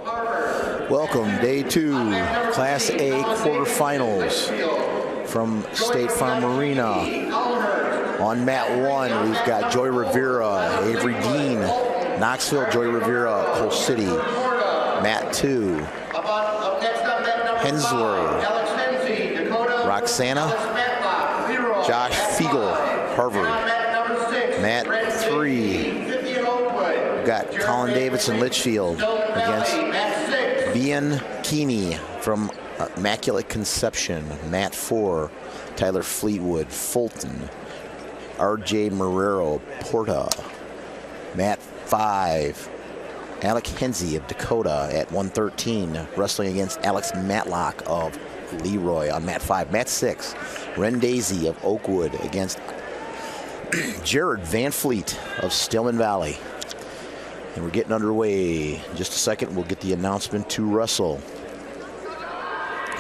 Welcome, day 2, Class A quarterfinals from State Farm Arena. On mat 1, we've got Joy Rivera, Avery Dean, Knoxville, Joy Rivera, Coal City. Mat 2, Hensler, Roxana, Josh Fiegel, Harvard. Mat 3, we've got Colin Davidson, Litchfield, against Bian Keeney from Immaculate Conception. Mat 4, Tyler Fleetwood, Fulton. RJ Marrero, Porta. Mat 5, Alec Henze of Dakota at 113, wrestling against Alex Matlock of Leroy on mat 5. Mat 6, Ren Daisy of Oakwood against Jared Van Fleet of Stillman Valley. And we're getting underway. In just a second, we'll get the announcement to wrestle.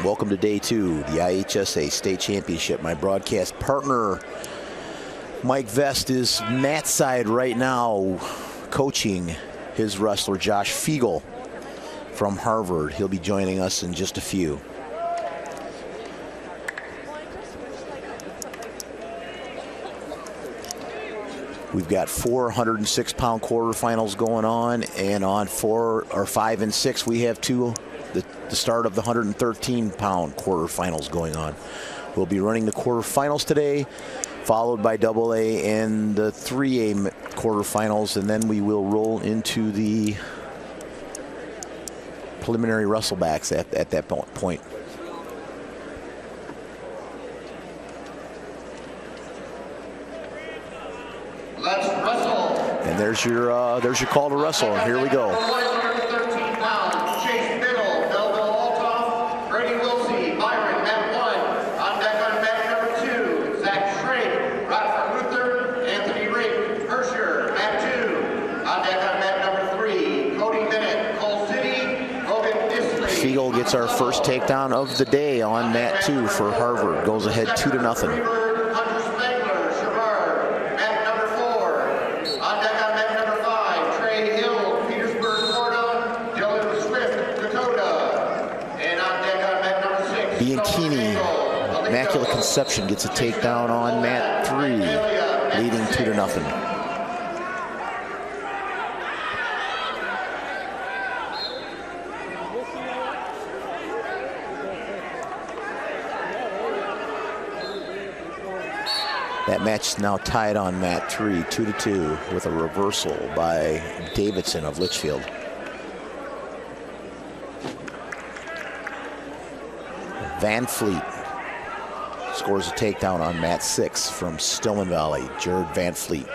Welcome to day 2, the IHSA State Championship. My broadcast partner, Mike Vest, is mat side right now, coaching his wrestler, Josh Fiegel from Harvard. He'll be joining us in just a few. We've got 406-pound quarterfinals going on, and on 4 or 5 and 6, we have the start of the 113-pound quarterfinals going on. We'll be running the quarterfinals today, followed by AA and the 3A quarterfinals, and then we will roll into the preliminary wrestlebacks at that point. Let's wrestle. And there's your call to wrestle. And here we go. 113 pounds. Chase Biddle, Melville Altoff, Brady Wilsey, Byron, mat 1. On deck on mat number 2, Zach Schrape, Rodford Luther, Anthony Rink, Hersher, mat 2. On deck on mat number 3, Cody Bennett, Coal City, Hogan Disley. Fiegel gets our first takedown of the day on mat 2 for Harvard. Goes ahead 2-0. Immaculate Conception gets a takedown on mat 3, leading 2-0. That match is now tied on mat 3, 2-2, with a reversal by Davidson of Litchfield. Van Fleet scores a takedown on mat 6 from Stillman Valley, Jared Van Fleet.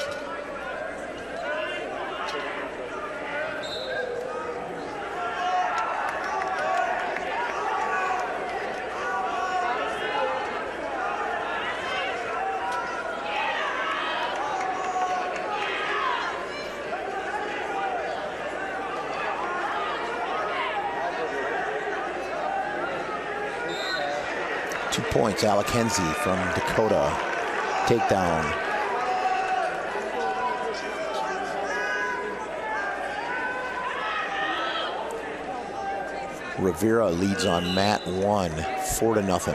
Points, Alec Henze from Dakota, takedown. Rivera leads on mat 1, 4-0.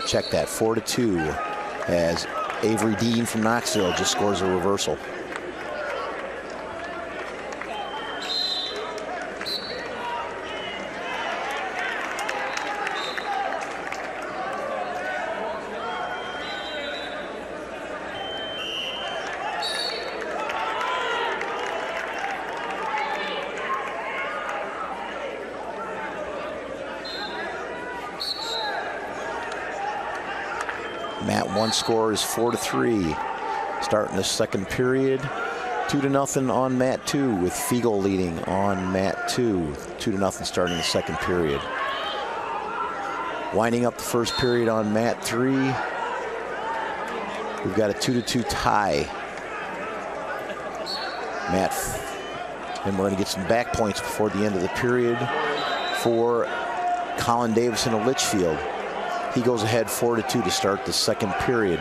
Check that, 4-2, as Avery Dean from Knoxville just scores a reversal. Mat 1 score is 4-3. Starting the second period, 2-0 on mat 2, with Fiegel leading on mat 2. 2-0 starting the second period. Winding up the first period on mat 3, we've got a 2-2 tie. And we're going to get some back points before the end of the period for Colin Davidson of Litchfield. He goes ahead 4-2 to start the second period.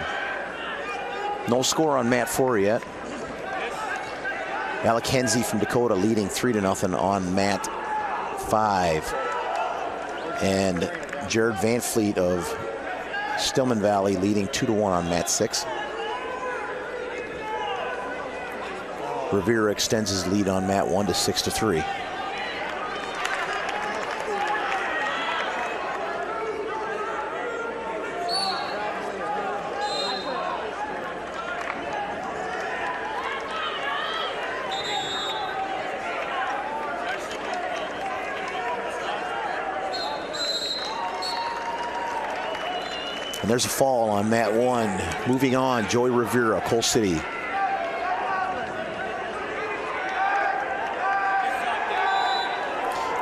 No score on mat 4 yet. Alec Hensey from Dakota leading 3-0 on mat 5. And Jared Van Fleet of Stillman Valley leading 2-1 on mat 6. Rivera extends his lead on mat 1 to 6-3. And there's a fall on mat 1. Moving on, Joey Rivera, Coal City.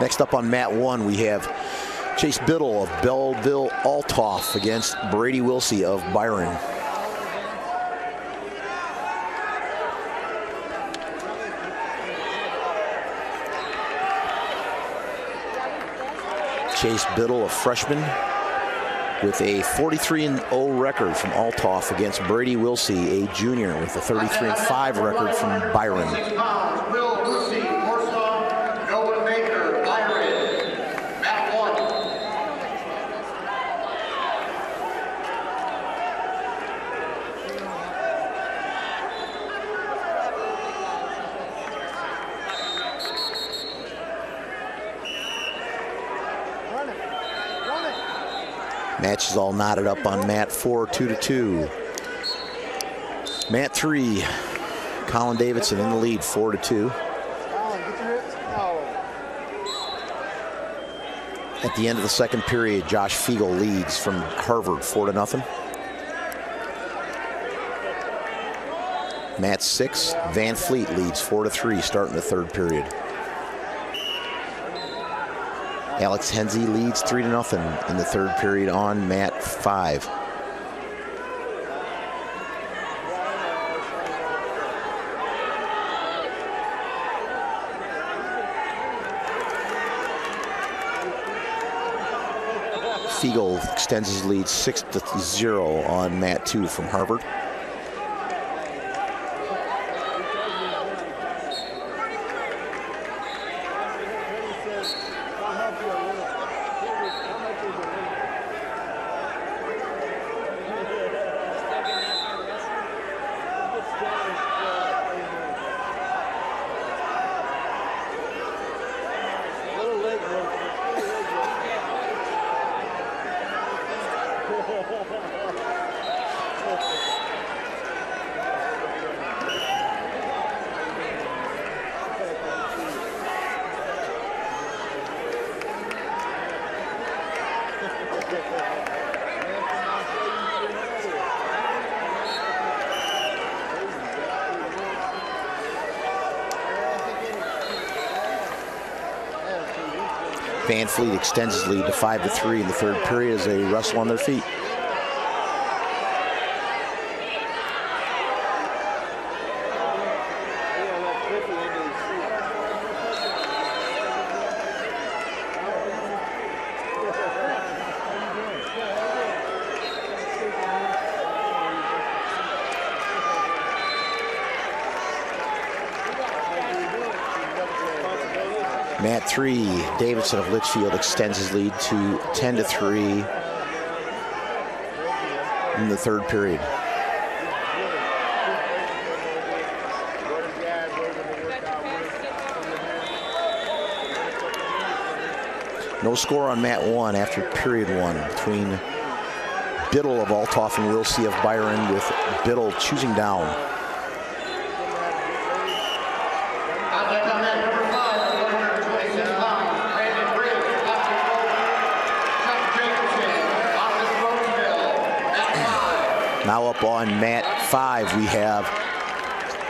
Next up on mat 1, we have Chase Biddle of Belleville Altoff against Brady Wilsey of Byron. Chase Biddle, a freshman, with a 43-0 record from Altoff against Brady Wilsey, a junior, with a 33-5 record from Byron. Match is all knotted up on mat 4, 2-2. Mat 3, Colin Davidson in the lead, 4-2. At the end of the second period, Josh Fiegel leads from Harvard, 4-0. Mat 6, Van Fleet leads 4-3, starting the third period. Alex Hensey leads 3-0 in the third period on mat 5. Fiegel extends his lead 6-0 on mat 2 from Harvard. Van Fleet extends his lead to 5-3 in the third period as they wrestle on their feet. Mat 3, Davidson of Litchfield extends his lead to 10-3 in the third period. No score on mat 1 after period 1 between Biddle of Altoff and Wilsey of Byron, with Biddle choosing down. Now up on mat 5, we have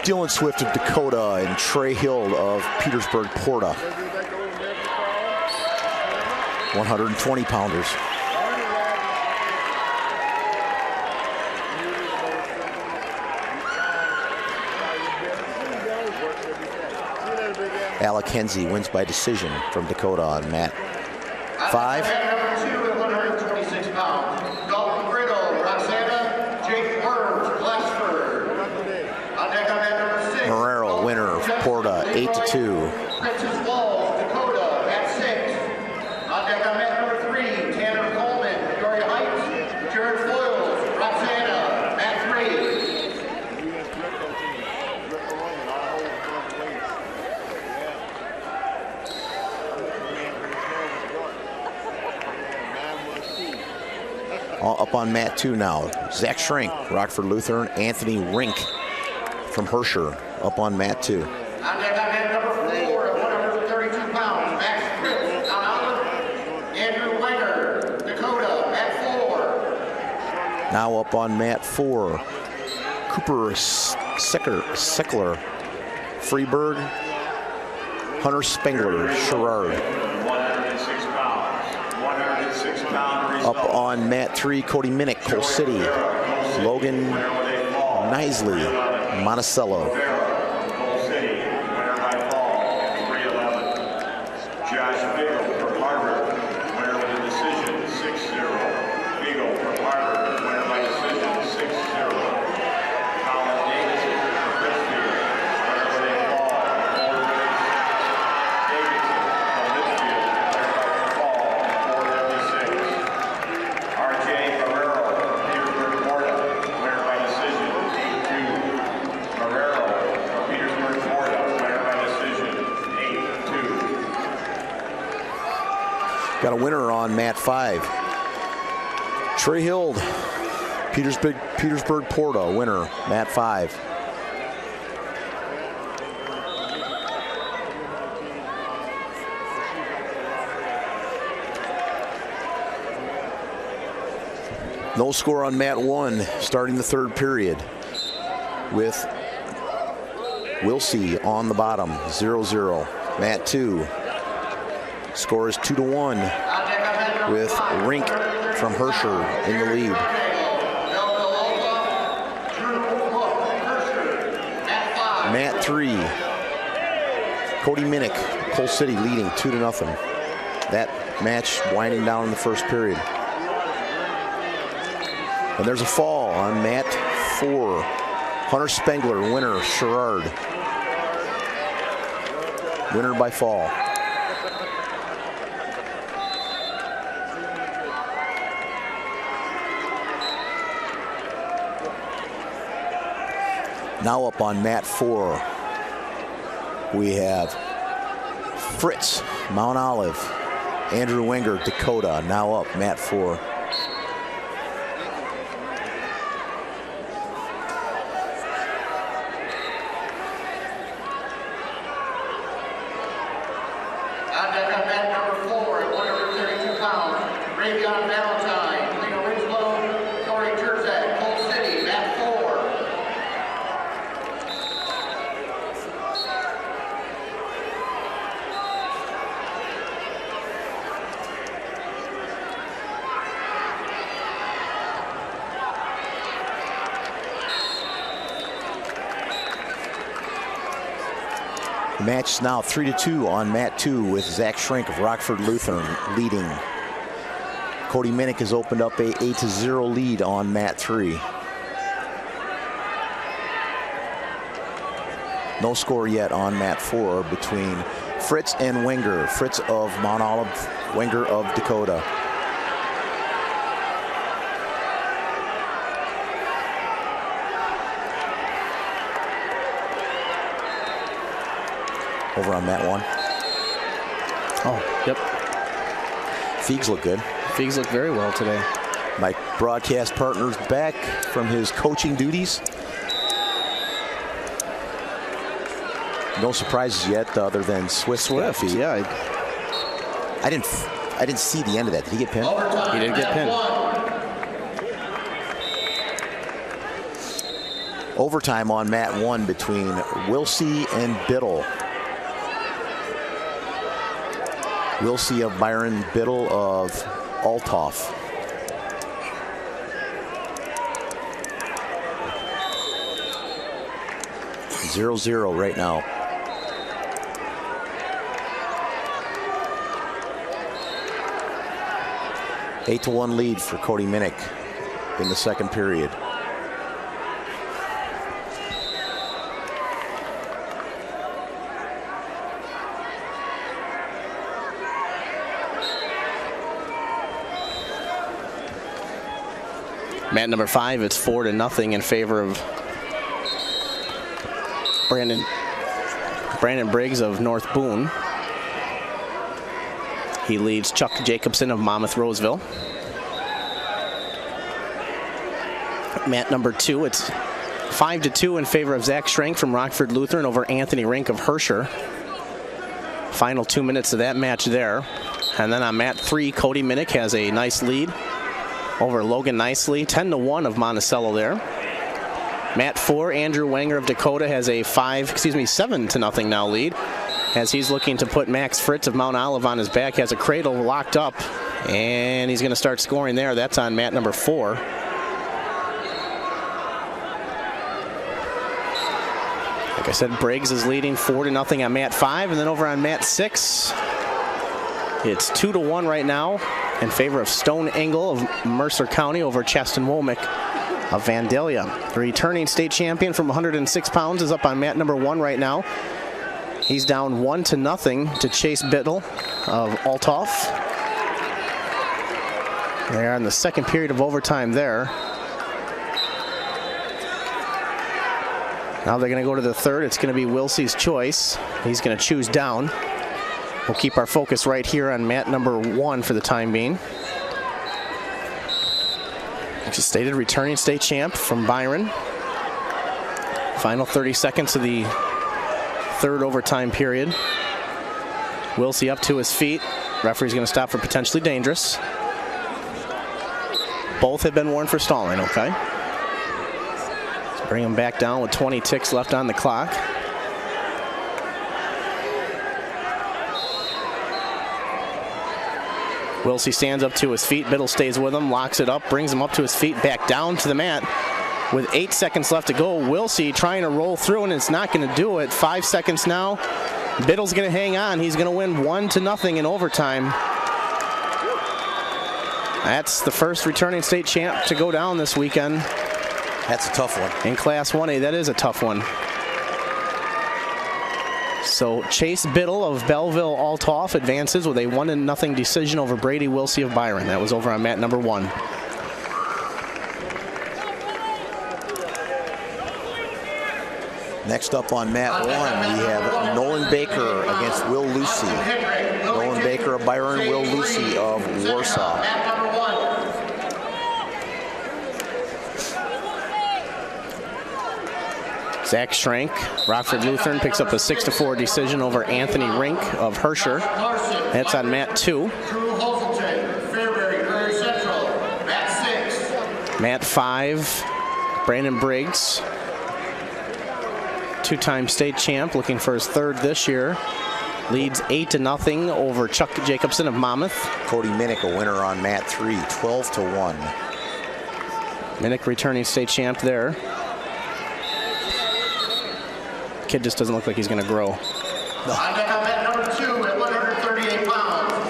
Dylan Swift of Dakota and Trey Hill of Petersburg Porta. 120 pounders. Alec Hensey wins by decision from Dakota on mat 5. 2. Princess Walls, Dakota, mat 6. On deck on mat number 3, Tanner Coleman, Peoria Heights, Jared Foyles, Roxana, mat 3. Up on mat 2 now. Zach Shrink, Rockford Lutheran. Anthony Rink from Herscher up on mat 2. On deck on mat number 4 at 132 pounds, Max Fritz, on Olive, Andrew Wenger, Dakota, mat 4. Now up on mat 4. Cooper Sickler, Freeburg. Hunter Spengler, Sherrard. 106 pounds, 106 pound result. Up on mat 3, Cody Minnick, Coal City. Logan Nisley, Monticello. Coal City, winner by fall, 311. Josh Beagle from Harvard, winner with a decision, 6-0. Beagle from Harvard, winner by decision, 6-0. Colin Davidson from Pittsfield, winner with a fall, 4-6. Davidson from Litchfield, winner by fall, 456. R.J. Barrero from Petersburg, Florida, winner by decision, 8-2. Barrero from Petersburg, Florida, winner by decision, 8-2. Got a winner on mat 5. Trey Hild, Petersburg Porta, winner, mat 5. No score on mat 1, starting the 3rd period with Wilsey on the bottom, 0-0. Mat 2, score is 2-1 with Rink from Herscher in the lead. Mat 3, Cody Minnick, Coal City leading 2-0. That match winding down in the 1st period. And there's a fall on mat 4. Hunter Spengler, winner, Sherrard. Winner by fall. Now up on mat 4, we have Fritz, Mount Olive. Andrew Wenger, Dakota, now up mat 4. On deck on mat number 4 at 132 pounds, Ravion Valentine, Leo Winslow, Corey Terzak, Coal City, mat 4. The match is now 3-2 on mat 2 with Zach Shrink of Rockford Lutheran leading. Cody Minnick has opened up a 8-0 lead on mat 3. No score yet on mat 4 between Fritz and Wenger. Fritz of Mount Olive, Wenger of Dakota. Over on mat 1. Oh, yep. Feegs look good. Feegs look very well today. My broadcast partner's back from his coaching duties. No surprises yet, other than Swift. Yeah. I didn't see the end of that. Did he get pinned? He did get pinned. Overtime on mat 1 between Wilsey and Biddle. Wilsey of Byron, Biddle of Althoff. Zero right now. Eight to 1 lead for Cody Minnick in the 2nd period. Mat number 5, it's 4-0 in favor of Brandon Briggs of North Boone. He leads Chuck Jacobson of Monmouth Roseville. Mat number 2, it's 5-2 in favor of Zach Schrank from Rockford Lutheran over Anthony Rink of Herscher. Final 2 minutes of that match there. And then on mat 3, Cody Minnick has a nice lead over Logan Nicely, 10-1 of Monticello there. Mat 4, Andrew Wenger of Dakota has a 7-0 now lead, as he's looking to put Max Fritz of Mount Olive on his back. Has a cradle locked up, and he's going to start scoring there. That's on mat number 4. Like I said, Briggs is leading 4-0 on mat 5, and then over on mat 6, it's 2-1 right now in favor of Stone Engel of Mercer County over Chaston Womack of Vandalia. The returning state champion from 106 pounds is up on mat number 1 right now. He's down 1-0 to Chase Biddle of Althoff. They're in the second period of overtime there. Now they're going to go to the third. It's going to be Wilsey's choice. He's going to choose down. We'll keep our focus right here on mat number 1 for the time being. Just stated, returning state champ from Byron. Final 30 seconds of the third overtime period. Wilsey up to his feet. Referee's going to stop for potentially dangerous. Both have been warned for stalling, okay? Let's bring him back down with 20 ticks left on the clock. Wilsey stands up to his feet. Biddle stays with him, locks it up, brings him up to his feet, back down to the mat. With 8 seconds left to go, Wilsey trying to roll through, and it's not going to do it. 5 seconds now. Biddle's going to hang on. He's going to win 1-0 in overtime. That's the first returning state champ to go down this weekend. That's a tough one. In Class 1A, that is a tough one. So Chase Biddle of Belleville Althoff advances with a 1-0 decision over Brady Wilsey of Byron. That was over on mat number 1. Next up on mat 1, we have Nolan Baker against Will Lucy. Nolan Baker of Byron, Will Lucy of Warsaw. Zach Schrank, Rockford Lutheran, picks up a 6-4 decision over Anthony Rink of Herscher. That's on mat 2. Mat 5, Brandon Briggs, two-time state champ, looking for his third this year. Leads 8-0 over Chuck Jacobson of Monmouth. Cody Minnick, a winner on mat 3, 12-1. Minnick returning state champ there. Kid just doesn't look like he's going to grow.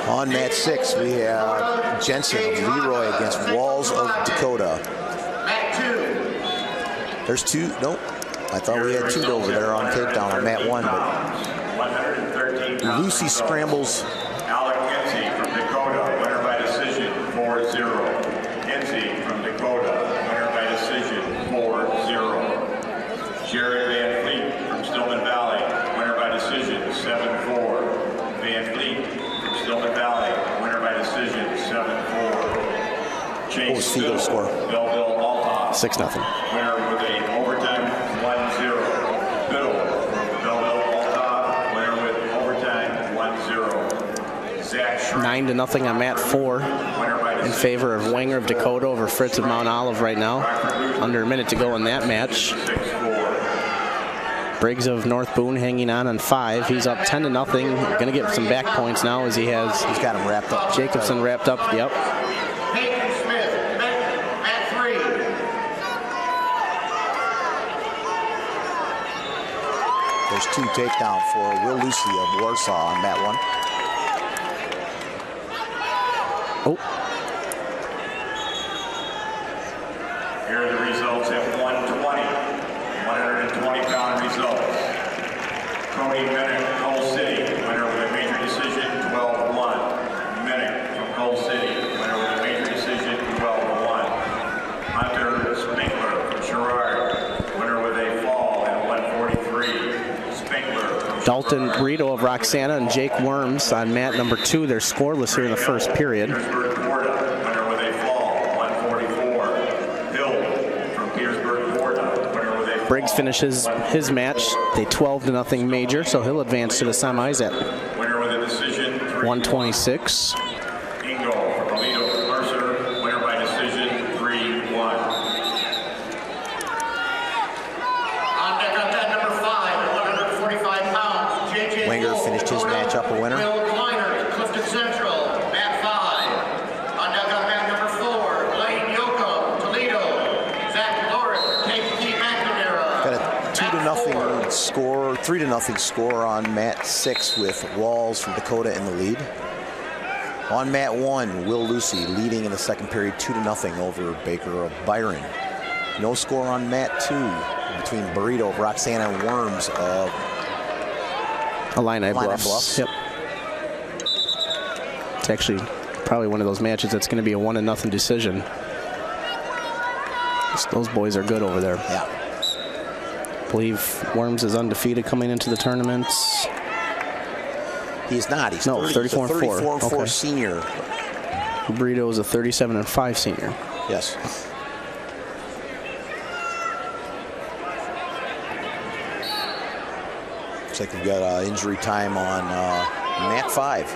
On mat 6, we have Jensen of Leroy against Walls of Dakota. There's 2. Nope. I thought we had 2 over there on takedown on mat 1, but Lucy scrambles. Alec Kinsey from Dakota, winner by decision, 4-0. Kinsey from Dakota, winner by decision, 4-0. Jared Van Fleet from Stillman Valley, winner by decision, 7-4. Van Fleet from Stillman Valley, winner by decision, 7-4. Chase Biddle, score? Belleville Althoff, 6-0. winner with an overtime 1-0. Biddle from Belleville Althoff, winner with overtime 1-0. Zach Schrank, 9-0 on mat 4 in favor of Wenger of Dakota over Fritz of Mount Olive right now. Under a minute to go in that match. Briggs of North Boone hanging on 5. He's up 10-0. Going to get some back points now as he's got him wrapped up. Jacobson wrapped up. Yep. Peyton Smith, mat 3. There's 2 takedown for Will Lucy of Warsaw on mat 1. Oh. Here are the results at 120. 120-pound results. Cody Minnick, Coal City, winner with a major decision, 12-1. Minnick from Coal City, winner with a major decision, 12-1. On Dalton Burrito of Roxana and Jake Worms on mat number 2. They're scoreless here in the first period. Petersburg, Florida, winner with a fall, 144. Hill from Petersburg, Florida, winner with a fall. Briggs finishes his match, a 12-0 major, so he'll advance to the semis at Winner with a decision, 126. Ingo from Toledo, Mercer, winner by decision, 3-1. On deck on mat number 5, 145 pounds, J.J. Wenger Wolf, finished his Florida. match up a winner. Will Kleiner, Clifton Central, mat 5. On deck on mat number 4, Blaine Yoakum, Toledo. Zach Lorick, K.P. McNamara. Got a 2-0 score, 3-0 score on mat 6 with Walls from Dakota in the lead. On mat 1, Will Lucy leading in the second period 2-0 over Baker of Byron. No score on mat 2 between Burrito of Roxana and Worms of Illini Bluffs. Bluffs. Yep. It's actually probably one of those matches that's going to be a 1-0 decision. Those boys are good over there. Yeah. I believe Worms is undefeated coming into the tournaments. He's not. He's No, 34 and 4. 34 Okay. senior. Burrito is a 37-5 senior. Yes. Looks like we've got injury time on mat 5.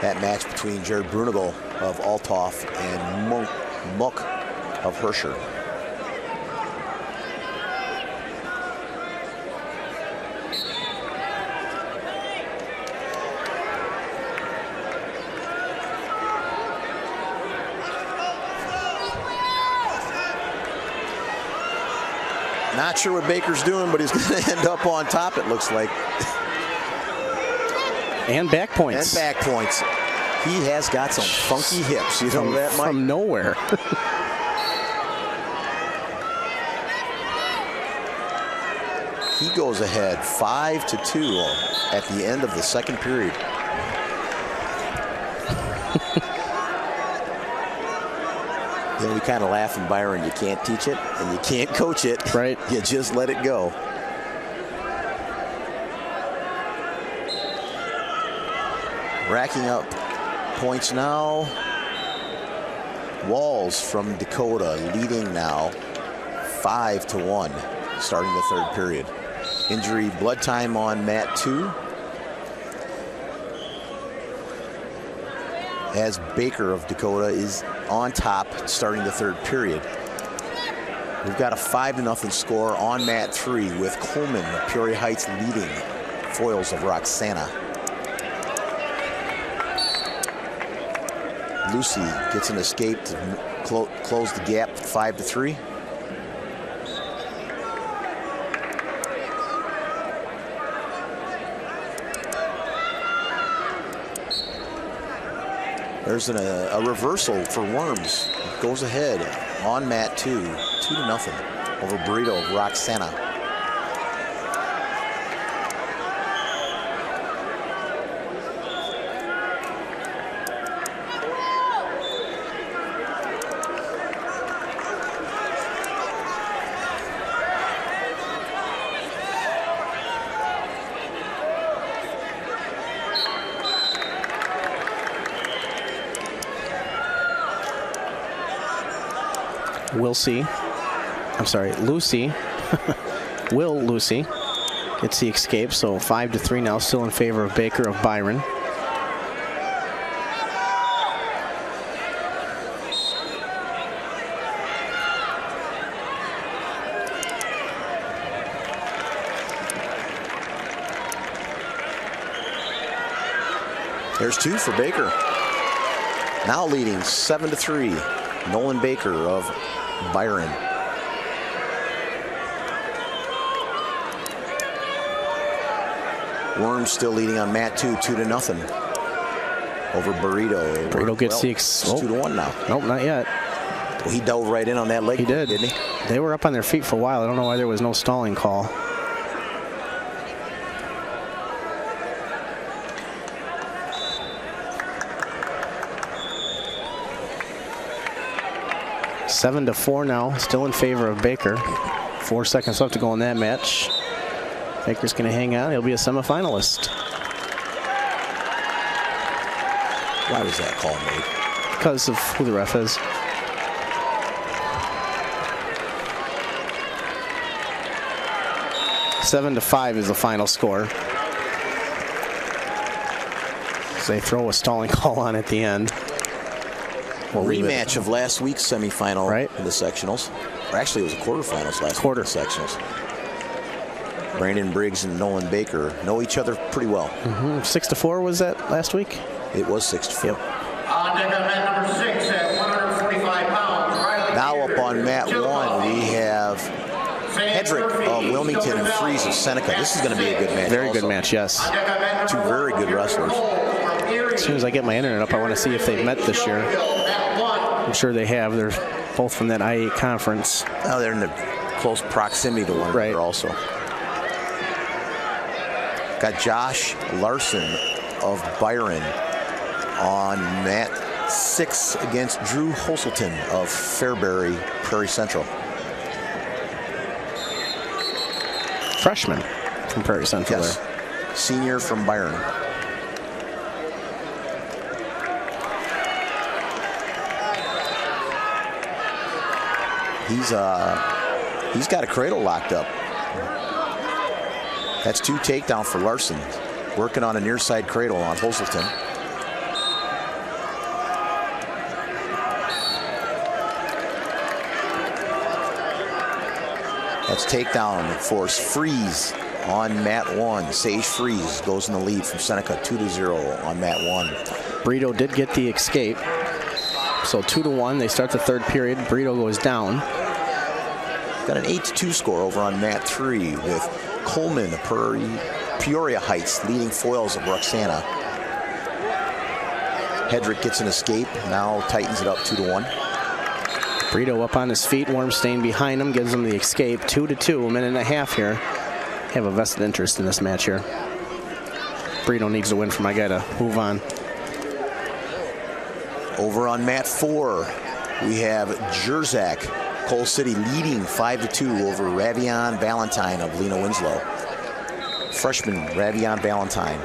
That match between Jared Brunigal of Althoff and Muck of Herscher. Not sure what Baker's doing, but he's going to end up on top, it looks like. And back points. And back points. He has got some funky hips. You know that, Mike? From nowhere. He goes ahead 5-2 at the end of the second period. You know, we kind of laugh in Byron, you can't teach it and you can't coach it. Right. You just let it go. Racking up points now. Walls from Dakota leading now 5-1 starting the third period. Injury blood time on mat 2. As Baker of Dakota is on top starting the third period. We've got a 5-0 score on mat 3 with Coleman of Peoria Heights leading foils of Roxana. Lucy gets an escape to close the gap 5-3. There's a reversal for Worms. Goes ahead on mat 2, 2-0 over Burrito of Roxana. Lucy. Will Lucy gets the escape, so 5-3 now, still in favor of Baker of Byron. There's 2 for Baker. Now leading 7-3. Nolan Baker of Byron. Worms still leading on mat 2, 2-0 over Burrito. Burrito gets the 2-1 now. Nope, not yet. Well, he dove right in on that leg. He did, didn't he? They were up on their feet for a while. I don't know why there was no stalling call. (7-4) now, still in favor of Baker. 4 seconds left to go in that match. Baker's going to hang on. He'll be a semifinalist. Why was that call made? Because of who the ref is. Seven to 5 is the final score. So they throw a stalling call on at the end. Well, rematch of last week's semifinal in the sectionals. Or actually, it was the quarterfinals last week in the sectionals. Brandon Briggs and Nolan Baker know each other pretty well. 6 to 4 was that last week? It was 6 to 4. On deck on mat number 6 at 145 pounds. Now up on mat 1, we have Hedrick of Wilmington and Fries of Seneca. This is going to be a good match. Very good match, yes. Two very good wrestlers. As soon as I get my internet up, I want to see if they've met this year. I'm sure they have. They're both from that I-8 conference. Oh, they're in the close proximity to one another also. Got Josh Larson of Byron on mat 6 against Drew Hoselton of Fairbury, Prairie Central. Freshman from Prairie Central. Yes. Senior from Byron. He's got a cradle locked up. That's 2 takedown for Larson. Working on a near side cradle on Hoselton. That's takedown for Fries on mat 1. Sage Fries goes in the lead from Seneca, 2-0 on mat 1. Brito did get the escape. So 2-1, they start the third period. Brito goes down. Got an 8-2 score over on mat 3 with Coleman of Peoria Heights leading foils of Roxana. Hedrick gets an escape, now tightens it up 2-1. Brito up on his feet, Wormstein behind him, gives him the escape. 2-2, a minute and a half here. Have a vested interest in this match here. Brito needs to win for my guy to move on. Over on mat 4, we have Jerzak, Coal City leading 5-2 over Ravion Valentine of Lena Winslow. Freshman Ravion Valentine.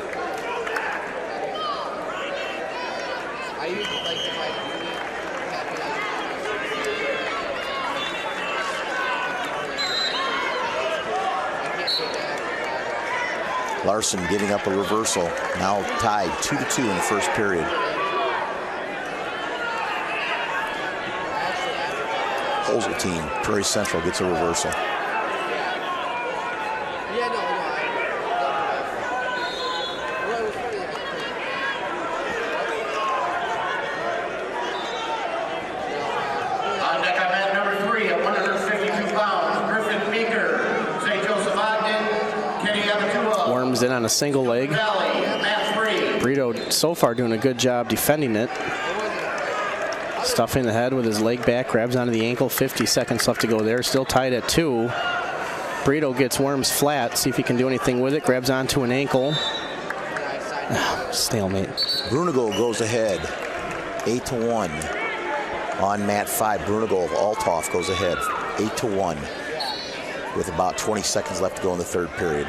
Larson giving up a reversal. Now tied 2-2 in the first period. Team, Prairie Central gets a reversal. On deck on mat number 3 at 152 pounds, Griffin Meeker, St. Joseph Ogden, Kenny Abatua. Worms in on a single leg. Brito so far doing a good job defending it. Stuffing the head with his leg back, grabs onto the ankle. 50 seconds left to go there. Still tied at 2. Brito gets Worms flat. See if he can do anything with it. Grabs onto an ankle. Stalemate. Brunigal goes ahead, 8-1 on mat 5. Brunigal of Althoff goes ahead, 8-1 with about 20 seconds left to go in the third period.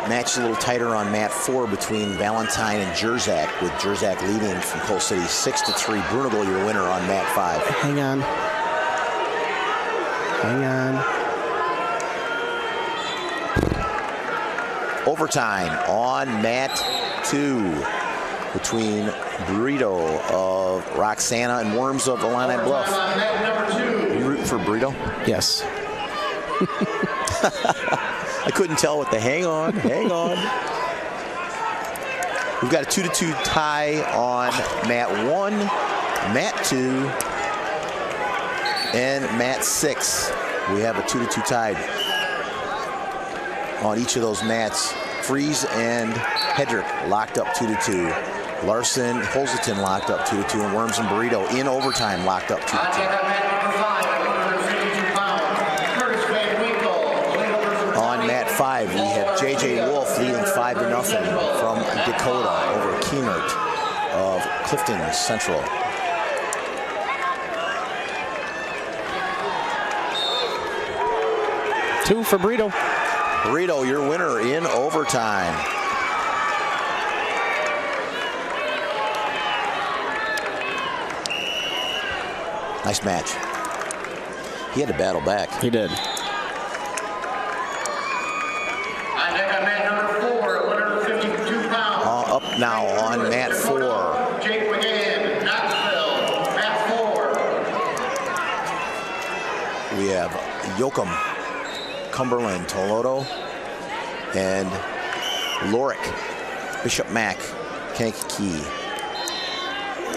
Match a little tighter on mat 4 between Valentine and Jerzak, with Jerzak leading from Coal City 6-3. Brunigal, your winner on mat 5. Hang on. Hang on. Overtime on mat 2 between Brito of Roxana and Worms of Illini Bluff. You rooting for Brito? Yes. I couldn't tell what the hang on. We've got a 2-2 tie on mat 1. Mat 2. and mat 6. We have a 2-2 tied on each of those mats. Freeze and Hedrick locked up 2-2. Larson, Holzelton locked up 2-2, and Worms and Burrito in overtime locked up 2-2. On mat 5, we have J.J. Wolf leading 5-0 from Dakota over Keenert of Clifton Central. Two for Burrito. Burrito, your winner in overtime. Nice match. He had to battle back. He did. Up now on mat 4. Jake McGann, Knoxville, mat 4. We have Yoakum, Cumberland, Toloto, and Lorick, Bishop Mack, Kankakee.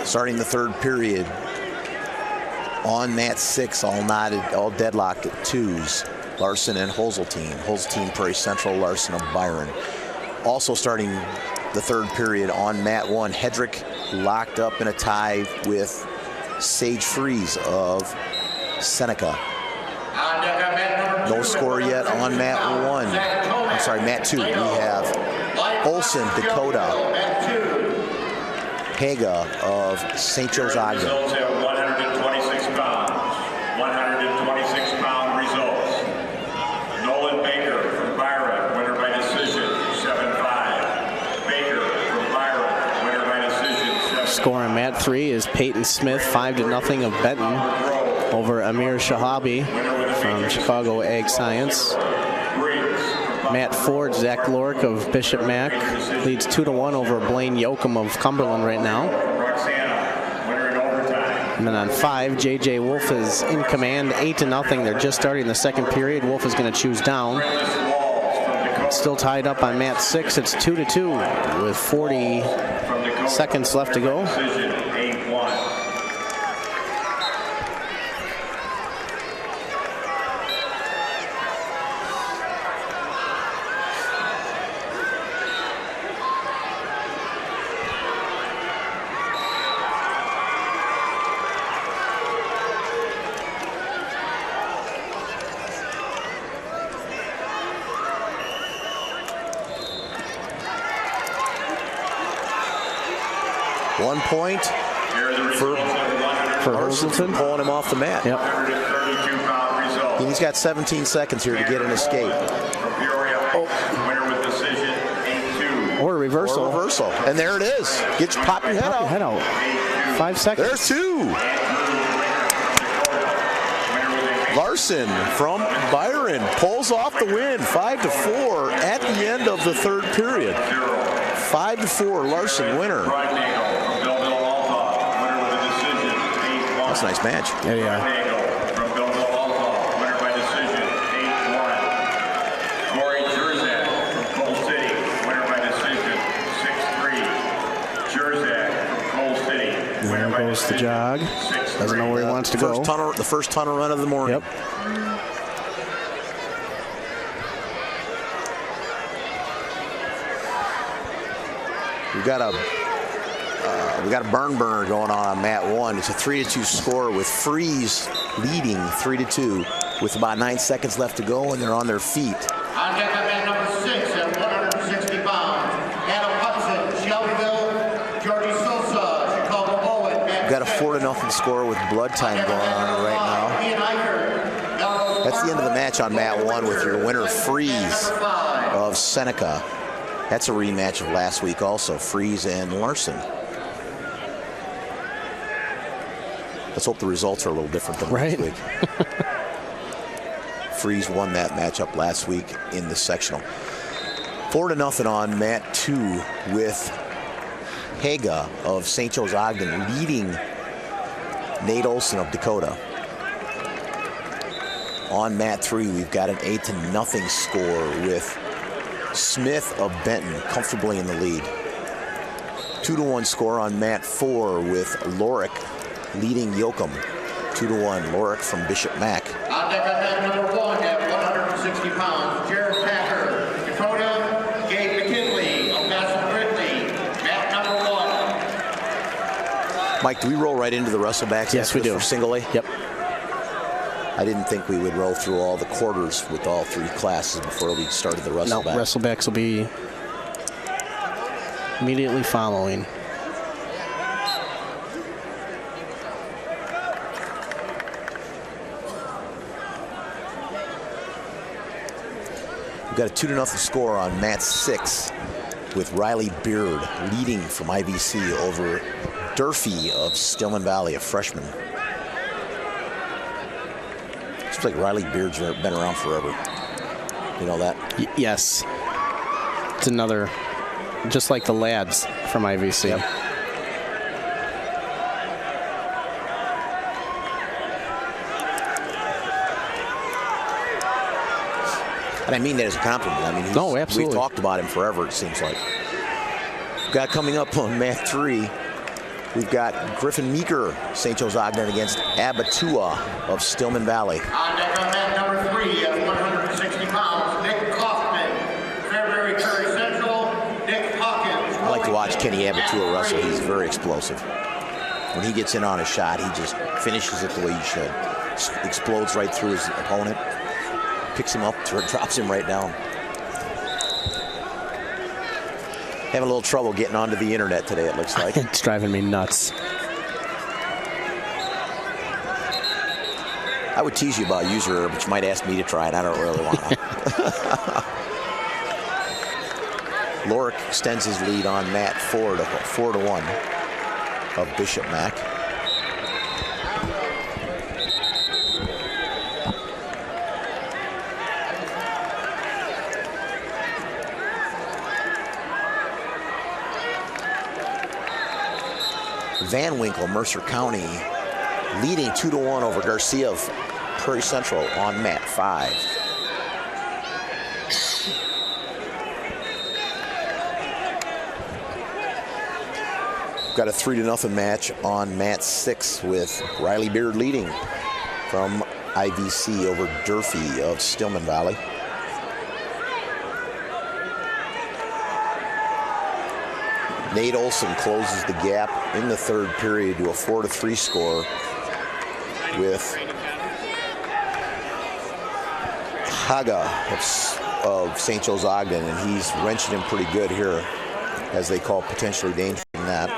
Starting the third period on mat 6, all knotted, all deadlocked at 2s. Larson and Holzeltine. Holzeltine, Prairie Central, Larson of Byron. Also starting the third period on mat 1, Hedrick locked up in a tie with Sage Freeze of Seneca. No score yet on mat 1. I'm sorry, mat 2. We have Olson, Dakota, Haga of St. Joe's Ogden. 126 pounds. 126-pound results. Nolan Baker from Byron, winner by decision, 7-5. Baker from Byron, winner by decision, 7-5. Score on mat 3 is Peyton Smith, 5-0 of Benton over Amir Shahabi from Chicago Ag Science. Mat 4, Zach Lorick of Bishop Mack leads 2-1 over Blaine Yoakum of Cumberland right now. And then on 5, J.J. Wolf is in command, 8-0. They're just starting the second period. Wolf is going to choose down. Still tied up on mat 6. It's 2-2 with 40 seconds left to go. One point for Holzelton, pulling him off the mat. Yep. And he's got 17 seconds here to get an escape. Or a reversal. Or a reversal. And there it is. Get your pop your head out. 5 seconds. There's 2. Larson from Byron pulls off the win, 5-4 at the end of the third period. 5-4, Larson winner. That's a nice match. There you are. There goes the jog. Doesn't know where he wants to go. The first tunnel run of the morning. Yep. We got a burner going on mat 1. It's a 3-2 score with Freeze leading 3-2 with about 9 seconds left to go, and they're on their feet. On deck on mat number 6 at 160 pounds. Adam Hudson, Shelbyville, Georgie Sosa, Chicago Owen. We've got a 4-0 score with blood time going on right now. That's the end of the match on mat 1 with your winner Freeze of Seneca. That's a rematch of last week also, Freeze and Larson. Let's hope the results are a little different than last week. Freeze won that matchup last week in the sectional. 4-0 on mat 2 with Haga of St. Joe's Ogden leading Nate Olson of Dakota. On mat 3, we've got an 8-0 score with Smith of Benton comfortably in the lead. 2-1 score on mat 4 with Lorick leading Yoakum. 2-1, Lorick from Bishop Mac. On deck on mat number 1 at 160 pounds, Jared Packer, Dakota, Gabe McKinley, Augusta Ridley, mat number 1. Mike, do we roll right into the wrestlebacks? Yes, we do. For single A? Yep. I didn't think we would roll through all the quarters with all 3 classes before we started the wrestlebacks. No, wrestlebacks will be immediately following. We've got a 2-0 score on mat 6 with Riley Beard leading from IVC over Durfee of Stillman Valley, a freshman. It's like Riley Beard's been around forever. You know that? Yes. It's another, just like the lads from IVC. Yep. And I mean that as a compliment. I mean, no, absolutely. We've talked about him forever, it seems like. We've got coming up on mat 3, we've got Griffin Meeker, St. Joe's Ogden against Abatua of Stillman Valley. On deck on mat number 3 at 160 pounds, Nick Kaufman, Fairbury Curry Central, Nick Hawkins. I like to watch Kenny Abatua wrestle. He's very explosive. When he gets in on a shot, he just finishes it the way he should. Explodes right through his opponent, picks him up, drops him right down. Having a little trouble getting onto the internet today, it looks like. It's driving me nuts. I would tease you about user error, but you might ask me to try it. I don't really want to. Lorick extends his lead on mat 4-1 of Bishop Mac. Van Winkle, Mercer County, leading 2-1 over Garcia of Prairie Central on mat 5. Got a 3-0 match on mat 6 with Riley Beard leading from IVC over Durfee of Stillman Valley. Nate Olson closes the gap in the 3rd period to a 4-3 score with Haga of St. Joe's Ogden, and he's wrenching him pretty good here, as they call potentially dangerous in that.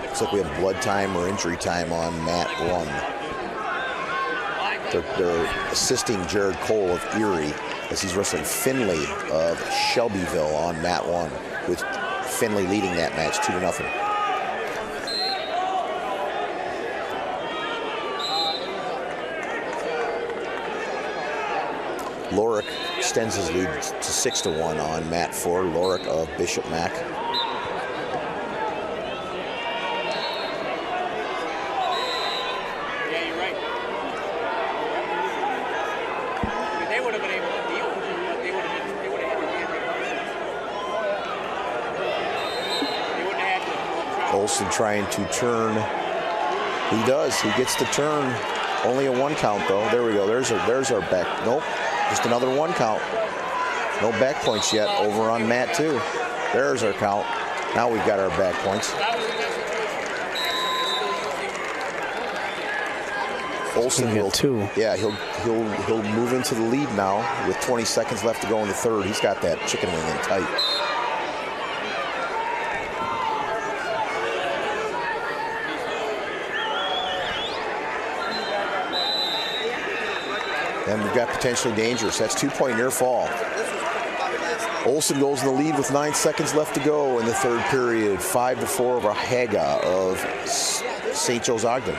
Looks like we have blood time or injury time on mat 1. They're assisting Jared Cole of Erie as he's wrestling Finley of Shelbyville on mat 1, with Finley leading that match 2-0. Lorick extends his lead to 6-1 on mat 4, Lorick of Bishop Mac. Olson trying to turn. He does. He gets the turn. Only a 1 count though. There we go. There's our back. Nope. Just another 1 count. No back points yet over on mat 2. There's our count. Now we've got our back points. Olson will two. Yeah, he'll move into the lead now with 20 seconds left to go in the 3rd. He's got that chicken wing in tight. And we've got potentially dangerous. That's 2-point near fall. Olson goes in the lead with 9 seconds left to go in the 3rd period. 5-4 over Haga of St. Joe's Ogden.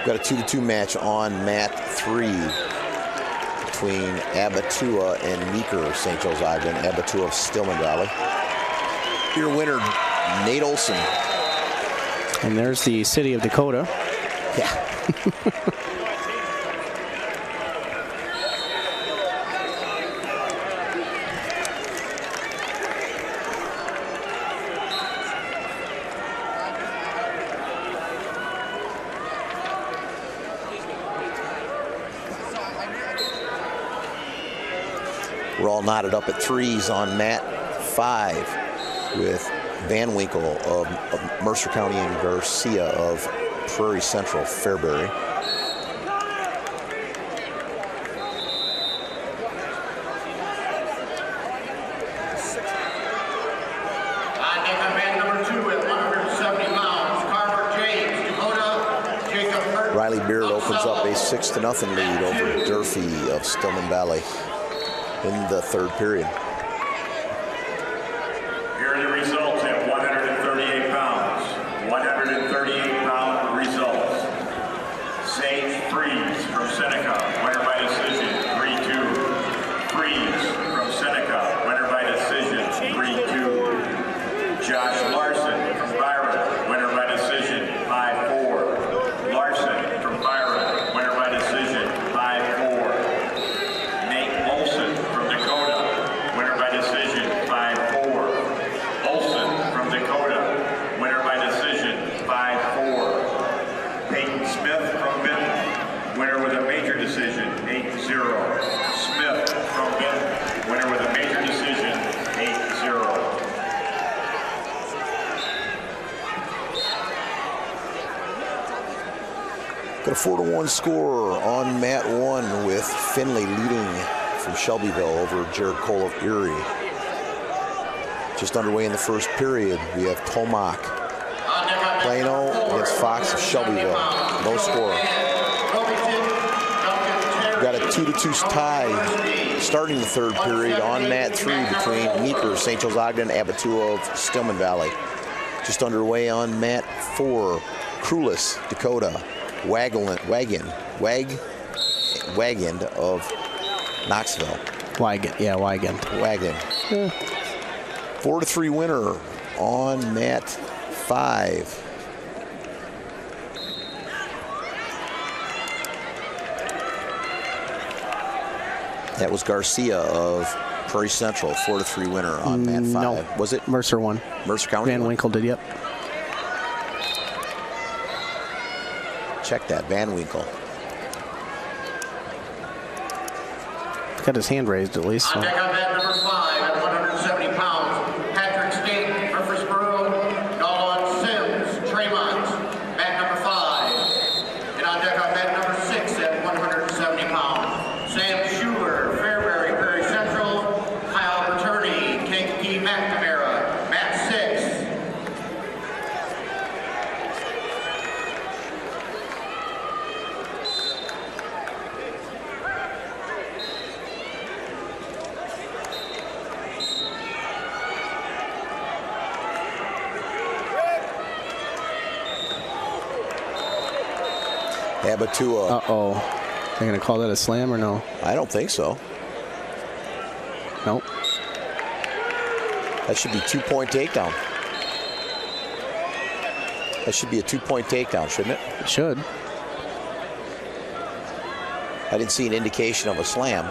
Got a 2-2 match on mat 3 between Abatua and Meeker of St. Joe's Ogden. Abatua of Stillman Valley. Your winner, Nate Olson. And there's the city of Dakota. Yeah. We're all knotted up at threes on mat 5 with Van Winkle of Mercer County and Garcia of Prairie Central Fairbury. Riley Beard opens up a 6-0 lead over Durfee of Stillman Valley in the third period. Here are the results at 138 pounds. 138-pound results. Sage Freeze from Seneca, winner by decision, 3-2. Freeze from Seneca, winner by decision, 3-2. Josh Larson from Byron, winner by decision, 5-4. Larson from Byron, winner by decision, 5-4. Nate Olson from Dakota, winner by decision, 5-4. Olson from Dakota, winner by decision, 5-4. Peyton Smith from Benton, winner with a major decision, 8-0. Smith from Benton, winner with a major decision, 8-0. Got a 4-1 score on mat 1 with Finley leading from Shelbyville over Jared Cole of Erie. Just underway in the first period, we have Tomac Plano against Fox of Shelbyville. No score. Got a 2-2 tie starting the third period on mat 3 between Meeker, St. Joe's Ogden, Abatua of Stillman Valley. Just underway on mat 4, Crulis, Dakota, Wagon of Knoxville. Wagon. 4-3 winner on mat 5. That was Garcia of Prairie Central, 4-3 winner on mat 5. No. Was it? Mercer won. Mercer County Van won? Winkle did, yep. Check that, Van Winkle. Got his hand raised at least. So. On deck on mat number 5 at 170 pounds, Patrick State, Murfreesboro, Nolan Sims, Tremont, mat number 5. And on deck on mat number 6 at 170 pounds, Sam Schuler, Fairbury, Prairie Central, Kyle Paterni, Kankakee McNamara, mat 6. Abatua. Uh-oh. They're going to call that a slam or no? I don't think so. Nope. That should be 2-point takedown. That should be a 2-point takedown, shouldn't it? It should. I didn't see an indication of a slam.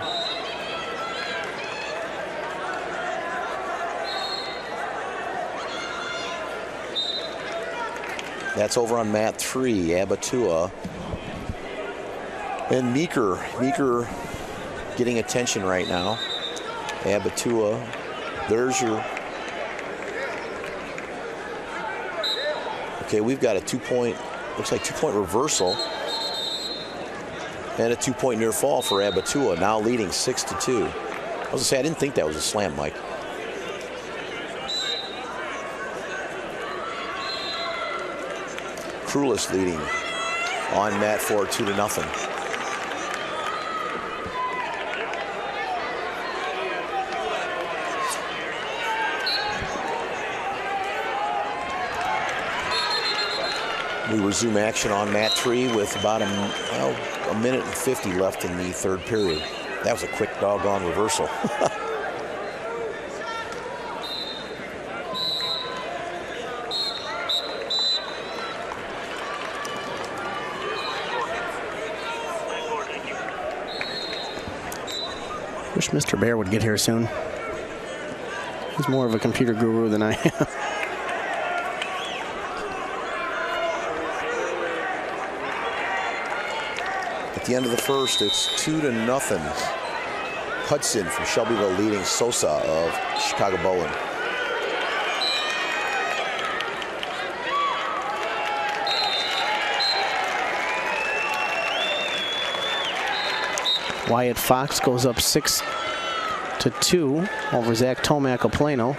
That's over on mat 3, Abatua. And Meeker getting attention right now. Abatua, there's your... Okay, we've got a 2-point, looks like 2-point reversal. And a 2-point near fall for Abatua, now leading 6-2. I was gonna say, I didn't think that was a slam, Mike. Crulis leading on mat 4, 2-0. We resume action on mat 3 with about a minute and 50 left in the third period. That was a quick doggone reversal. Wish Mr. Bear would get here soon. He's more of a computer guru than I am. At the end of the first, it's 2-0. Hudson from Shelbyville leading Sosa of Chicago Bowling. Wyatt Fox goes up 6-2 over Zach Tomac of Plano.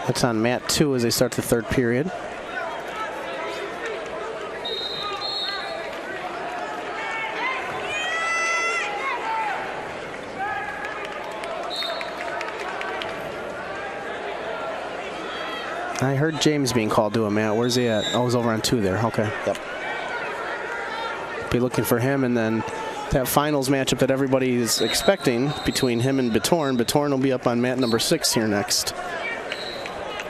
That's on mat 2 as they start the third period. I heard James being called to a mat. Where's he at? Oh, he's over on 2 there. Okay. Yep. Be looking for him, and then that finals matchup that everybody is expecting between him and Bitorn. Bitorn will be up on mat number 6 here next.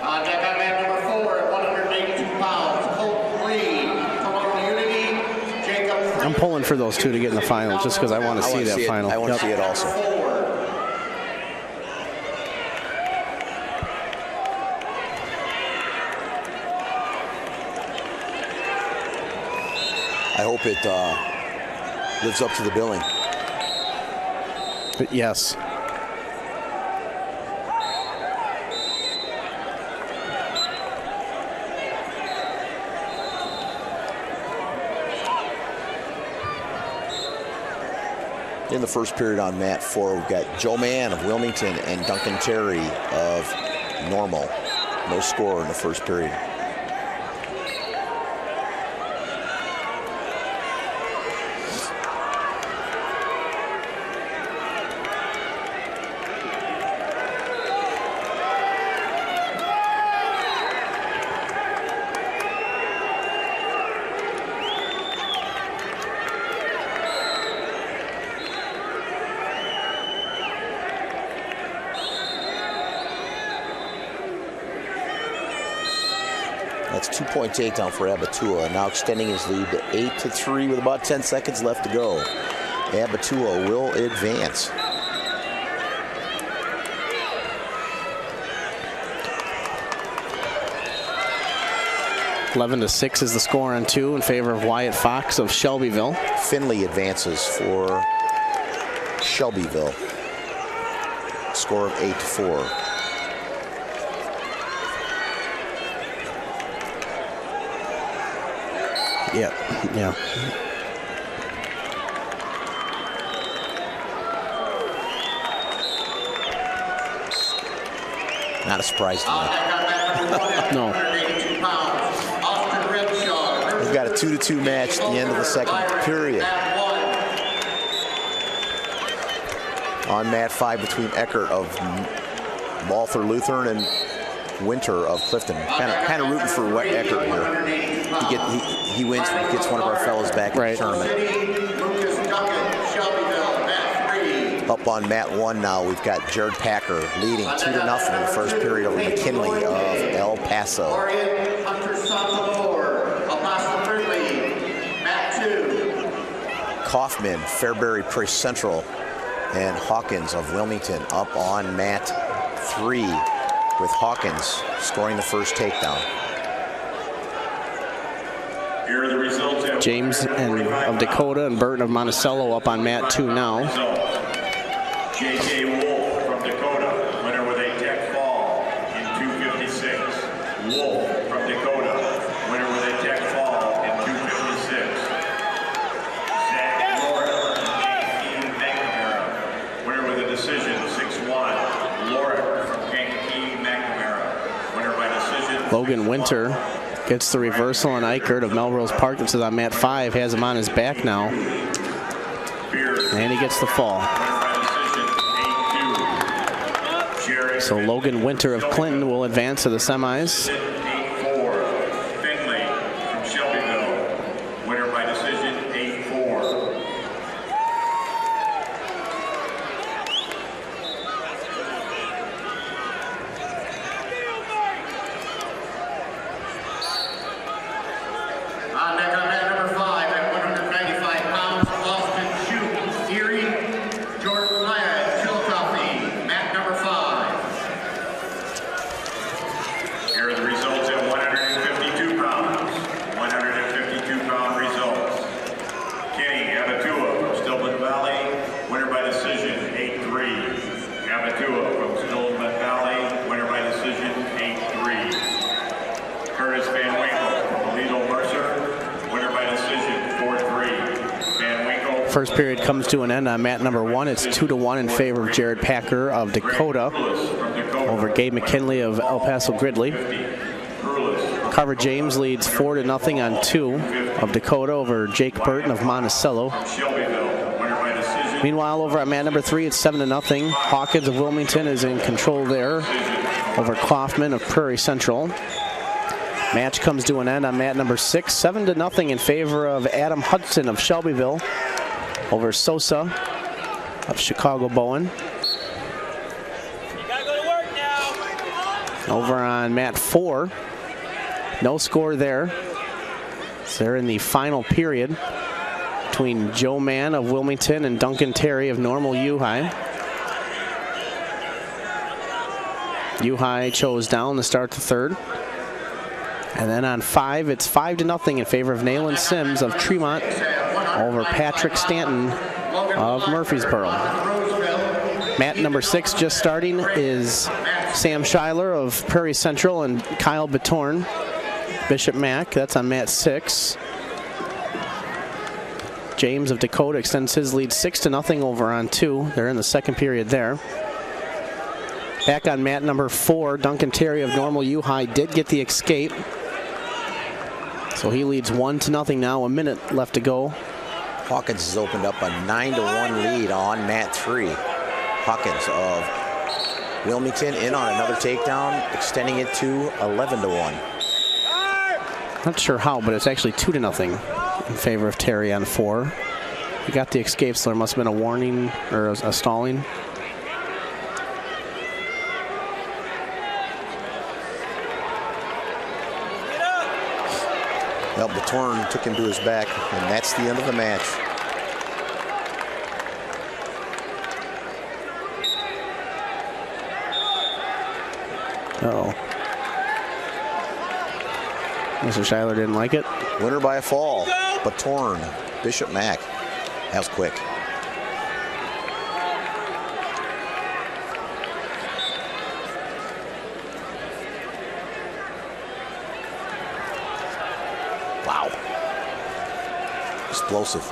On mat number 4 at 182 pounds, Colt Reed, Toronto Unity, Jacob. I'm pulling for those two to get in the final just because I want to see that final. I want to see it also. I hope it lives up to the billing. Yes. In the first period on mat 4, we've got Joe Mann of Wilmington and Duncan Terry of Normal. No score in the first period. That's 2-point takedown for Abatua, now extending his lead to 8-3 with about 10 seconds left to go. Abatua will advance. (11-6) is the score on 2 in favor of Wyatt Fox of Shelbyville. Finley advances for Shelbyville. Score of 8-4. Yeah. Not a surprise to me. No. We've got a 2-2 match at the end of the second period. On mat 5 between Eckert of Walther Lutheran and Winter of Clifton. Kind of rooting for Eckert here. He wins, gets one of our fellows back in the tournament. Up on mat 1 now, we've got Jared Packer leading 2-0 in the first period over McKinley of El Paso. Kaufman, Fairbury Prairie Central, and Hawkins of Wilmington up on mat 3 with Hawkins scoring the first takedown. Here are the results. James of Dakota and Burton of Monticello up on mat 2 now. J.J. Wolf from Dakota, winner with a tech fall in 2:56. Wolf from Dakota, winner with a tech fall in 2:56. Zach Lorick from Kankakee McNamara, winner with a decision 6-1. Lorick from Kankakee McNamara, winner by decision. Logan Winter gets the reversal on Eichert of Melrose Park. This is on mat 5, has him on his back now. And he gets the fall. So Logan Winter of Clinton will advance to the semis. 8-4. Finley from Shelbyville, winner by decision 8-4. On mat number 5 at 195 pounds, Austin Shute, Erie, Jordan Hyatt, Chillicothe, mat number 5. Here are the results First period comes to an end on mat number 1. It's 2-1 in favor of Jared Packer of Dakota over Gabe McKinley of El Paso Gridley. Carver James leads 4-0 on 2 of Dakota over Jake Burton of Monticello. Meanwhile, over at mat number 3, it's 7-0. Hawkins of Wilmington is in control there over Kaufman of Prairie Central. Match comes to an end on mat number 6, 7-0 in favor of Adam Hudson of Shelbyville over Sosa of Chicago Bowen. Over on mat 4, no score there. So they're in the final period between Joe Mann of Wilmington and Duncan Terry of Normal U-High. U-High chose down to start the third. And then on 5, it's 5-0 in favor of Nayland Sims of Tremont over Patrick Stanton of Murfreesboro. Mat number 6 just starting is Sam Schuyler of Prairie Central and Kyle Batorn, Bishop Mack. That's on mat 6. James of Dakota extends his lead 6-0 over on 2. They're in the second period there. Back on mat number 4, Duncan Terry of Normal U-High did get the escape. So he leads 1-0 now, a minute left to go. Hawkins has opened up a 9-1 lead on mat 3. Hawkins of Wilmington in on another takedown, extending it to 11-1. Not sure how, but it's actually 2-0 in favor of Terry on 4. He got the escape, so there must have been a warning or a stalling. Well, Batorn took him to his back, and that's the end of the match. Uh-oh. Mr. Schuyler didn't like it. Winner by a fall, Batorn, Bishop Mack. That was quick. Wow. Explosive.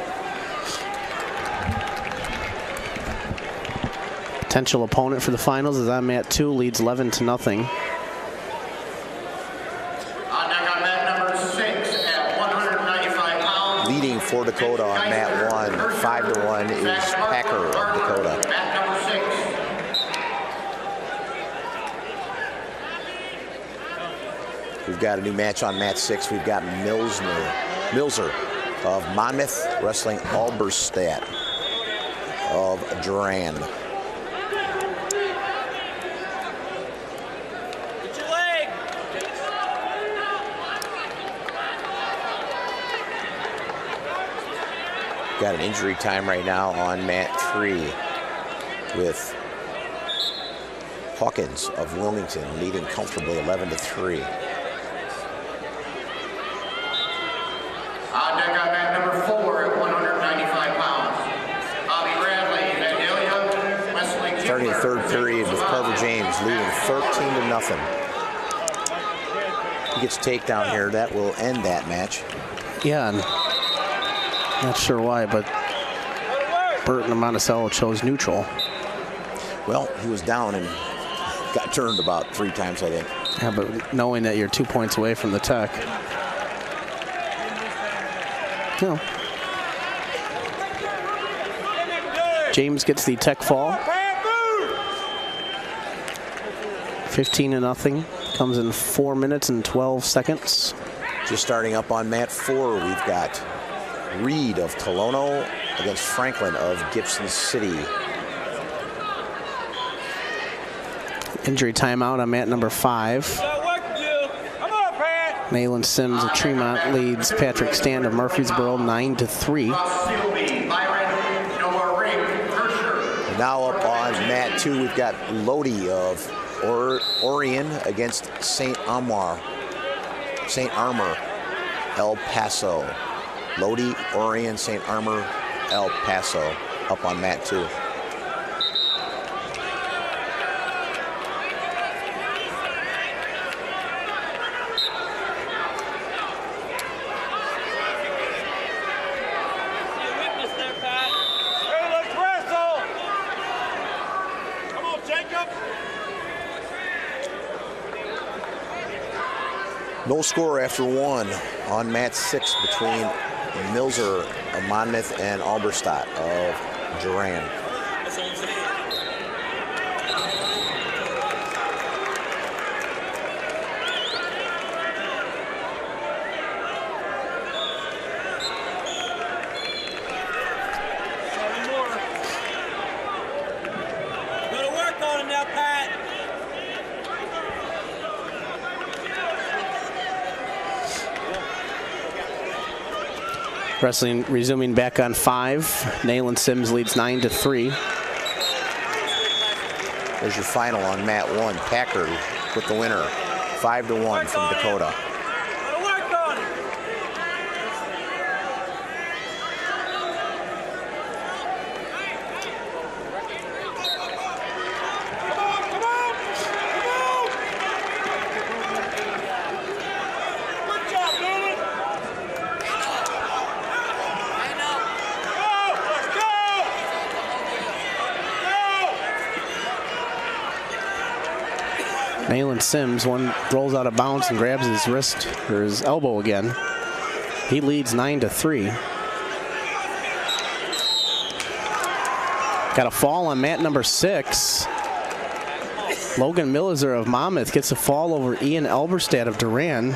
Potential opponent for the finals is on mat 2, leads 11-0. Leading for Dakota on mat 1, 5-1 is Packer of Dakota. We've got a new match on mat 6. We've got Milzer of Monmouth wrestling Alberstadt of Duran. Got an injury time right now on mat 3 with Hawkins of Wilmington leading comfortably 11-3. On deck on mat number 4 at 195 pounds. Bobby Bradley and Adelia Wesley. Starting the third period with Carver James leading 13-0. He gets a takedown here. That will end that match. Yeah. Not sure why, but Burton and Monticello chose neutral. Well, he was down and got turned about 3 times, I think. Yeah, but knowing that you're 2 points away from the tech. No. James gets the tech fall. 15-0. Comes in 4 minutes and 12 seconds. Just starting up on mat 4, we've got Reed of Tolono against Franklin of Gibson City. Injury timeout on mat number 5. Nayland Sims of Tremont leads Patrick Stand of Murfreesboro 9-3. Now up on mat 2, we've got Lodi of Orion against St. Armor, El Paso. Lodi, Orion, St. Armor, El Paso up on mat 2. No score after one on match 6 between Milzer of Monmouth and Alberstadt of Duran. Wrestling resuming back on 5. Nayland Sims leads 9-3. There's your final on mat 1. Packard with the winner, 5-1 from Dakota. Nayland Sims, one rolls out of bounds and grabs his wrist or his elbow again. He leads 9-3. Got a fall on mat number 6. Logan Milzer of Monmouth gets a fall over Ian Elberstadt of Duran.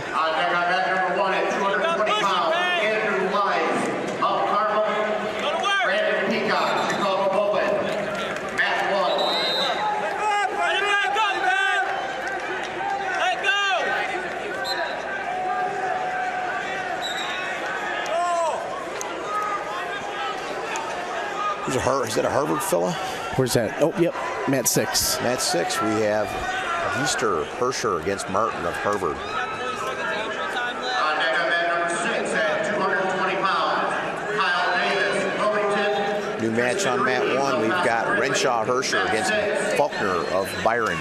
Is that a Harvard fella? Where's that? Oh, yep, mat 6. Mat 6, we have Easter Hersher against Martin of Harvard. On deck on mat number 6 at 220 pounds, Kyle Davis, Wilmington. New match on mat 1, we've got Renshaw Hersher against Faulkner of Byron. On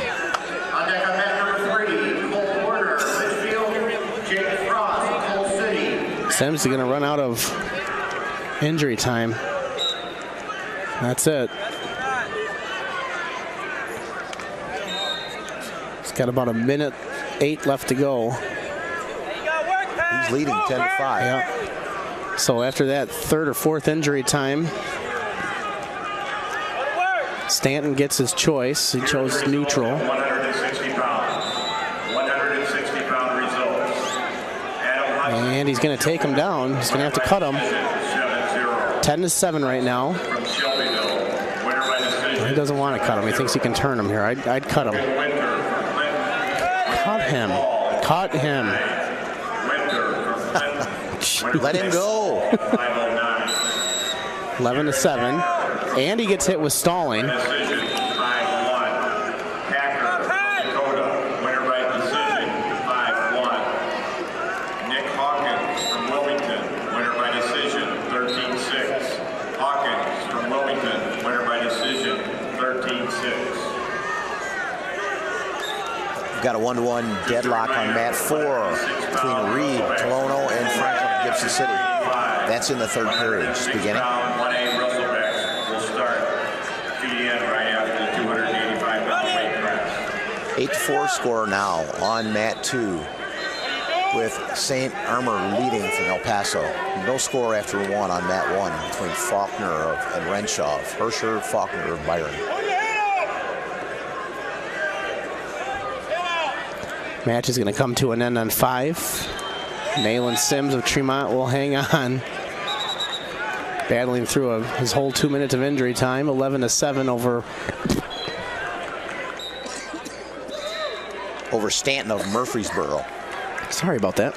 deck on mat number 3, Cole Warner, Litchfield, Jake Frost, Coal City. Sims is going to run out of injury time. That's it. It's got about 1:08 left to go. He's leading 10-5. Yeah. So after that 3rd or 4th injury time, Stanton gets his choice. He chose neutral. 160 pounds. 160 pound results. And he's going to take him down. He's going to have to cut him. 10-7 right now. He doesn't want to cut him. He thinks he can turn him here. I'd cut him. Cut him. Cut him. Let him go. 11-7. And he gets hit with stalling. Got a 1-1 deadlock on mat 4 between Reed, Tolono, and Franklin of Gibson City. That's in the 3rd period, just beginning. 1A Russellbacks will start PDN right after the 285 pound weight class. 8-4 score now on mat 2 with St. Armor leading from El Paso. No score after 1 on mat 1 between Faulkner and Renshaw, Hersher, Faulkner of Byron. Match is going to come to an end on 5. Nayland Sims of Tremont will hang on. Battling through his whole 2 minutes of injury time. 11-7 over Stanton of Murfreesboro. Sorry about that.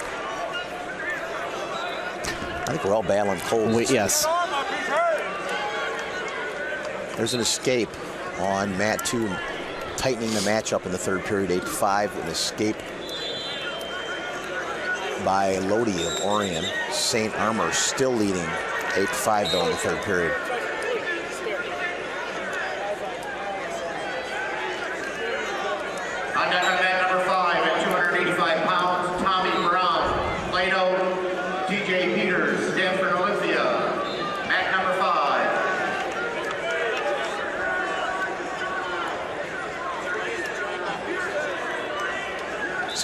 I think we're all battling colds. Yes. There's an escape on mat 2. Tightening the match up in the 3rd period, 8-5, an escape by Lodi of Orion. St. Armor still leading 8-5 though in the 3rd period. On deck on mat number 5 at 285 pounds, Tommy Brown, Plano, DJ Peters, Stanford Olympia. Mat number 5.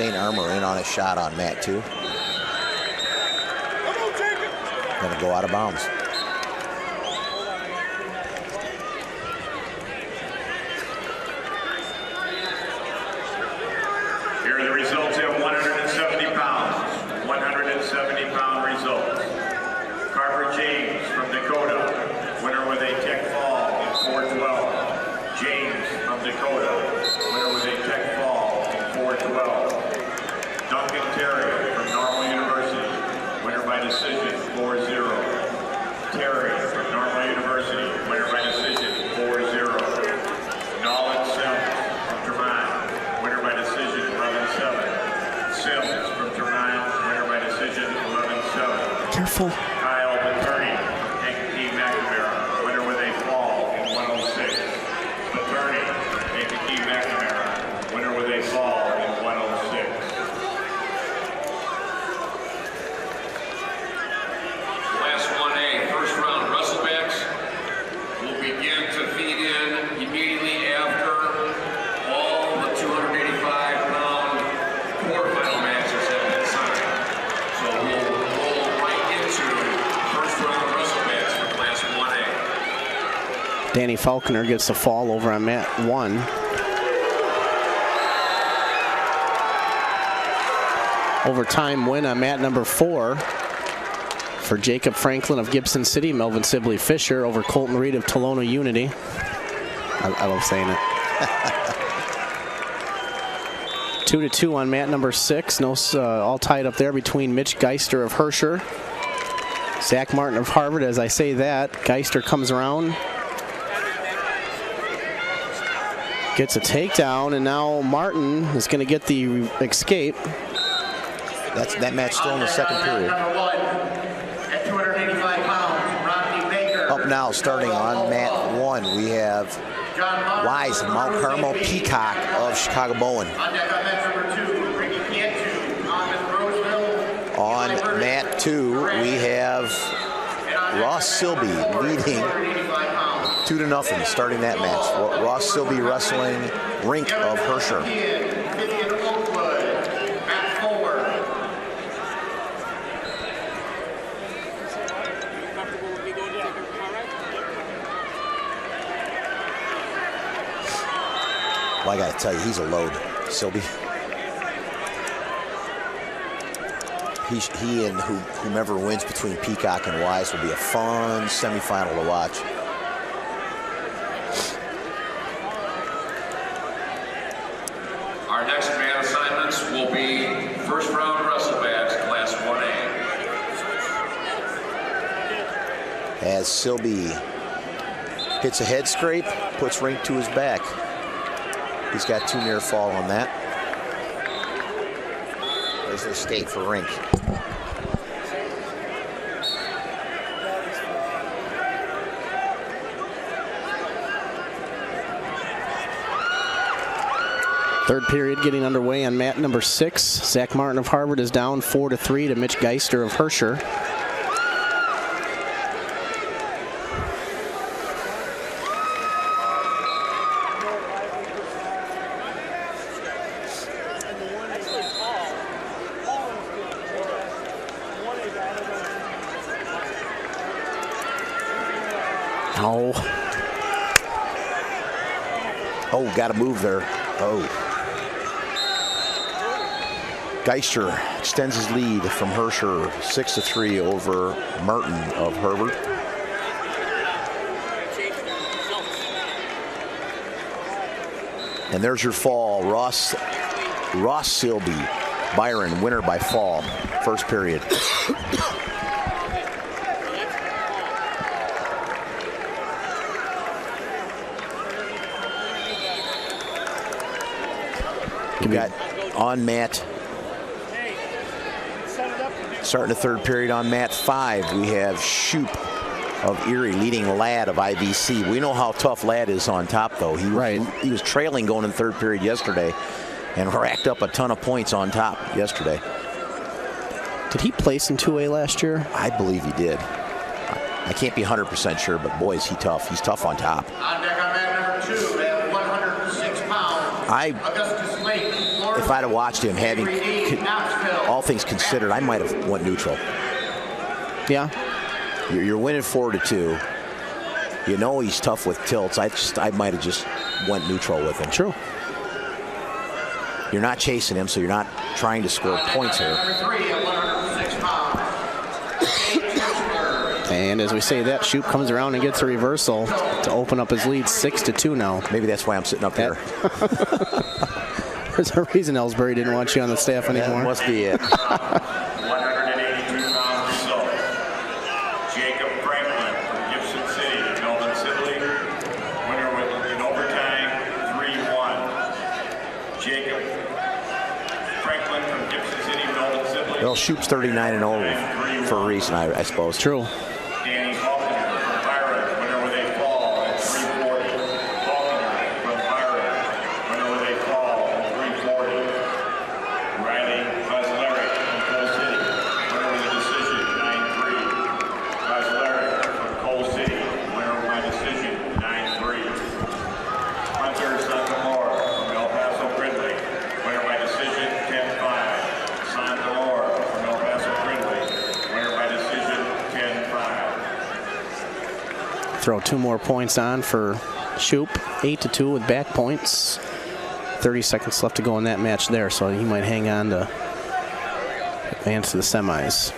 St. Armor in on a shot on mat 2. Gonna go out of bounds. Here are the results at 170 pounds. 170-pound results. Carver James from Dakota, winner with a tech fall in 412. James from Dakota, winner with a tech fall in 412. Duncan Terry from Normal University, winner by decision 4-0. Terry from Normal University, winner by decision 4-0. Nolan Sims from Vermont, winner by decision 11-7. Sims from Vermont, winner by decision 11-7. Careful. Kyle Paterni from Kankakee McNamara, winner with a fall in 106. Paterni from Kankakee McNamara, winner with a fall in 106. Class 1A, first round wrestlebacks will begin to feed in immediately after all the 285-pound quarterfinal matches have been signed. So we'll roll right into first round wrestlebacks for Class 1A. Danny Falconer gets the fall over on mat 1. Overtime win on mat number 4 for Jacob Franklin of Gibson City, Melvin Sibley Fisher over Colton Reed of Tolono Unity. I love saying it. 2-2 on mat number 6. No, all tied up there between Mitch Geister of Herscher, Zach Martin of Harvard. As I say that, Geister comes around, gets a takedown, and now Martin is going to get the escape. That match still in the second period. Number 1 at 285 pounds, Rodney Baker. Up now, starting on mat 1, we have Wise of Mount Carmel, Peacock of Chicago Bowen. On deck on mat number 2, Ricky Cantu, Thomas Roseville. On mat 2, we have Ross Silby leading 2-0, starting that match. Ross Silby wrestling Rink of Herscher. Well, I got to tell you, he's a load, Silby. He and whomever wins between Peacock and Wise will be a fun semifinal to watch. Our next man assignments will be first round wrestlebacks, Class 1A. As Silby hits a head scrape, puts Rink to his back. He's got 2 near fall on that. There's the escape for Rink. Third period getting underway on mat number 6. Zach Martin of Harvard is down 4-3 to Mitch Geister of Herscher. Oh, got to move there. Oh. Geister extends his lead from Herscher 6-3 over Martin of Harvard. And there's your fall. Ross Silby, Byron, winner by fall. First period. We got on mat, starting the third period on mat 5, we have Shoup of Erie leading Ladd of IVC. We know how tough Ladd is on top, though. He was trailing going in the third period yesterday and racked up a ton of points on top yesterday. Did he place in 2A last year? I believe he did. I can't be 100% sure, but boy, is he tough. He's tough on top. On deck on mat number 2 at 106 pounds. Augustus Lake, Florida. If I'd have watched him, having all things considered, I might have went neutral. Yeah. You're winning 4-2. You know he's tough with tilts. I might have just went neutral with him. True. You're not chasing him, so you're not trying to score points here. And as we say that, Shoop comes around and gets a reversal to open up his lead 6-2 now. Maybe that's why I'm sitting up here. There's a reason Ellsbury didn't want you on the staff anymore. That must be it. 182 pound result. Jacob Franklin from Gibson City, Melvin Sibley. Winner in overtime, 3-1. Jacob Franklin from Gibson City, Melvin Sibley. Well, Shoop's 39-0 for a reason, I suppose. True. Danny Faulkner from Byron, winner with a fall at 340. Faulkner from Byron, winner with a fall at 340. Riley Kozleric from Coal City, winner with a decision, 9-3. Kozleric from Coal City, winner by decision, 9-3. Hunter Santamor from El Paso Gridley, winner by decision, 10-5. Santamor from El Paso Gridley, winner by decision, 10-5. Throw 2 more points on for Shoop. 8-2 with back points. 30 seconds left to go in that match there, so he might hang on to advance to the semis.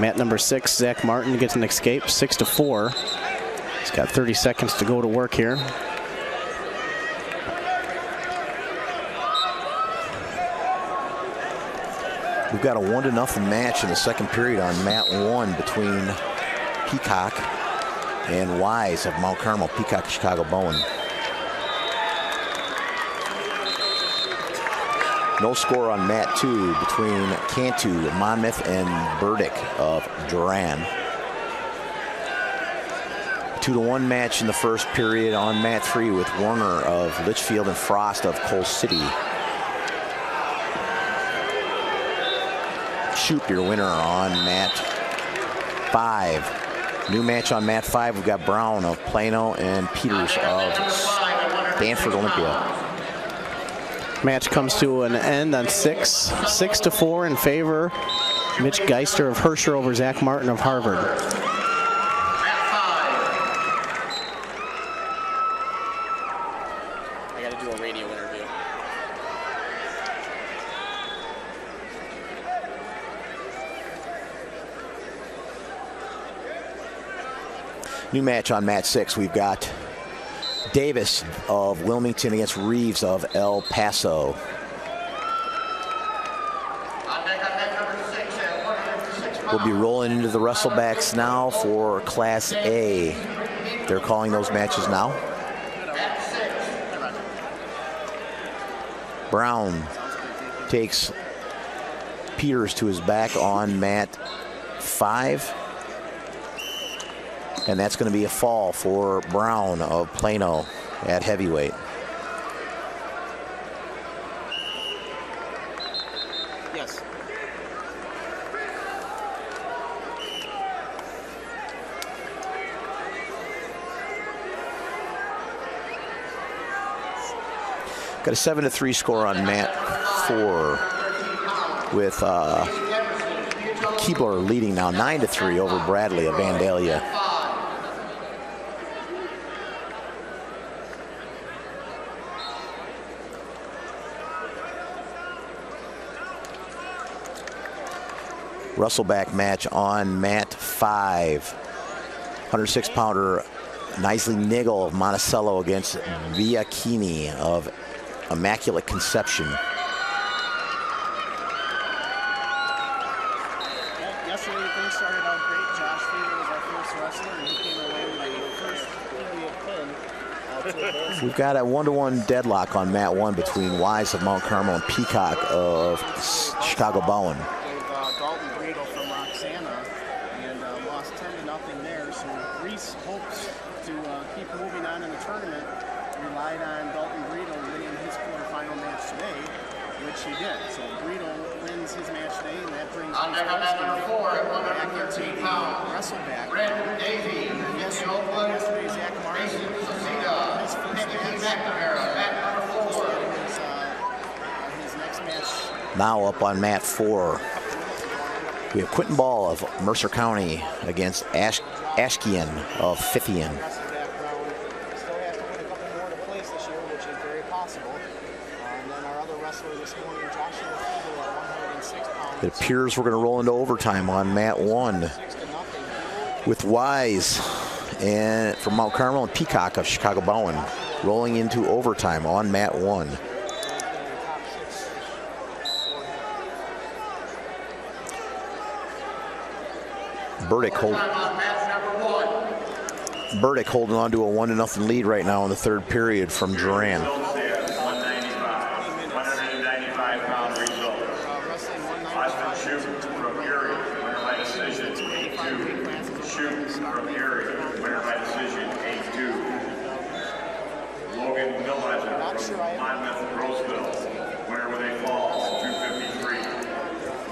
Mat number 6, Zach Martin gets an escape, 6-4. He's got 30 seconds to go to work here. We've got a 1-0 match in the second period on mat 1 between Peacock and Wise of Mount Carmel. Peacock, Chicago Bowen. No score on mat 2 between Cantu, Monmouth, and Burdick of Duran. 2-1 match in the first period on mat 3 with Warner of Litchfield and Frost of Coal City. Shoop, your winner on mat 5. New match on mat 5, we've got Brown of Plano and Peters of Stanford Olympia. Match comes to an end on 6-4 in favor. Mitch Geister of Herscher over Zach Martin of Harvard. I got to do a radio interview. New match on mat 6, we've got Davis of Wilmington against Reeves of El Paso. We'll be rolling into the wrestlebacks now for Class A. They're calling those matches now. Brown takes Peters to his back on mat 5. And that's going to be a fall for Brown of Plano at heavyweight. Yes. Got a 7-3 score on mat 4 with Keebler leading now 9-3 over Bradley of Vandalia. Russellback match on mat 5. 106-pounder Nicely Niggle of Monticello against Viacchini of Immaculate Conception. Yesterday things started out great. Josh Feeder was our first wrestler, and he came away with the first pin. We've got a 1-1 deadlock on mat 1 between Wise of Mount Carmel and Peacock of Chicago Bowen. Dalton Breedle from Roxana and lost 10-0 there. So Reese hopes to keep moving on in the tournament. Relied on Dalton Breedle winning his quarterfinal match today, which he did. So Breedle wins his match today, and that brings On deck on mat number 4 at 113 pounds. Wrestleback. Red Davey, yesterday Zach Martin, his first match. McNamara, mat number 4. Now up on mat 4, we have Quentin Ball of Mercer County against Ashkian of Fithian. It appears we're going to roll into overtime on mat 1 with Wise and from Mount Carmel and Peacock of Chicago Bowen rolling into overtime on mat 1. Burdick holding on to a 1-0 lead right now in the third period from Duran. 195-pound results. Austin Shoup from Erie, winner by decision, 8-2. Shoup from Erie, winner by decision, 8-2. Logan Millezer from Monmouth Roseville, winner with a fall at 253.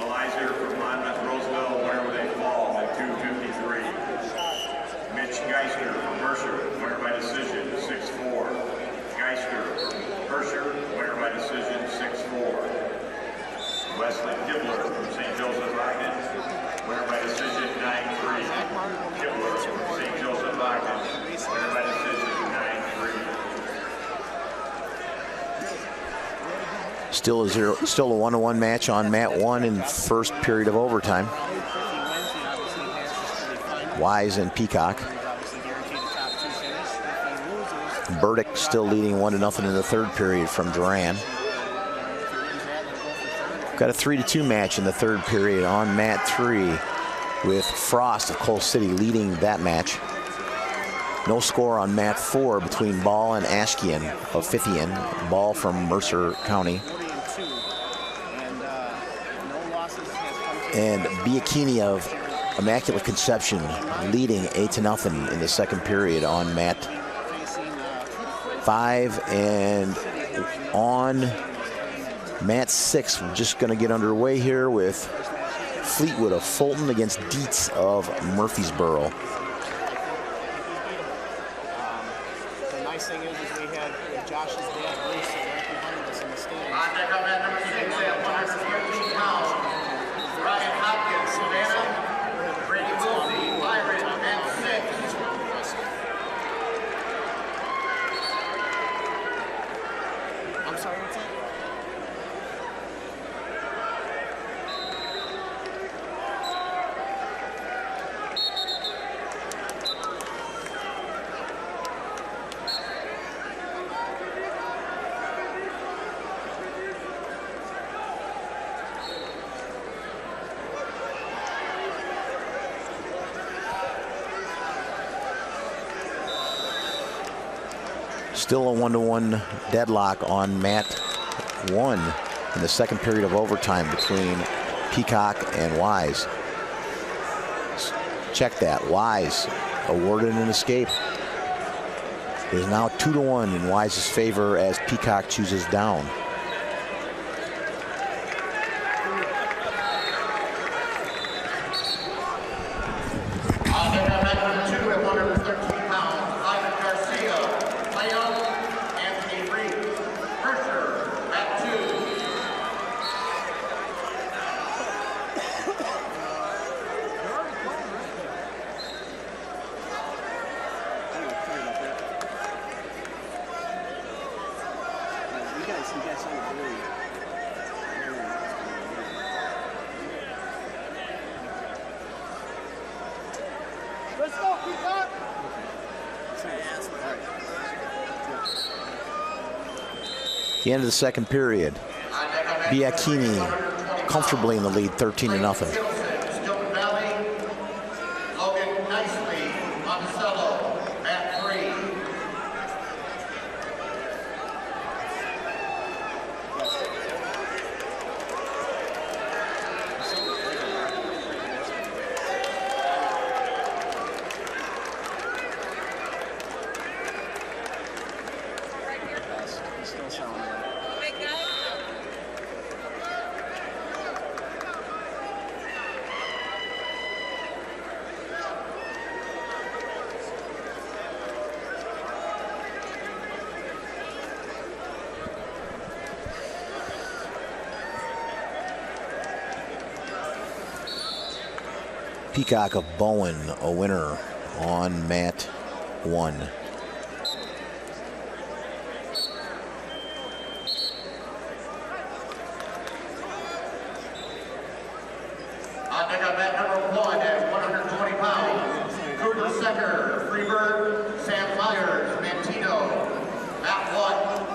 Millezer from Monmouth Roseville, winner with a fall at 253. Mitch Geister from Mercer, winner by decision, 6-4. Geister from Mercer, winner by decision, 6-4. Wesley Kibler from St. Joseph Ogden, winner by decision, 9-3. Kibler from St. Joseph Ogden, winner by decision, 9-3. Still a 1-1 match on mat 1 in the first period of overtime. Wise and Peacock. Burdick still leading 1-0 in the third period from Duran. Got a 3-2 match in the third period on mat 3 with Frost of Coal City leading that match. No score on mat 4 between Ball and Ashkian of Fithian. Ball from Mercer County. And Biakini of Immaculate Conception leading 8-0 in the second period on mat 5. And on mat 6, we're just going to get underway here with Fleetwood of Fulton against Dietz of Murfreesboro. The nice thing is we had Josh's dad, Bruce, right behind us in the stands. On deck on mat number 6 at 113 pounds, Ryan Hopkins, Savannah, Brady Wilsey, Byron, mat 6. I'm sorry, what's that? Still a 1-1 deadlock on mat 1 in the second period of overtime between Peacock and Wise. Check that. Wise awarded an escape. It is now 2-1 in Wise's favor as Peacock chooses down. On deck on mat number 2 at 113 pounds, Ivan Garcia, Leon, Anthony Reed, Mercer, mat 2. You guys sound really. Let's go, Peacock! The end of the second period. Biakini comfortably in the lead, 13-0. Stone Valley, Logan Nicely, Monticello, mat 3. Still sound like. Peacock of Bowen, a winner on mat 1. On deck on mat number 1 at 120 pounds, Cougar Secker, Freebird, Sam Myers, Mantino, mat 1.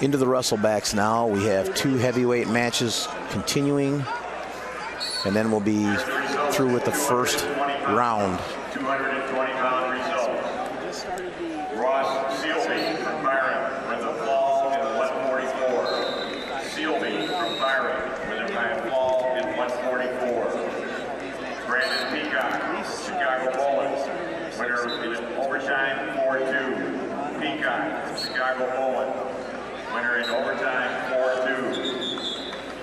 Into the wrestlebacks now. We have 2 heavyweight matches continuing, and then we'll be through with the first round. 220-pound results. Ross Sealby from Byron with a fall in 144. Sealby from Byron with a fall in 144. Brandon Peacock, Chicago Bowens, winner in overtime 4-2. Peacock, Chicago Bowens. Winner in overtime, 4-2.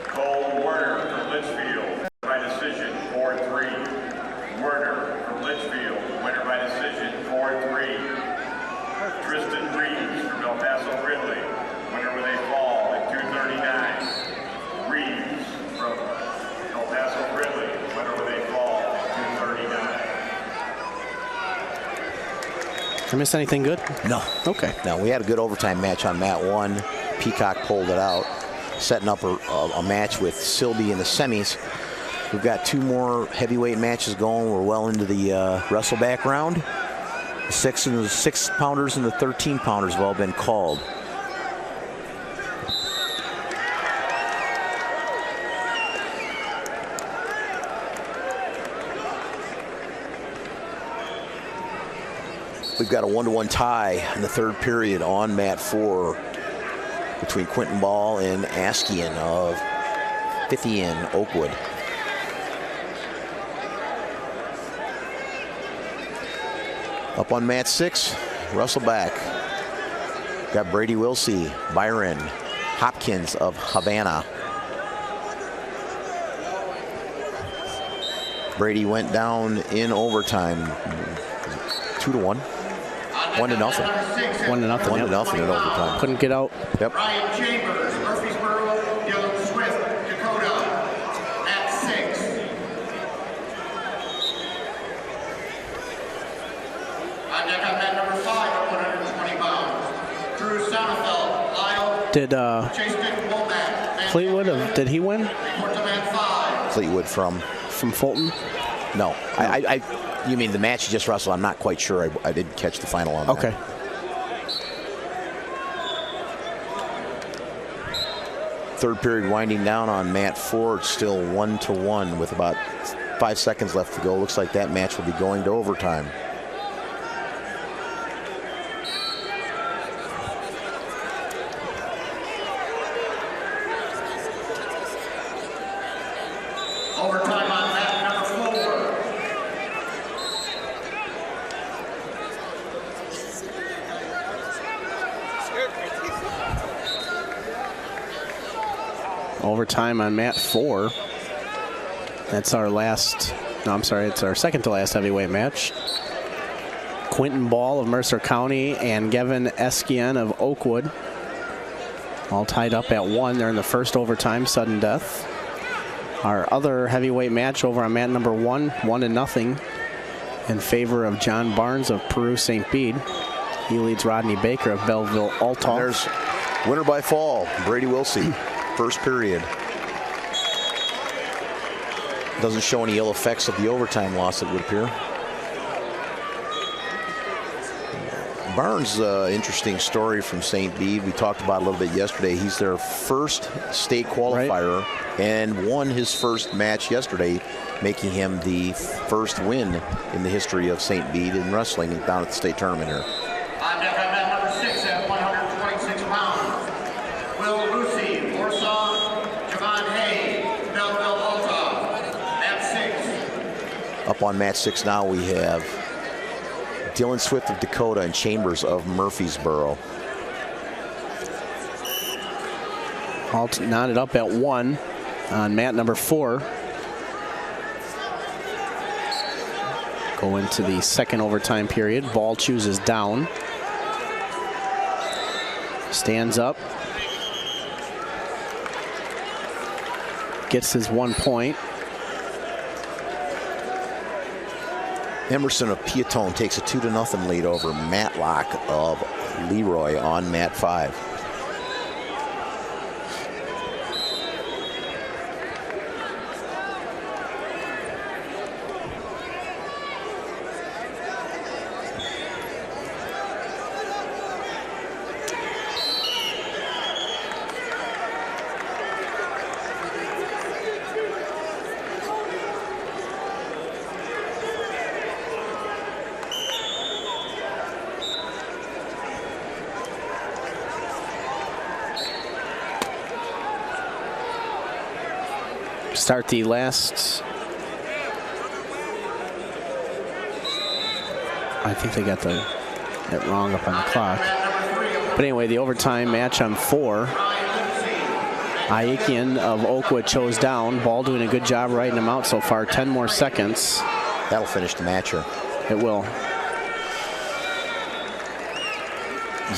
Cole Werner from Litchfield, by decision, 4-3. Werner from Litchfield, winner by decision, 4-3. Tristan Reeves from El Paso Ridley, winner with a fall at 239. Reeves from El Paso Ridley, winner with a fall at 239. Did I miss anything good? No. Okay. Now, we had a good overtime match on mat 1. Peacock pulled it out, setting up a match with Silby in the semis. We've got 2 more heavyweight matches going. We're well into the wrestleback round. The 6-pounders and the 13-pounders have all been called. We've got a 1-1 tie in the 3rd period on mat 4 between Quentin Ball and Askian of Fithian Oakwood. Up on mat 6, wrestleback. Got Brady Wilsey, Byron Hopkins of Havana. Brady went down in overtime, 2-1. 1-0. 1-0. 1-0 in overtime. Couldn't get out. Yep. Ryan Chambers, Murfreesboro, Dylan Swift, Dakota, at 6. On deck on mat number 5 at 120 pounds, Drew Sonnefeld, Lyle. Did Chase Dick Womack, Fleetwood, did he win? report to mat 5. Fleetwood from Fulton? No. You mean the match you just wrestled? I'm not quite sure. I didn't catch the final on that. Okay. Third period winding down on mat 4. It's still 1-1 with about 5 seconds left to go. Looks like that match will be going to overtime. Overtime on mat number 4. Overtime on mat 4. That's our last, no, I'm sorry, it's our second to last heavyweight match. Quentin Ball of Mercer County and Gavin Eskian of Oakwood, all tied up at 1. They're in the first overtime, sudden death. Our other heavyweight match over on mat number 1, 1-0 in favor of John Barnes of Peru St. Bede. He leads Rodney Baker of Belleville Alta. There's winner by fall, Brady Wilsey. First period. Doesn't show any ill effects of the overtime loss, it would appear. Barnes, interesting story from St. Bede. We talked about a little bit yesterday. He's their first state qualifier and won his first match yesterday, making him the first win in the history of St. Bede in wrestling down at the state tournament here. On deck on mat number 6 at 126 pounds, Will Lucy, Warsaw, Javon Hay, Belleville Alta, at 6. Up on mat 6 now we have Dylan Swift of Dakota and Chambers of Murfreesboro. All knotted up at 1 on mat number 4. Go into the second overtime period. Ball chooses down. Stands up. gets his 1 point. Emerson of Piatone takes a 2-0 lead over Matlock of Leroy on mat 5. Start the last. I think they got it wrong up on the clock. But anyway, the overtime match on 4. Aikian of Oakwood chose down. Ball doing a good job riding him out so far. 10 more seconds. That'll finish the match here. It will.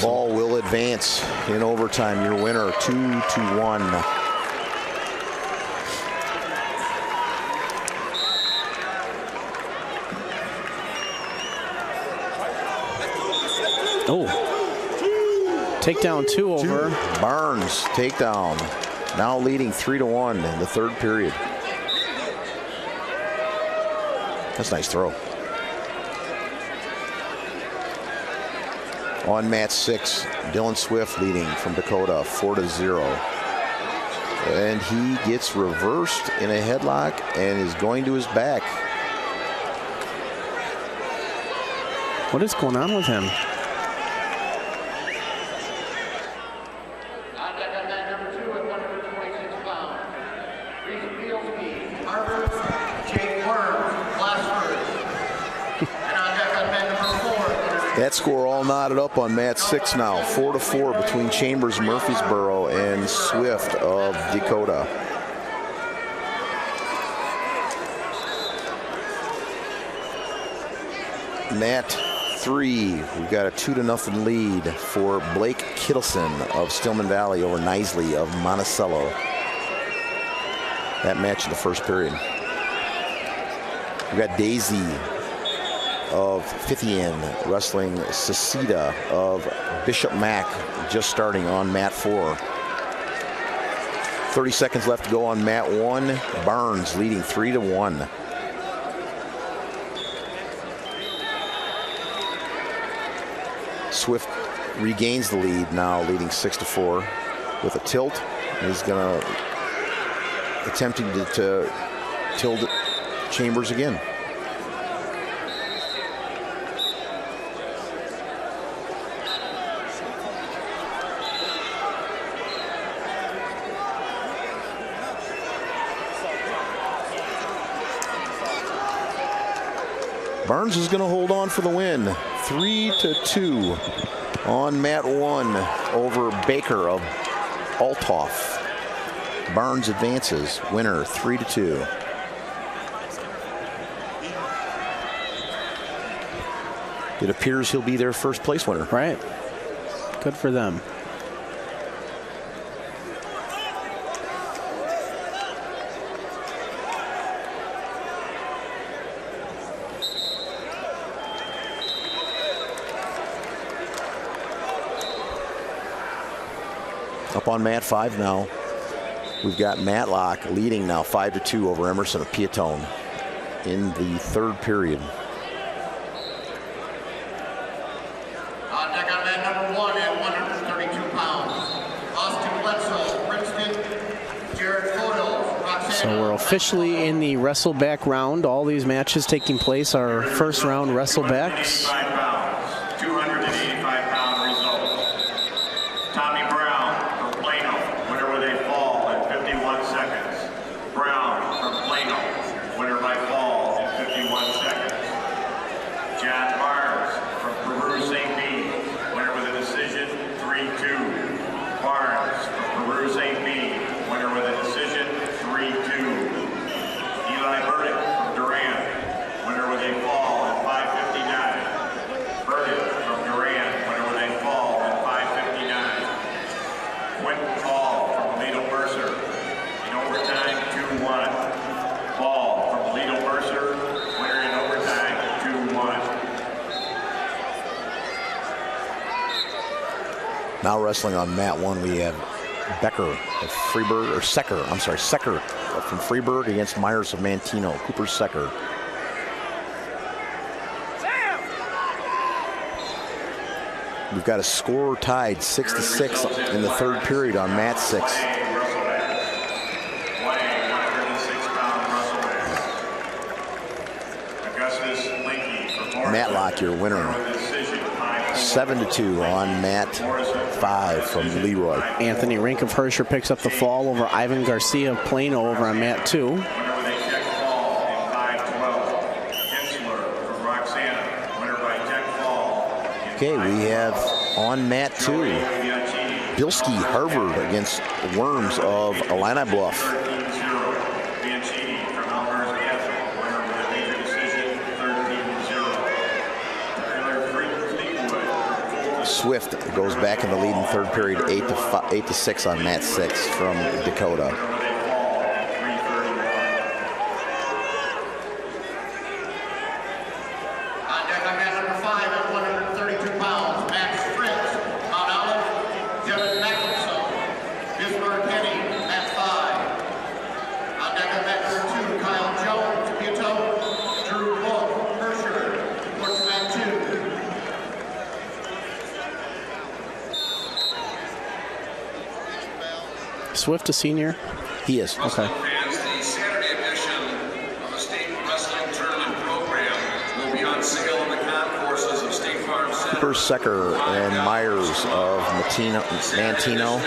Ball will advance in overtime. Your winner, 2-1. Oh, takedown 2 over. Barnes takedown. Now leading 3-1 in the 3rd period. That's a nice throw. On mat 6, Dylan Swift leading from Dakota 4-0. And he gets reversed in a headlock and is going to his back. What is going on with him? That score all knotted up on mat 6 now. 4-4 between Chambers, Murfreesboro, and Swift of Dakota. Mat 3, we've got a 2-0 lead for Blake Kittleson of Stillman Valley over Knisley of Monticello. That match in the 1st period. We've got Daisy of Fithian wrestling Seceda of Bishop Mack, just starting on mat 4. 30 seconds left to go on mat 1. Barnes leading 3-1. Swift regains the lead now, leading 6-4 with a tilt. He's gonna attempting to tilt Chambers again. Barnes is going to hold on for the win. 3-2 on mat 1 over Baker of Althoff. Barnes advances. Winner 3-2. It appears he'll be their 1st place winner. Right. Good for them. Up on mat 5 now. We've got Matlock leading now 5-2 over Emerson of Piatone in the 3rd period. On deck on mat number 1 at 132 pounds. Austin Bledsoe, Princeton, Jared Photos, Roxanne. So we're officially in the wrestleback round. All these matches taking place are 1st round wrestlebacks. 285-pound results. Tommy Brown from Plano, winner with a fall in 51 seconds. Brown from Plano, winner by fall in 51 seconds. John Barnes from Peru St. B, winner with a decision, 3-2. Barnes from Peru St. B, winner with a decision, 3-2. Eli Burdick from Durant, winner with a fall in 5:59. Now wrestling on mat 1, we have Becker of Freeburg, or Secker, I'm sorry, Secker from Freeburg against Myers of Mantino. Cooper Secker. We've got a score tied 6-6 in the third period on mat 6. Matlock, your winner. 7-2 on mat 5 from Leroy. Anthony Rink of Herscher picks up the fall over Ivan Garcia of Plano over on mat 2. Okay, we have on mat 2, Bilski Harvard against Worms of Illini Bluff. Swift goes back in the lead in third period, 8-6 on mat 6 from Dakota. Swift a senior? He is. Okay. Fans, the Saturday edition of the State Wrestling Tournament program will be on sale in the concourses of State Farm Center. Cooper Secker and Myers of Mantino.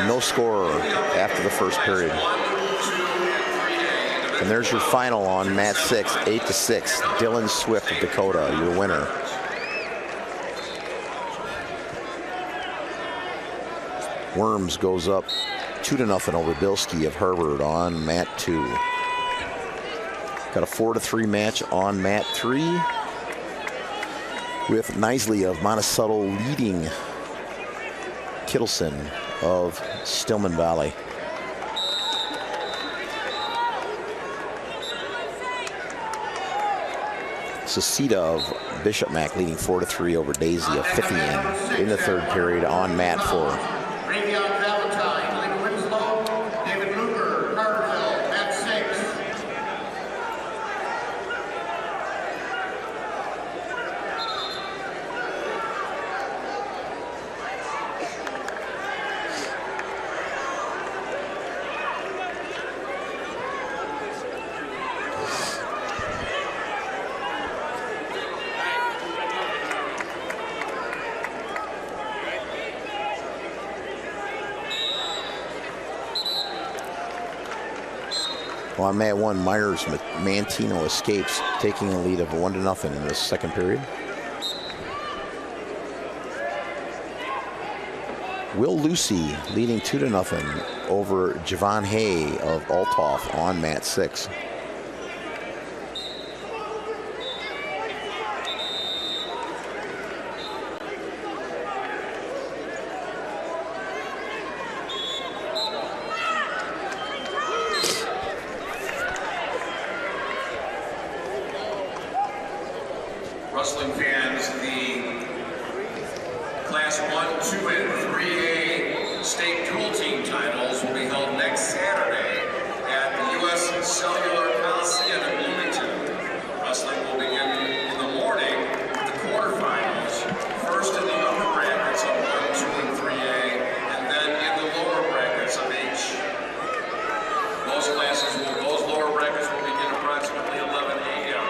No score after the first period. And there's your final on mat 6, 8-6. Dylan Swift of Dakota, your winner. Worms goes up 2-0 over Bilski of Harvard on mat 2. Got a 4-3 match on mat 3 with Knisley of Monticello leading Kittleson of Stillman Valley. Sacita of Bishop Mac leading 4-3 over Daisy of Fithian in the third period on mat 4. Ravion Valentine, Lynn Winslow, David Luger, Carterville, mat 6. Well, on mat 1, Myers Mantino escapes, taking a lead of 1-0 in the second period. Will Lucy leading 2-0 over Javon Hay of Althoff on mat 6. Wrestling fans, the Class 1, 2, and 3A state dual team titles will be held next Saturday at the U.S. Cellular Coliseum in Bloomington. Wrestling will begin in the morning with the quarterfinals, first in the upper brackets of 1, 2, and 3A, and then in the lower brackets of H. Those lower brackets will begin approximately 11 a.m.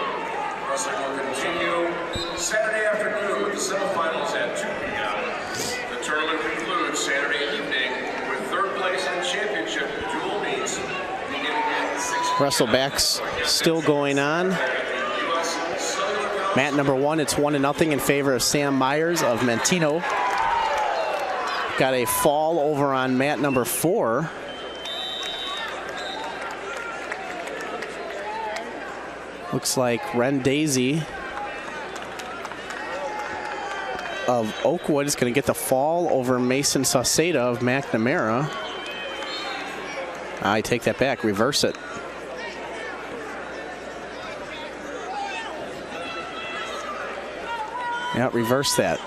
Wrestling will continue Saturday afternoon with the semifinals at 2 p.m. The tournament concludes Saturday evening with third place and championship dual meets beginning at 6 p.m. Wrestlebacks still going on. Mat number 1, it's 1-0 in favor of Sam Myers of Mantino. Got a fall over on mat number 4. Looks like Ren Daisy of Oakwood is going to get the fall over Mason Sauceda of McNamara. I take that back, reverse it. Yeah, reverse that.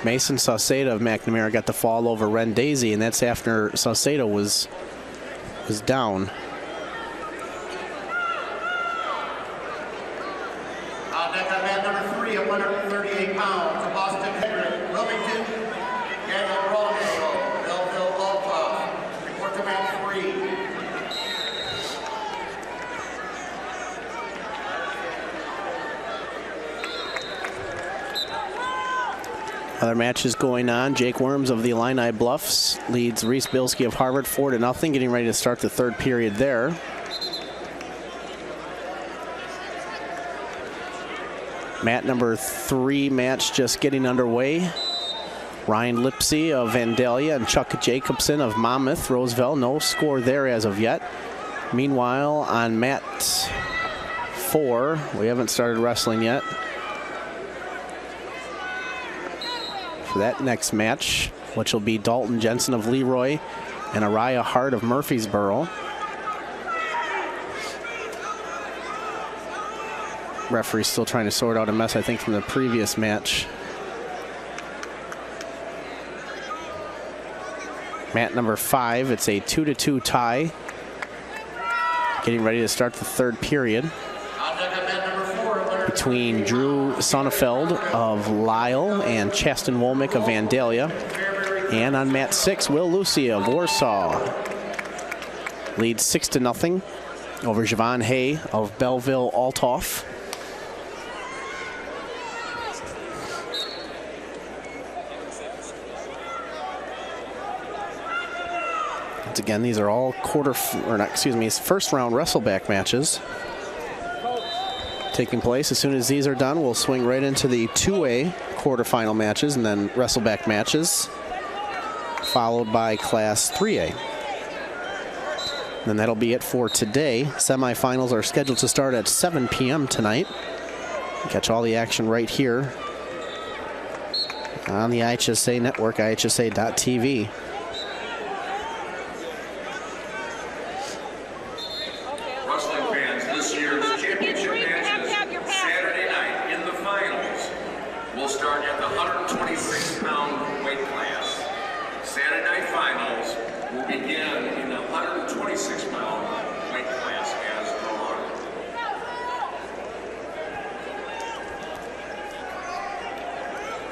Mason Sauceda of McNamara got the fall over Ren Daisy, and that's after Sauceda was down. Next on mat number 3 at 138 pounds, Austin Henry, Wilmington, Daniel Roneo, Belleville Alta. Report to mat 3. Other matches going on. Jake Worms of the Illini Bluffs leads Reese Bilski of Harvard 4-0, getting ready to start the third period there. Mat number 3 match just getting underway. Ryan Lipsy of Vandalia and Chuck Jacobson of Monmouth, Roseville. No score there as of yet. Meanwhile, on mat 4, we haven't started wrestling yet. For that next match, which will be Dalton Jensen of Leroy and Araya Hart of Murfreesboro. Referee's still trying to sort out a mess, I think, from the previous match. Mat number 5, it's a 2-2 tie. Getting ready to start the third period between Drew Sonnefeld of Lyle and Chaston Womack of Vandalia. And on mat 6, Will Lucy of Warsaw leads 6-0 over Javon Hay of Belleville Altoff. Once again, these are all first round wrestleback matches taking place. As soon as these are done, we'll swing right into the 2A quarterfinal matches and then wrestleback matches, followed by Class 3A. And that'll be it for today. Semifinals are scheduled to start at 7 p.m. tonight. Catch all the action right here on the IHSA network, IHSA.tv.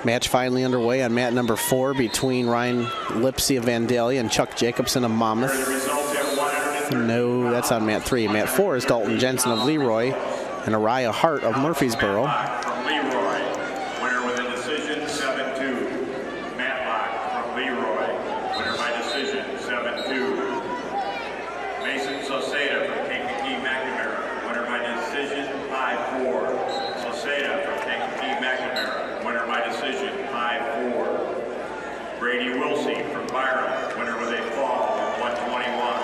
Match finally underway on mat number 4 between Ryan Lipsy of Vandalia and Chuck Jacobson of Monmouth. No, that's on mat 3. Mat 4 is Dalton Jensen of Leroy and Araya Hart of Murfreesboro. From Leroy, winner with a decision, 7-2. Matlock from Leroy, winner by decision, 7-2. Mason Sauceda from Kankakee McNamara, winner by decision, 5-4. Sauceda from Kankakee McNamara, winner by decision, 5-4. Brady Wilsey from Byron, winner with a fall, 121.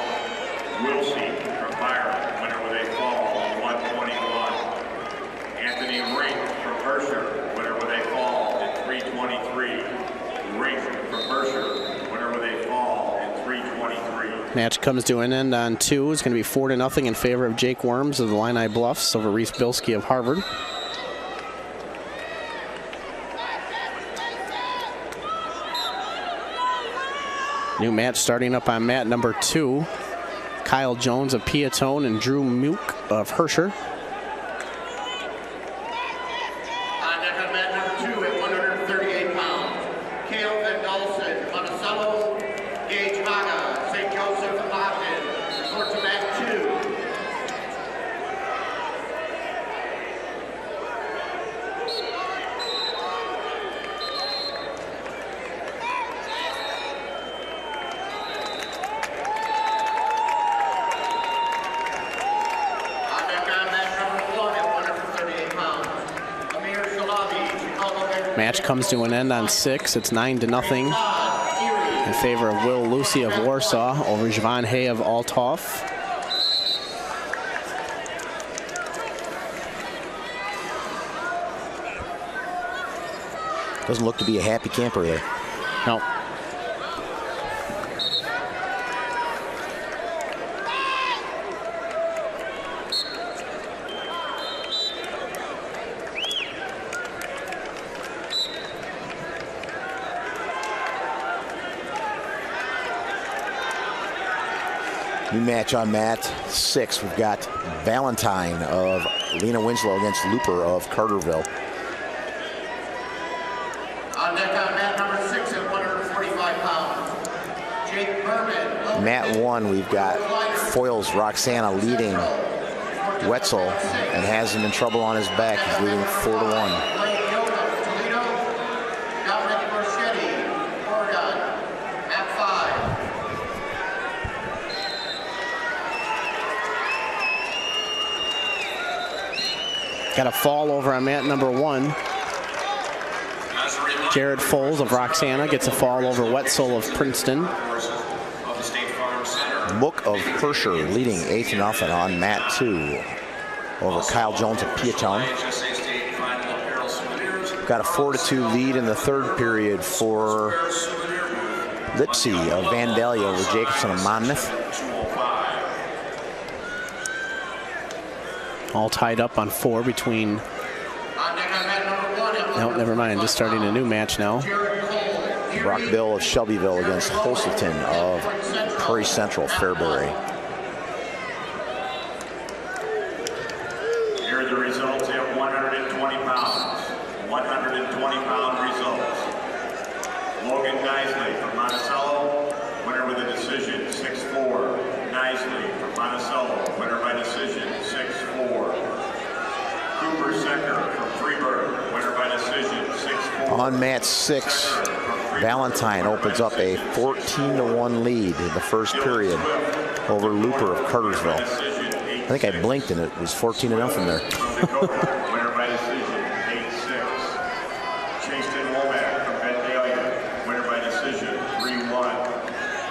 Wilsey from Byron, winner with a fall, 121. Anthony Rink from Herscher, winner with a fall at 323. Rink from Herscher, winner with a fall at 323. Match comes to an end on 2. It's going to be 4-0 in favor of Jake Worms of the Illini Bluffs over Reese Bilski of Harvard. New match starting up on mat number 2. Kyle Jones of Piatone and Drew Mook of Herscher. On mat number 2 at 138 pounds, Cale Van Dulcin, Monticello, Gage Maga, St. Joseph, Lockton. Report to mat 2. Match comes to an end on 6. It's 9-0 in favor of Will Lucy of Warsaw over Javon Hay of Altoff. Doesn't look to be a happy camper there. No. New match on mat 6. We've got Valentine of Lena Winslow against Looper of Carterville. On deck on mat number 6 at 145 pounds, Jake Berman. Mat 1, we've got Foils Roxana leading Wetzel and has him in trouble on his back. He's leading 4-1. Got a fall over on mat number 1. Jared Foles of Roxana gets a fall over Wetzel of Princeton. Mook of Herscher leading 8-0 on mat 2 over Kyle Jones of Piatone. Got a 4-2 lead in the third period for Lipsy of Vandalia over Jacobson of Monmouth. All tied up on 4 between... No, never mind. Just starting a new match now. Brock Bill of Shelbyville against Holston of Prairie Central, Fairbury. Here are the results at 120 pounds. 120-pound results. Logan Nisley from Monticello, winner with a decision, 6-4. Nisley from Monticello, winner by decision, 6-4. Cooper Secker from Freeburg, winner by decision, 6-4. On mat 6, Valentine opens up a 14-1 lead in the first period over Looper of Cartersville. I think I blinked and it was 14-0 from there. Winner by decision, 8-6. Chasten Womack from Vandalia, winner by decision, 3-1.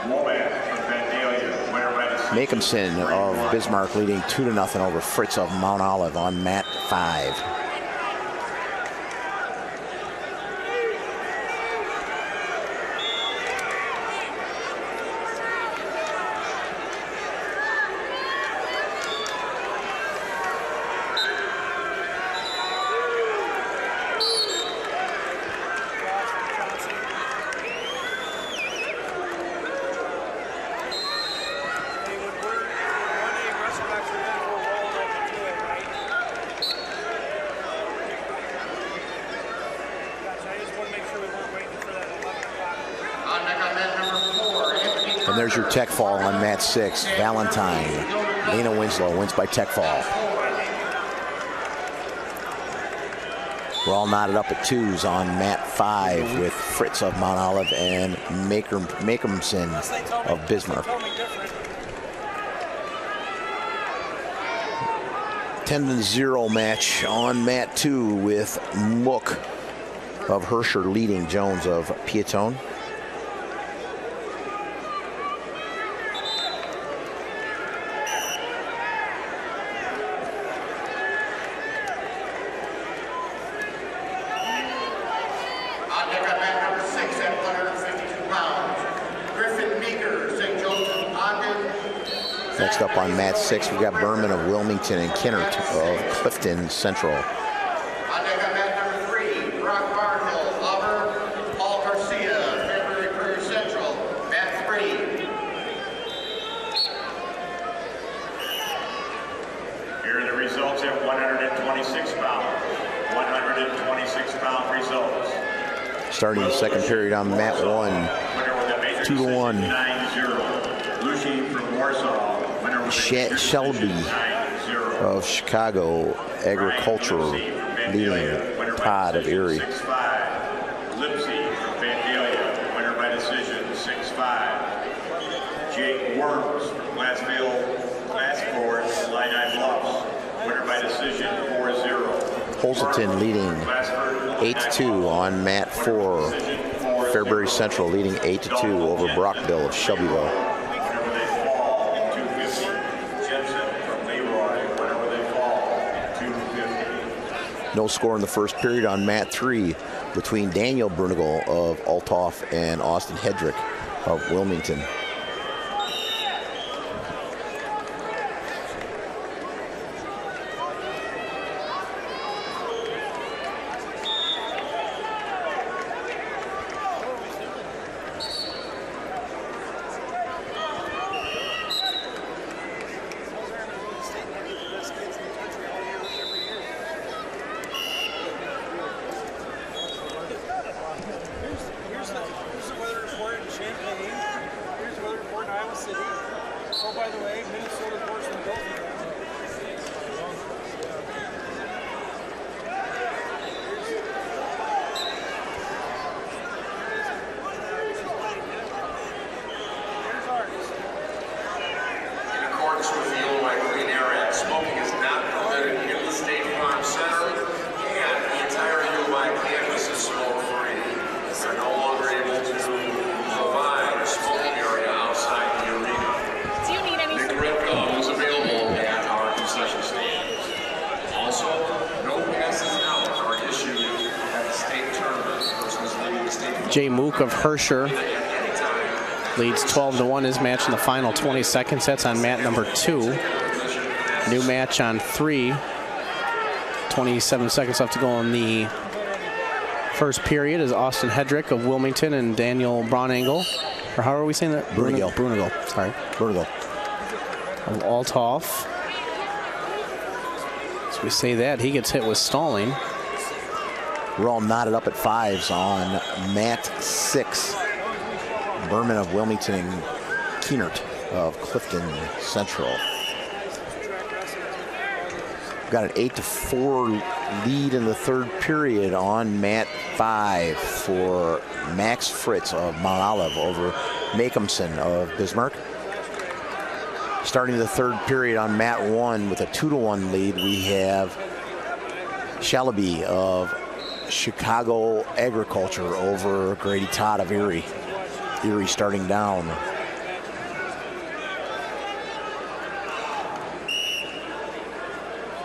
Womack from Vandalia, winner by decision. Macomson of Bismarck leading 2-0 over Fritz of Mount Olive on mat 5. And there's your tech fall on mat 6. Valentine. Lena Winslow wins by tech fall. We're all knotted up at 2s on mat 5 with Fritz of Mount Olive and Macomson of Bismarck. 10-0 match on mat 2 with Mook of Herscher leading Jones of Piatone. Next up on mat 6, we've got Berman of Wilmington and Kinnert of Clifton Central. On deck on mat number 3, Brock Barnhill, Auburn, Paul Garcia, Fairbury Prairie Central, mat 3. Here are the results at 126 pounds. 126-pound results. Starting the second period on mat 1, 2-1. 9-0. Lucy from Warsaw. Shelby of Chicago Agricultural leading Todd of Erie. 6-5. Lipsy from Vandalia, winner by decision, 6-5. Jake Worms from Glassford, Illini Bluffs, winner by decision, 4-0. Holston leading 8-2 on mat 4. Fairbury Central leading 8-2 over Brockville of Shelbyville. No score in the first period on mat 3 between Daniel Brunigal of Althoff and Austin Hedrick of Wilmington. by the way. Minnesota's worse than both. In accordance with the Illinois Clean Air Act, smoking is not permitted in the State Farm Center, and the entire Illinois campus is smoke-free. They're no longer able to provide a smoking area outside the arena. Do you need any? Cigarette gum is available at our concession stands. Also, no passes out are issued at the state tournaments. Persons leaving the state Jay Mook of Herscher leads 12-1 his match in the final 20 seconds. That's on mat number 2. New match on 3. 27 seconds left to go in the first period is Austin Hedrick of Wilmington and Daniel Braunengel. Or how are we saying that? Brunegel. Brunegel, sorry. Brunegel. Of Althoff. So we say that. He gets hit with stalling. We're all knotted up at 5s on mat 6. Berman of Wilmington and Keenert of Clifton Central. Got an 8-4 lead in the third period on mat 5 for Max Fritz of Mount Olive over Macomson of Bismarck. Starting the third period on mat 1 with a 2-1 lead, we have Shalaby of Chicago Agriculture over Grady Todd of Erie. Erie starting down.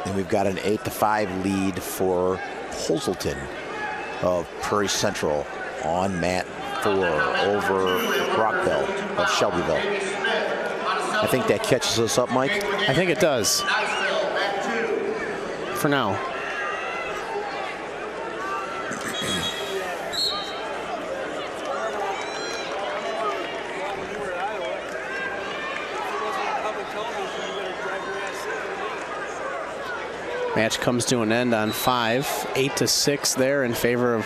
And we've got an 8-5 lead for Holzelton of Prairie Central on mat 4 over Rockville of Shelbyville. I think that catches us up, Mike. I think it does. For now. Match comes to an end on 5, 8-6 there in favor of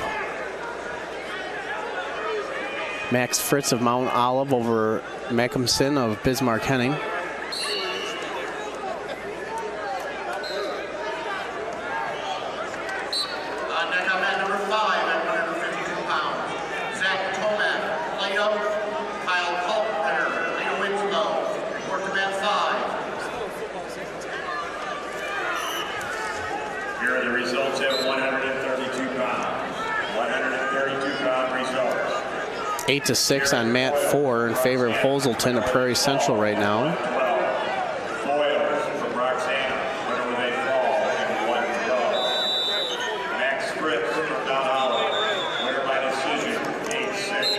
Max Fritz of Mount Olive over Macomson of Bismarck Henning. Next on mat number 5 at 152 pounds. Zach Tomac, Plato, Kyle Culpenter, Leo Winslow. Report to mat 5. Here are the results at 132 pounds. 132-pound results. 8-6 on mat 4 in favor of Holzelton of Prairie Central right now. 12. Foils from Roxanna, winner with a fall and 1-12. Max Fritz from Mount Olive, winner by decision, 8-6.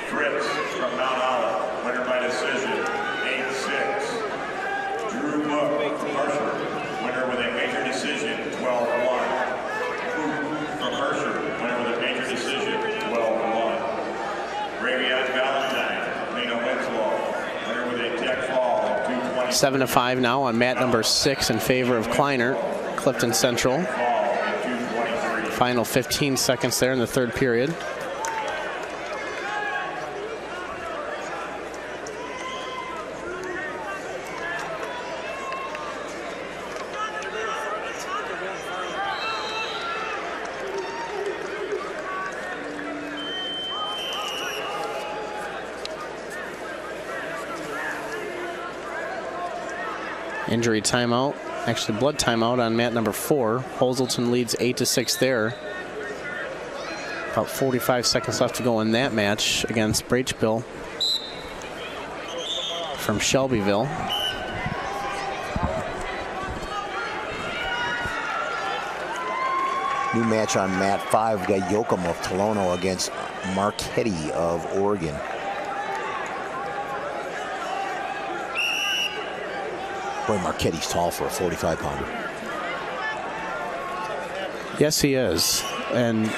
Fritz from Mount Olive, winner by decision, 8-6. Drew Mook from Herscher, winner with a major decision, 12-1. From Herscher, winner with a major decision, 12-1. Ravion Valentine, Lena Winslow, winner with a tech fall at 2:20. 7-5 now on mat number 6 in favor of Kleiner, Clifton Central. Fall at 2:23. Final 15 seconds there in the third period. Injury timeout, actually blood timeout on mat number 4. Holzelton leads 8-6 there. About 45 seconds left to go in that match against Brachbill from Shelbyville. New match on mat 5. We got Yoakum of Tolono against Marchetti of Oregon. Boy, Marchetti's tall for a 45-pounder. Yes, he is. And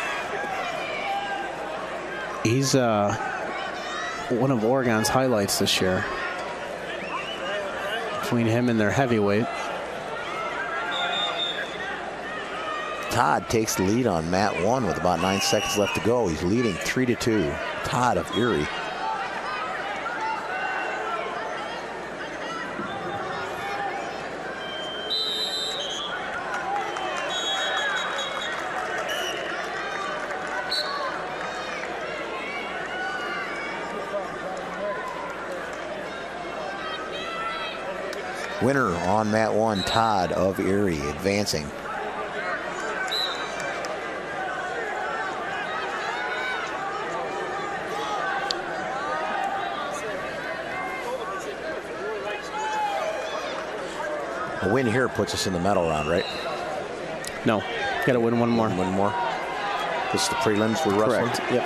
he's one of Oregon's highlights this year. Between him and their heavyweight. Todd takes the lead on mat 1 with about 9 seconds left to go. He's leading 3-2. Todd of Erie. Winner on mat 1, Todd of Erie, advancing. A win here puts us in the medal round, right? No, got to win one more. One more. This is the prelims we're wrestling? Correct. Yep.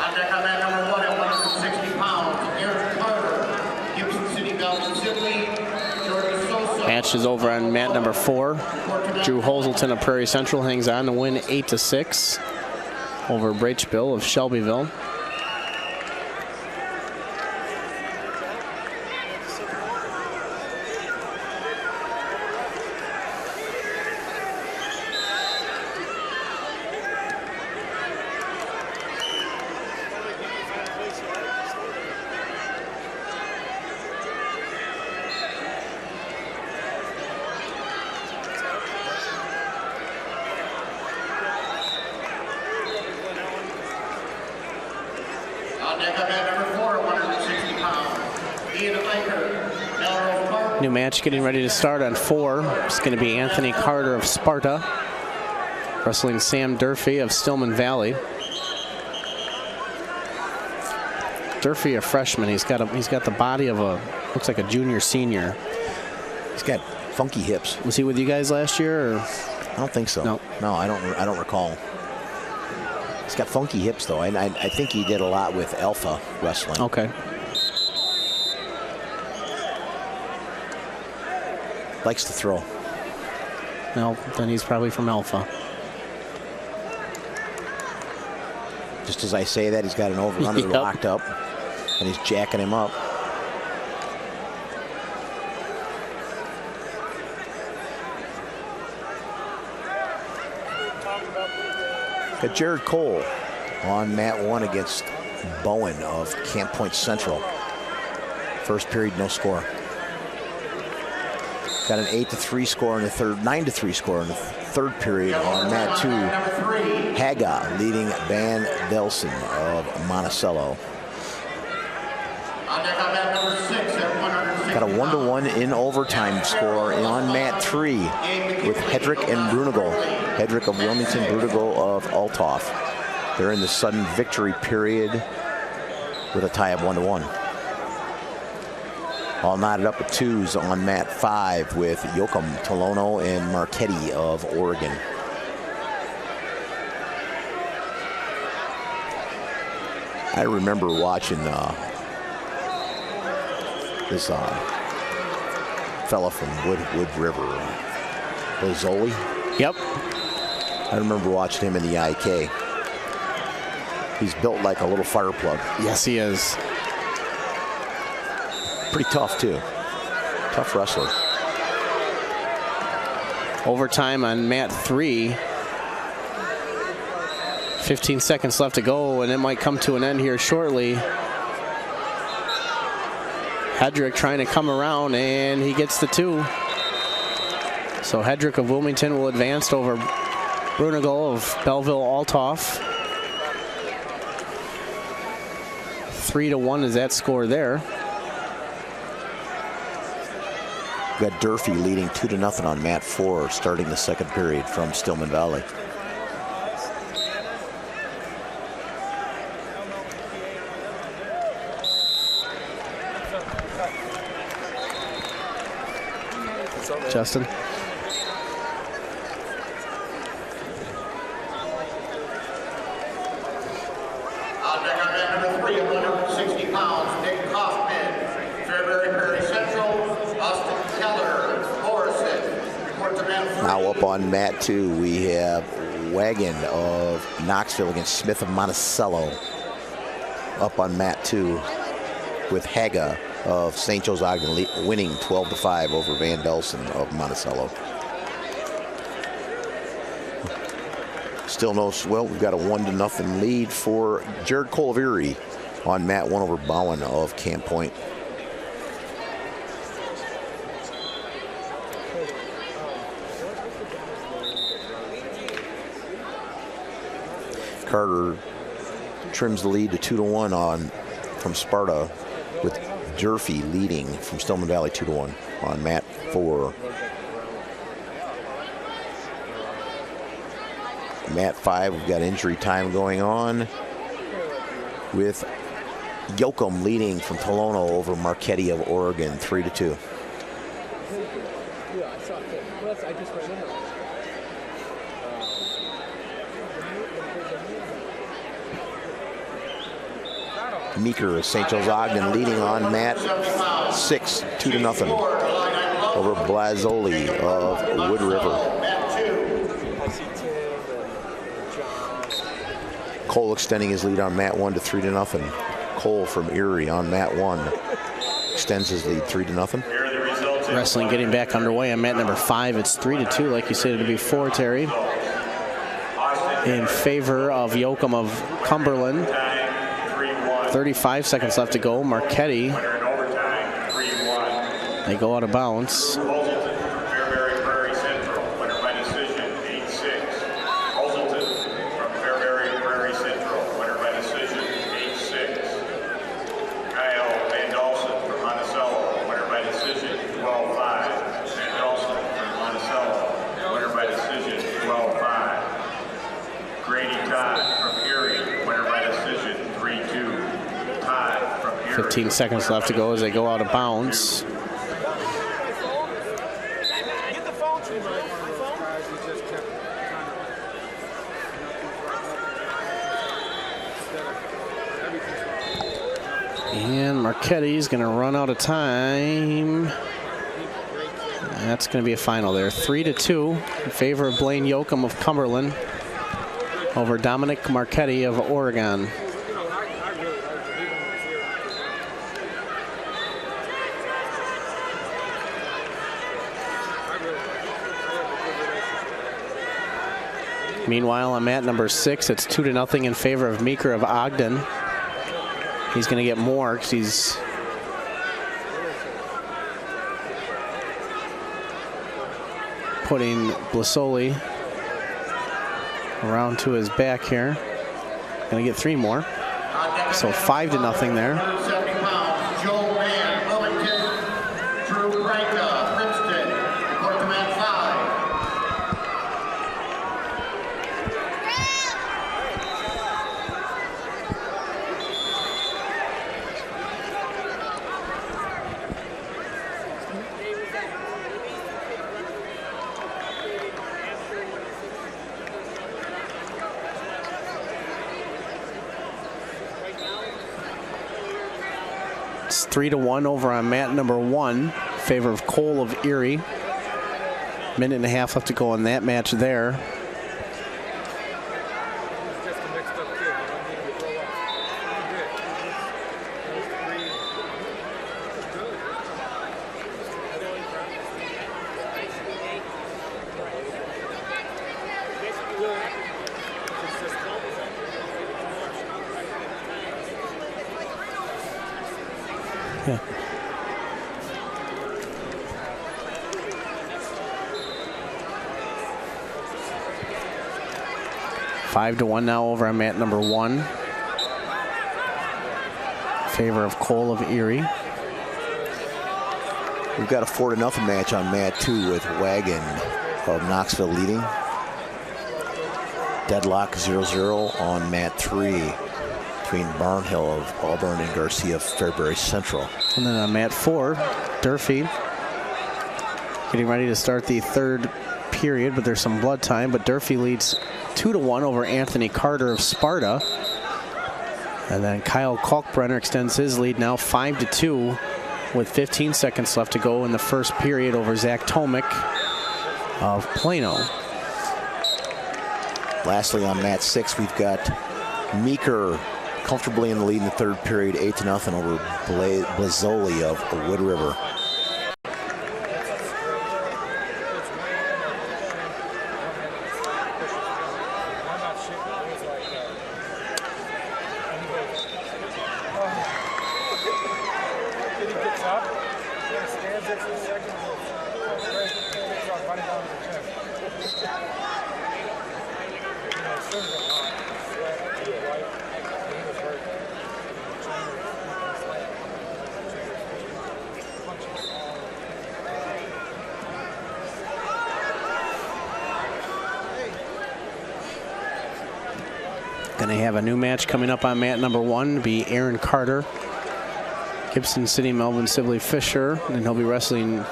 On deck on mat number 1 at 160 pounds, Eric Carter, Gibson City, Belgium, Sibley, Jordan Sosa. Match is over on mat number 4. Drew Hoselton of Prairie Central hangs on to win 8-6 over Brachbill of Shelbyville. New match getting ready to start on 4. It's going to be Anthony Carter of Sparta wrestling Sam Durfee of Stillman Valley. Durfee, a freshman, he's got the body of a, looks like a junior senior. He's got funky hips. Was he with you guys last year? Or? I don't think so. No. No, I don't recall. He's got funky hips though, and I think he did a lot with Alpha wrestling. Okay. Likes to throw. Well, then he's probably from Alpha. Just as I say that, he's got an over-under Yep. locked up, and he's jacking him up. Got Jared Cole on mat 1 against Bowen of Camp Point Central. First period, no score. Got an 8-3 score in the third, 9-3 score in the third period on mat 2. Haga leading Van Delson of Monticello. Got a 1-1 in overtime score on mat 3 with Hedrick and Brunigal. Hedrick of Wilmington, Brunigal of Althoff. They're in the sudden victory period with a tie of 1-1. All knotted up at 2s on mat 5 with Yoakum, Tolono, and Marchetti of Oregon. I remember watching this fella from Wood River, Bozzoli. Yep. I remember watching him in the IK. He's built like a little fire plug. Yes, he is. Pretty tough, too. Tough wrestler. Overtime on mat 3. 15 seconds left to go, and it might come to an end here shortly. Hedrick trying to come around, and he gets the 2. So Hedrick of Wilmington will advance over Brunigal of Belleville-Althoff. 3-1 is that score there. Got Durfee leading 2-0 on mat 4, starting the second period from Stillman Valley. Justin. Number 3 at 160 pounds, Nick Kaufman, Fairbury, Prairie Central, Austin Keller, Morrison, report to man 40. Now up on mat 2, we have Wagon of Knoxville against Smith of Monticello. Up on mat 2 with Haga of St. Joe's Ogden winning 12-5 over Van Delson of Monticello. Still no, well, we've got a 1-0 lead for Jared Cole of Erie on mat 1 over Bowen of Camp Point. Carter trims the lead to 2-1 on from Sparta, with Durfee leading from Stillman Valley 2-1 on mat 4. Mat 5, we've got injury time going on, with Yoakum leading from Tolono over Marquette of Oregon 3-2. Yeah, I saw it. Well, I just remember. Meeker of St. Joe's Ogden leading on mat 6, 2-0 over Blazoli of Wood River. Cole extending his lead on mat 1 to 3-0. Cole from Erie on mat 1 extends his lead 3-0. Wrestling getting back underway on mat number 5. It's 3-2, like you said before, Terry, in favor of Yoakum of Cumberland. 35 seconds left to go. Marquette, they go out of bounds. From Erie, winner by decision, 3-2. 15 seconds left to go as they go out of bounds. Get the phone to me, my phone. And Marquette's going to run out of time. That's going to be a final there. 3-2 in favor of Blaine Yoakum of Cumberland over Dominic Marquette of Oregon. Meanwhile, on mat number 6, it's 2-0 in favor of Meeker of Ogden. He's going to get more because he's putting Blasoli around to his back here. Going to get 3 more. So 5-0 there. 170 pounds, Joel Mann, Wilmington, Drew Branca, Princeton, report to mat 3-1 over on mat number 1 in favor of Cole of Erie. Minute and a half left to go in that match there. Yeah. Five to 1 now over on mat number 1 in favor of Cole of Erie. We've got a 4-0 match on mat 2 with Wagon of Knoxville leading. Deadlock 0-0 on mat 3 between Barnhill of Auburn and Garcia of Fairbury Central. And then on mat 4, Durfee getting ready to start the third period, but there's some blood time. But Durfee leads 2-1 over Anthony Carter of Sparta. And then Kyle Kalkbrenner extends his lead now 5-2 with 15 seconds left to go in the first period over Zach Tomic of Plano. Lastly, on mat 6, we've got Meeker comfortably in the lead in the third period, 8-0 over Blazoli of Wood River. Going to have a new match coming up on mat number 1. It'll be Aaron Carter, Gibson City, Melvin Sibley Fisher, and he'll be wrestling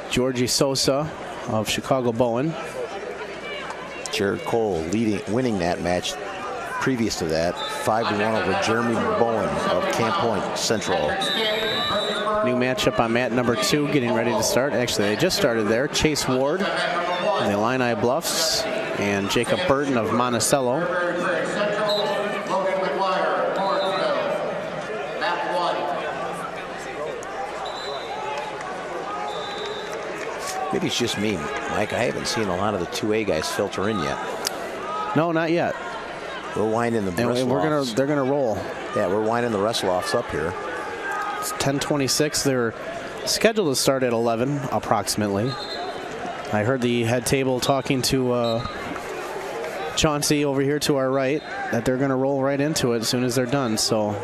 Georgie Sosa of Chicago Bowen. Jared Cole winning that match previous to that, 5-1 over Jeremy Bowen of Camp Point Central. New matchup on mat number 2 getting ready to start. Actually, they just started there. Chase Ward of the Illini Bluffs and Jacob Burton of Monticello. Maybe it's just me, Mike. I haven't seen a lot of the 2A guys filter in yet. No, not yet. We're winding the wrestle-offs. They're gonna roll. Yeah, we're winding the wrestle-offs up here. It's 10:26. They're scheduled to start at 11 approximately. I heard the head table talking to Chauncey over here to our right that they're gonna roll right into it as soon as they're done. So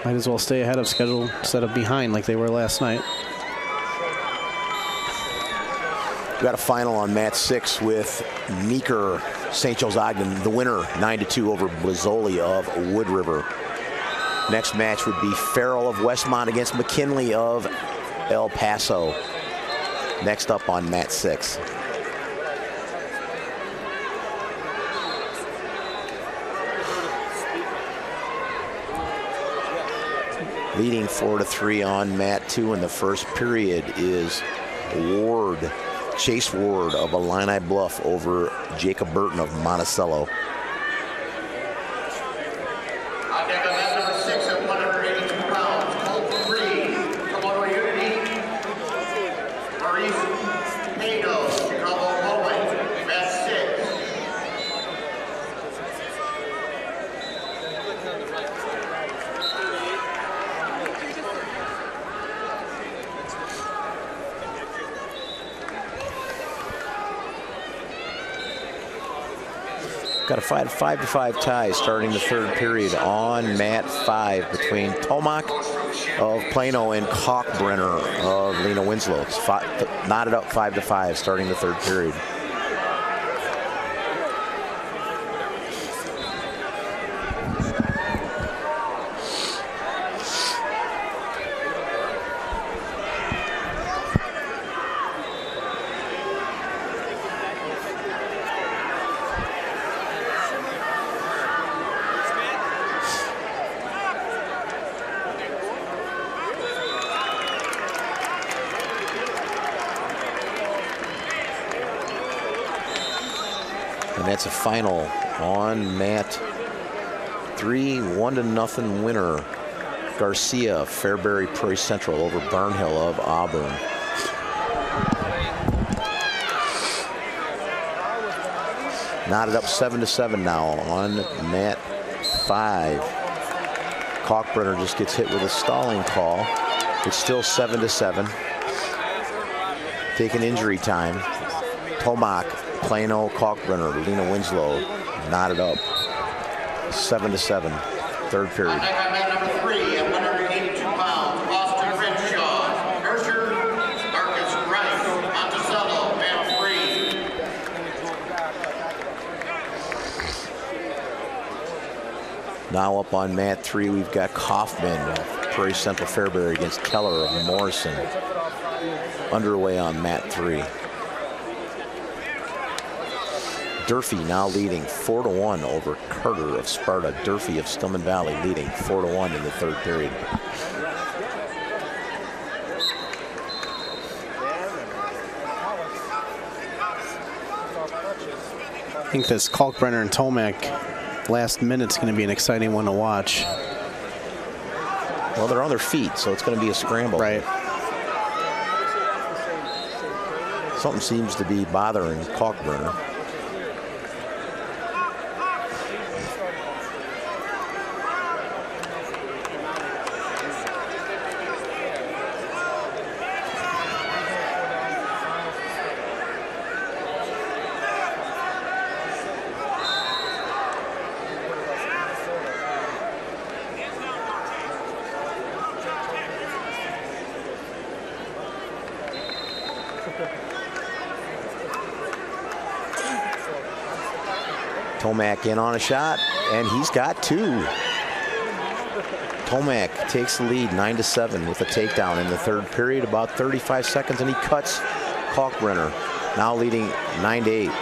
might as well stay ahead of schedule instead of behind like they were last night. We got a final on mat 6 with Meeker St. Joe's Ogden, the winner, 9-2 over Blazzoli of Wood River. Next match would be Farrell of Westmont against McKinley of El Paso. Next up on mat 6. Leading 4-3 on mat 2 in the first period is Chase Ward of Illini Bluff over Jacob Burton of Monticello. On deck on mat number 6 at 182 pounds, Colt 3, Komodo Unity, Maurice Pano, Chicago Bowen, mat 6. Got a 5-5 tie starting the third period on mat 5 between Tomac of Plano and Kalkbrenner of Lena Winslow. It's knotted up 5-5 starting the third period. And that's a final on mat 3, 1-0 winner. Garcia, Fairbury Prairie Central over Barnhill of Auburn. Knotted up 7-7 now on mat 5. Kalkbrenner just gets hit with a stalling call. It's still 7-7. Taking injury time. Tomac, Plano, Kalkbrenner, Lena Winslow, knotted up 7-7, third period. On deck on mat number 3 at 182 pounds, Austin Renshaw, Hersher, Marcus Rice, Monticello, mat 3. Now up on mat 3, we've got Kaufman of Prairie Central Fairbury against Keller of Morrison. Underway on mat 3. Durfee now leading 4-1 over Carter of Sparta. Durfee of Stillman Valley leading 4-1 in the third period. I think this Kalkbrenner and Tomac last minute's going to be an exciting one to watch. Well, they're on their feet, so it's going to be a scramble. Right. Something seems to be bothering Kalkbrenner. Tomac in on a shot, and he's got two. Tomac takes the lead 9-7 with a takedown in the third period, about 35 seconds, and he cuts Kalkbrenner, now leading 9-8.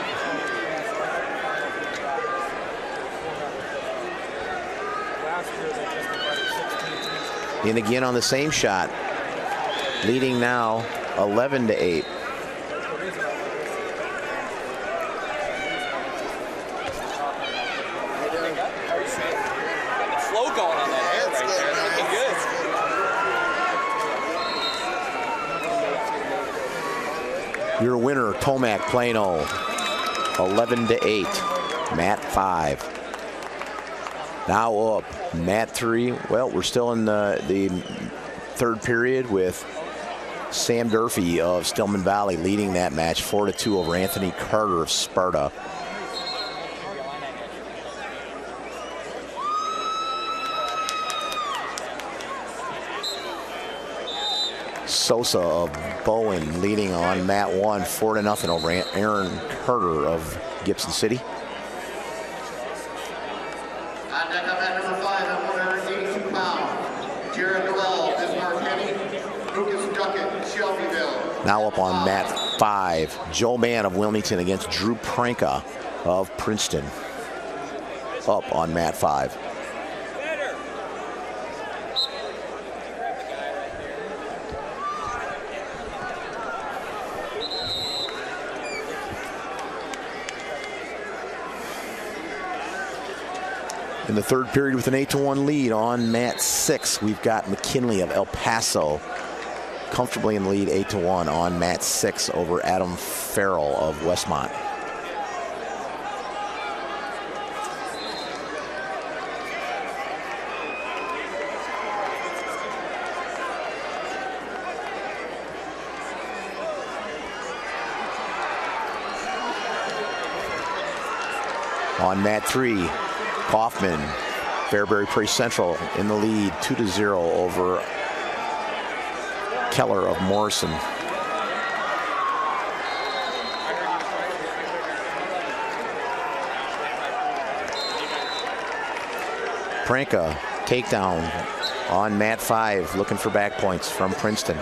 In again on the same shot, leading now 11-8. Your winner, Tomac Plano, 11-8. Matt 5. Now up, Matt 3. Well, we're still in the third period with Sam Durfee of Stillman Valley leading that match 4-2 over Anthony Carter of Sparta. Sosa of Bowen leading on Matt 1, 4-0 over Aaron Carter of Gibson City. On deck up at number 5 at 182 pounds, Jared Noel, Bismarck Henny, Lucas Duckett, Shelbyville. Now up on Mat 5, Joe Mann of Wilmington against Drew Pranka of Princeton. Up on Mat 5. In the third period with an 8-1 lead on Mat 6, we've got McKinley of El Paso comfortably in the lead 8-1 on Mat 6 over Adam Farrell of Westmont. On Mat 3, Kaufman, Fairbury Prairie Central in the lead 2-0 over Keller of Morrison. Pranka takedown on Mat 5, looking for back points from Princeton.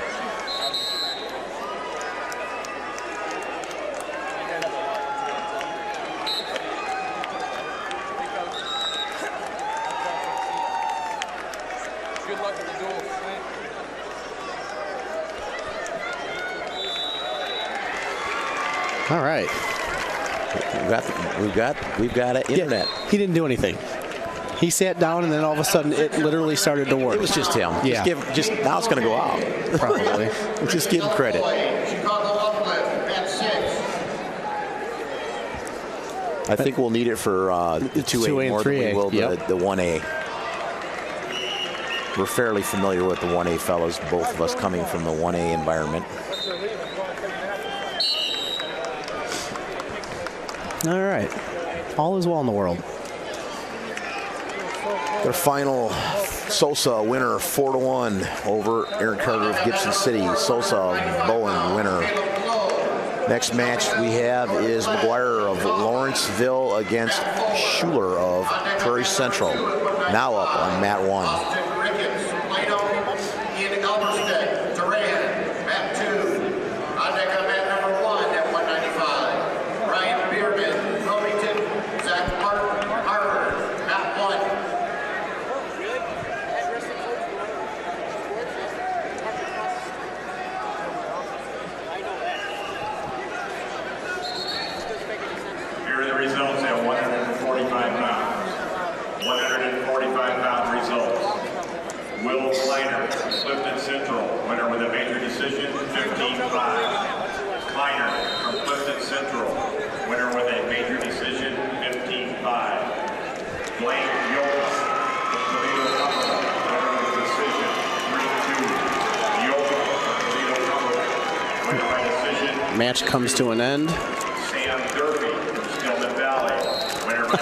All right. We've got an internet. Yeah, he didn't do anything. He sat down and then all of a sudden it literally started to work. It was just him. Yeah. Just now it's going to go out. Probably. Just give him credit. Chicago Uplift at 6. I think we'll need it for the 2A more than we will the 1A. We're fairly familiar with the 1A fellows, both of us coming from the 1A environment. All right. All is well in the world. Their final, Sosa winner 4-1 over Aaron Carter of Gibson City. Sosa Bowen winner. Next match we have is McGuire of Lawrenceville against Schuler of Prairie Central. Now up on Mat 1. Match comes to an end. Sam Durfee from Stillman Valley.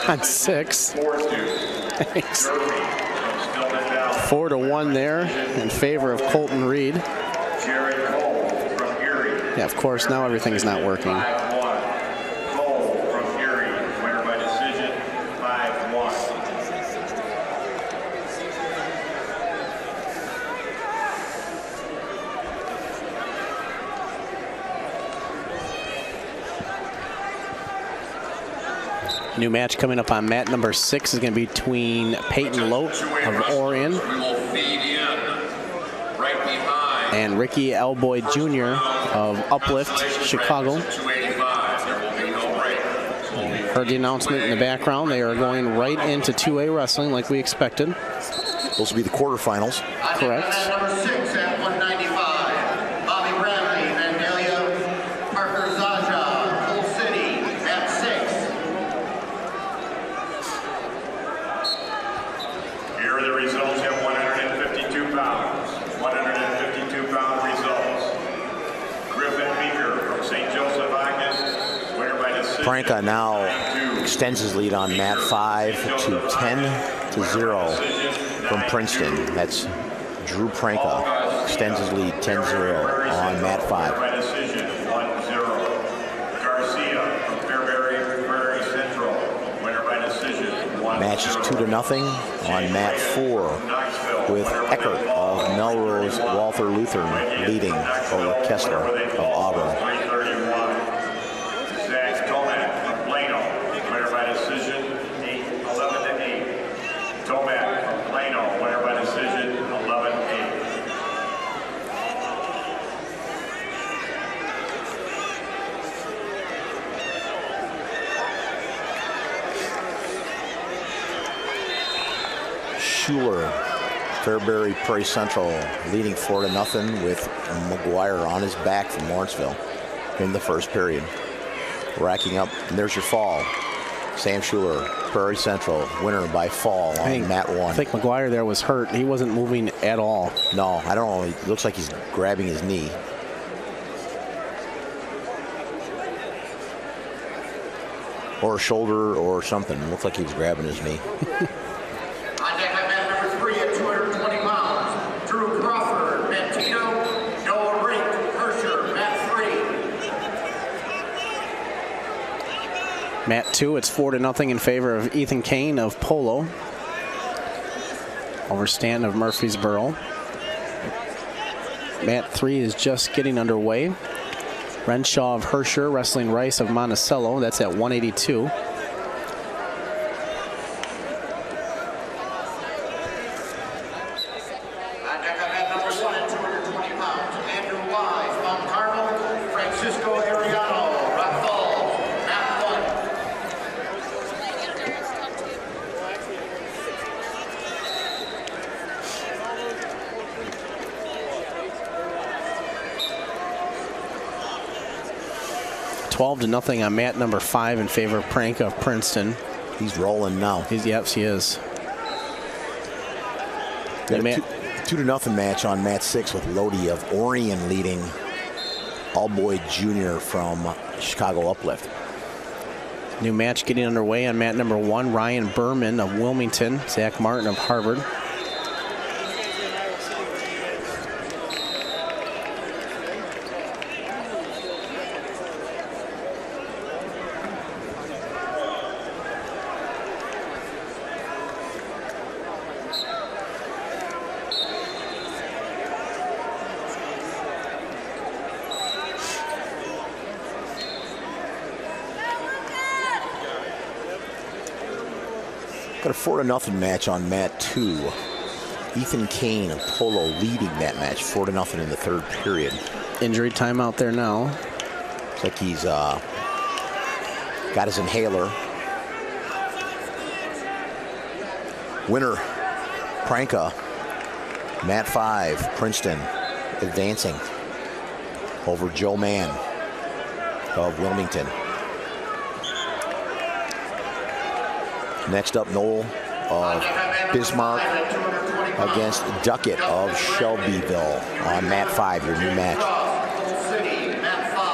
On 6. Thanks. 4-1 there in favor of Colton Reed. Yeah, of course, now everything's not working. Cole from Erie, winner by decision, New match coming up on mat number 6 is going to be between Peyton Lote of Orion We will feed in right behind. and Ricky Elboy Jr. of Uplift, Chicago. 285. There will be no break. Heard the announcement in the background. They are going right into 2A wrestling like we expected. Those will be the quarterfinals. Correct. Number 6 at 195. Bobby Bradley, Vandalia, Parker Zaja, Coal City at 6. Here are the results at 152 pounds. 152-pound results. Griffin Meeker from St. Joseph, Iowa, winner by decision. Pranka now extends his lead on mat 5 to 10-0 from Princeton. That's Drew Pranka extends his lead 10-0 on mat 5. By decision, 1-0. Garcia from Fairbury Prairie Central, winner by decision, 1-0. Match is 2-0 on mat 4 with Eckert of Melrose Walther Lutheran leading over Kessler of Auburn. 331. Zach Tomac from Plano, winner by decision, 11-8. Tomac from Plano, winner by decision, 11-8. Schuler, Fairbury Prairie Central leading 4-0 with McGuire on his back from Lawrenceville in the first period. Racking up, and there's your fall. Sam Schuler, Prairie Central, winner by fall on mat 1. I think McGuire there was hurt. He wasn't moving at all. No, I don't know. It looks like he's grabbing his knee. Or a shoulder or something. It looks like he was grabbing his knee. On deck at mat number 3 at 220 pounds. Drew Crawford, Mantino, Noah Rink, Hersher, mat 3. Mat 2, it's 4-0 in favor of Ethan Kane of Polo over Stanton of Murfreesboro. Mat 3 is just getting underway. Renshaw of Hersher wrestling Rice of Monticello. That's at 182. Francisco Ariano, Rock Falls, mat 12-0 on mat number 5 in favor of Pranka of Princeton. He's rolling now. Yes, he is. Got a 2-0 match on mat 6 with Lodi of Orion leading Allboy Jr. from Chicago Uplift. New match getting underway on mat number 1. Ryan Berman of Wilmington, Zach Martin of Harvard. Got a 4-0 match on mat 2. Ethan Kane of Polo leading that match 4-0 in the third period. Injury time out there now. Looks like he's got his inhaler. Winner, Pranka, mat 5, Princeton advancing over Joe Mann of Wilmington. Next up, Noel of Bismarck against Duckett of Shelbyville on mat 5, your new match. City, mat 5.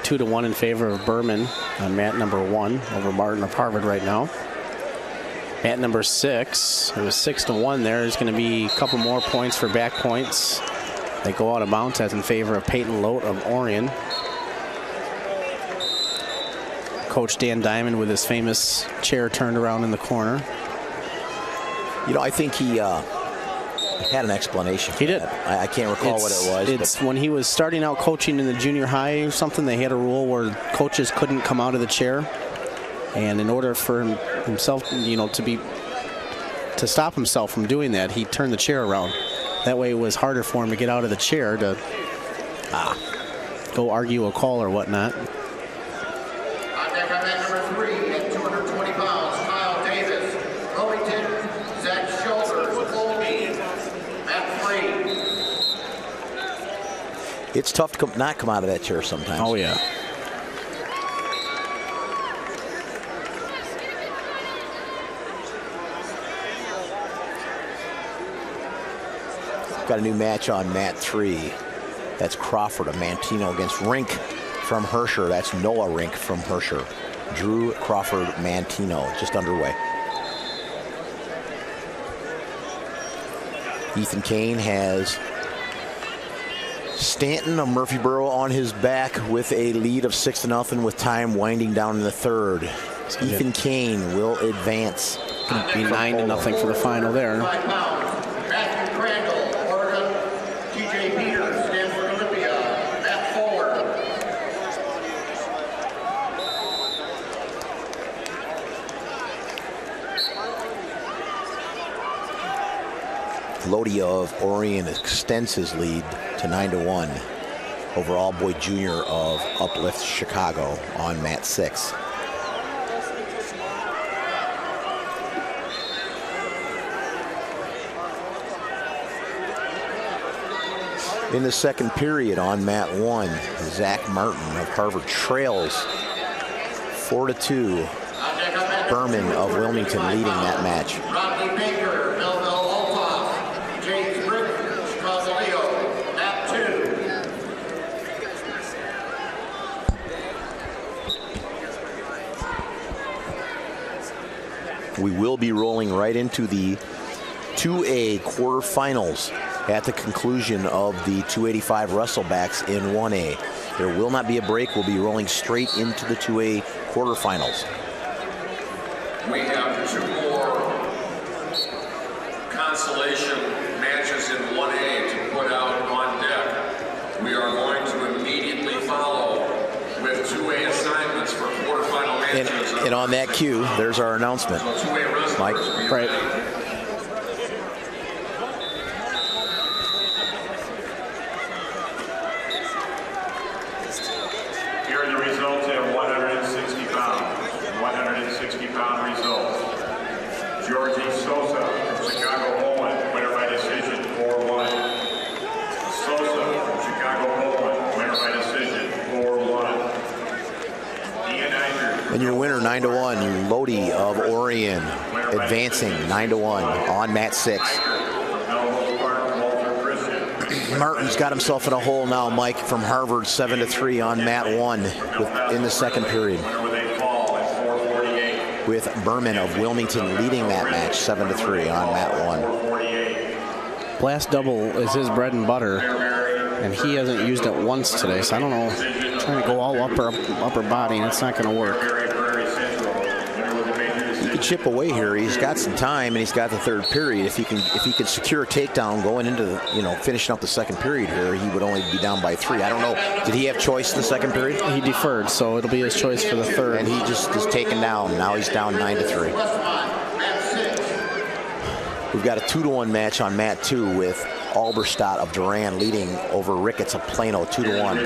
Two to 1 in favor of Berman on mat number 1 over Martin of Harvard right now. Mat number 6, it was 6-1 there. There's going to be a couple more points for back points. They go out of bounds. That's in favor of Peyton Lote of Orion. Coach Dan Diamond with his famous chair turned around in the corner. You know, I think he had an explanation. He did. I can't recall what it was. It's when he was starting out coaching in the junior high or something, they had a rule where coaches couldn't come out of the chair. And in order for himself, you know, to stop himself from doing that, he turned the chair around. That way it was harder for him to get out of the chair to go argue a call or whatnot. On deck on mat number 3 at 220 pounds, Kyle Davis, Rowington, Zach Shoulders, Colby, mat 3. It's tough to not come out of that chair sometimes. Oh, yeah. Got a new match on mat 3. That's Crawford of Mantino against Rink from Herscher. That's Noah Rink from Herscher. Drew Crawford Mantino just underway. Ethan Kane has Stanton of Murphyboro on his back with a lead of 6-0 with time winding down in the third. Ethan Kane will advance. Going to be 9-0 for the final there. 5 pounds, Matthew Crandall, Oregon, TJ Peters, Stanford, Olympia, Matt Fuller. Lodi of Orion extends his lead to 9-1 over All Boy Jr. of Uplift Chicago on mat 6. In the second period on mat 1, Zach Martin of Harvard trails 4-2. Berman of Wilmington leading that match. Rodney Baker, Melville Altoff, James Brick, Chicago, mat 2. We will be rolling right into the 2A quarterfinals at the conclusion of the 285 wrestlebacks in 1A. There will not be a break. We'll be rolling straight into the 2A quarterfinals. We have 2 more consolation matches in 1A to put out on deck. We are going to immediately follow with 2A assignments for quarterfinal matches. And on that cue, there's our announcement. So 2A wrestlers, Mike. Right. Here are the results at 160 pounds. 160-pound results. Georgie Sosa from Chicago Poland, winner by decision, 4-1. Sosa from Chicago Poland, winner by decision, 4-1. Ian Eisner. And your winner, 9-1, Lodi of Orion, advancing 9-1 on mat 6. Martin's got himself in a hole now, Mike, from Harvard, 7-3 on mat 1 in the second period. With Berman of Wilmington leading that match, 7-3 on mat 1. Blast double is his bread and butter, and he hasn't used it once today, so I don't know. Trying to go all upper body, and it's not going to work. He could chip away here. He's got some time, and he's got the third period. If he can secure a takedown going into the, finishing up the second period here, he would only be down by 3. I don't know. Did he have choice in the second period? He deferred, so it'll be his choice for the third. And he just is taken down. Now he's down 9-3. We've got a 2-1 match on mat 2 with Alberstadt of Duran leading over Ricketts of Plano, 2-1.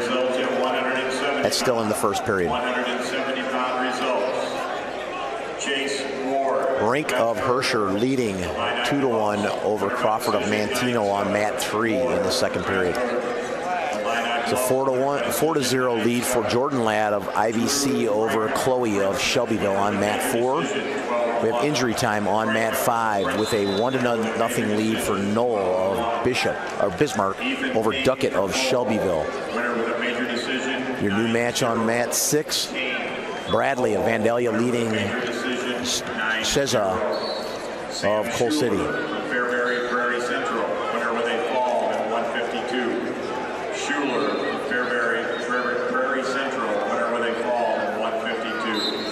That's still in the first period. 170-pound results. Chase Ward. Rink of Herscher leading 2-1 over Crawford of Mantino on mat 3 in the second period. It's a 4-0 lead for Jordan Ladd of IVC over Chloe of Shelbyville on mat 4. We have injury time on mat 5 with a 1-0 lead for Noel of Bismarck over Duckett of Shelbyville. Your new match on mat 6, Bradley of Vandalia leading Sheza of Coal City. Fairbury Prairie Central, winner with a fall at 152. Schuler, Fairbury Prairie Central, winner with a fall at 152.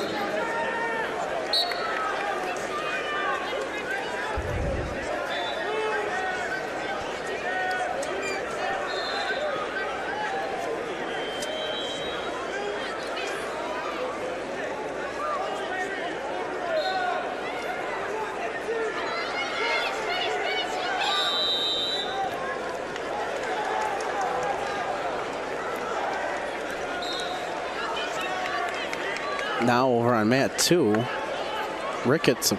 Now over on mat 2, Ricketts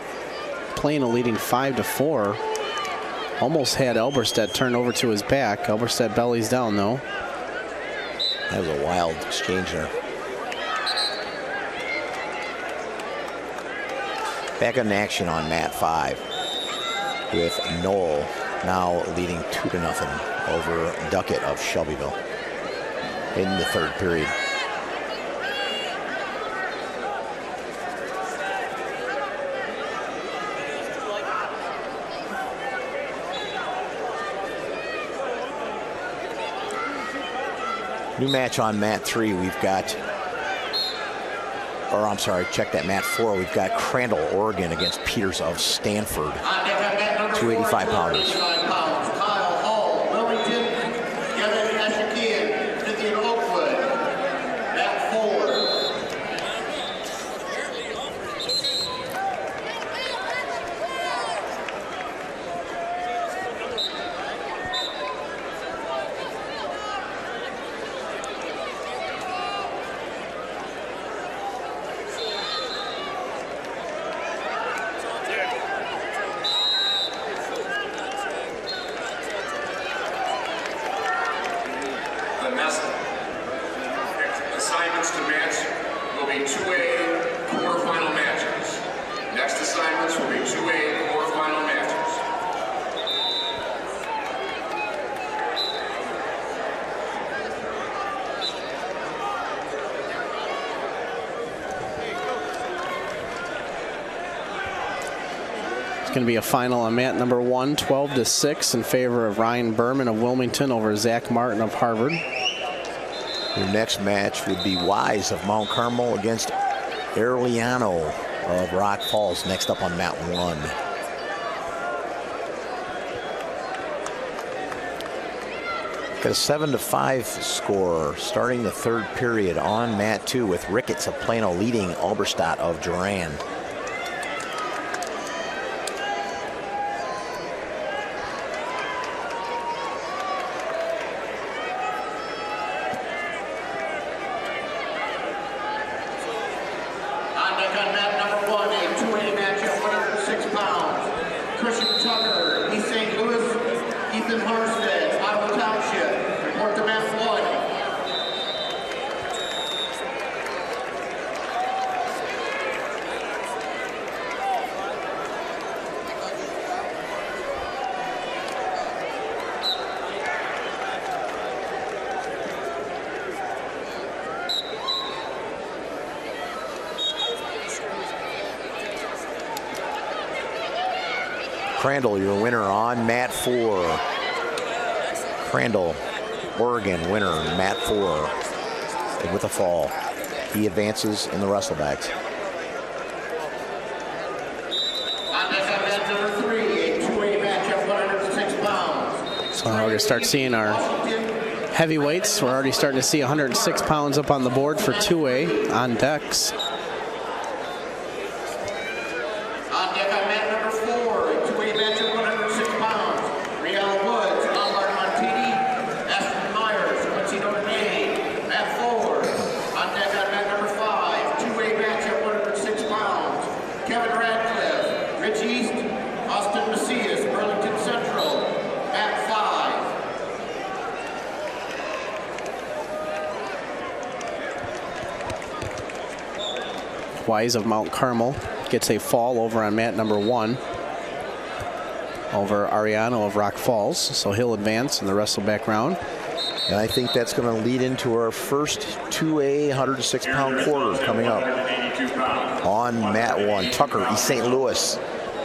Plano leading 5-4. Almost had Elberstedt turn over to his back. Elberstedt bellies down though. That was a wild exchange there. Back in action on mat 5 with Knoll now leading 2-0 over Duckett of Shelbyville in the third period. New match on mat 3, we've got, or I'm sorry, check that, mat 4, we've got Crandall, Oregon against Peters of Stanford. 285 pounders. Kyle Hall, Wilmington, Kevin Ashakian, Vivian Oakwood, mat 4. The next assignments to match will be 2A quarterfinal matches. Next assignments will be 2A quarterfinal matches. It's going to be a final on mat number 1, 12-6 in favor of Ryan Berman of Wilmington over Zach Martin of Harvard. Your next match would be Wise of Mount Carmel against Arellano of Rock Falls, next up on mat 1. Got a 7-5 score starting the third period on mat 2 with Ricketts of Plano leading Alberstadt of Durand. On deck on mat number 1, a 2A match at 106 pounds. Christian Tucker, East St. Louis, Ethan Harstead, Iowa Township. Report to mat 1. Crandall, your winner on mat 4. Crandall, Oregon, winner, mat 4, and with a fall. He advances in the wrestlebacks. On deck on mat number 3, a 2A match at 106 pounds. So we're going to start seeing our heavyweights. We're already starting to see 106 pounds up on the board for 2A on decks. On deck on mat number 4, a 2A match at 106 pounds. Riel Woods, Lombard Montini, Ashton Myers, Quincy Notre Dame, mat 4. On deck on mat number 5, 2A match at 106 pounds. Kevin Radcliffe, Rich East, Austin Macias, Burlington Central, mat 5. Wise of Mount Carmel gets a fall over on mat number 1 over Ariano of Rock Falls, so he'll advance in the wrestleback round. And I think that's going to lead into our first 2A 106-pound quarter coming up. On mat 1, Tucker, East St. Louis,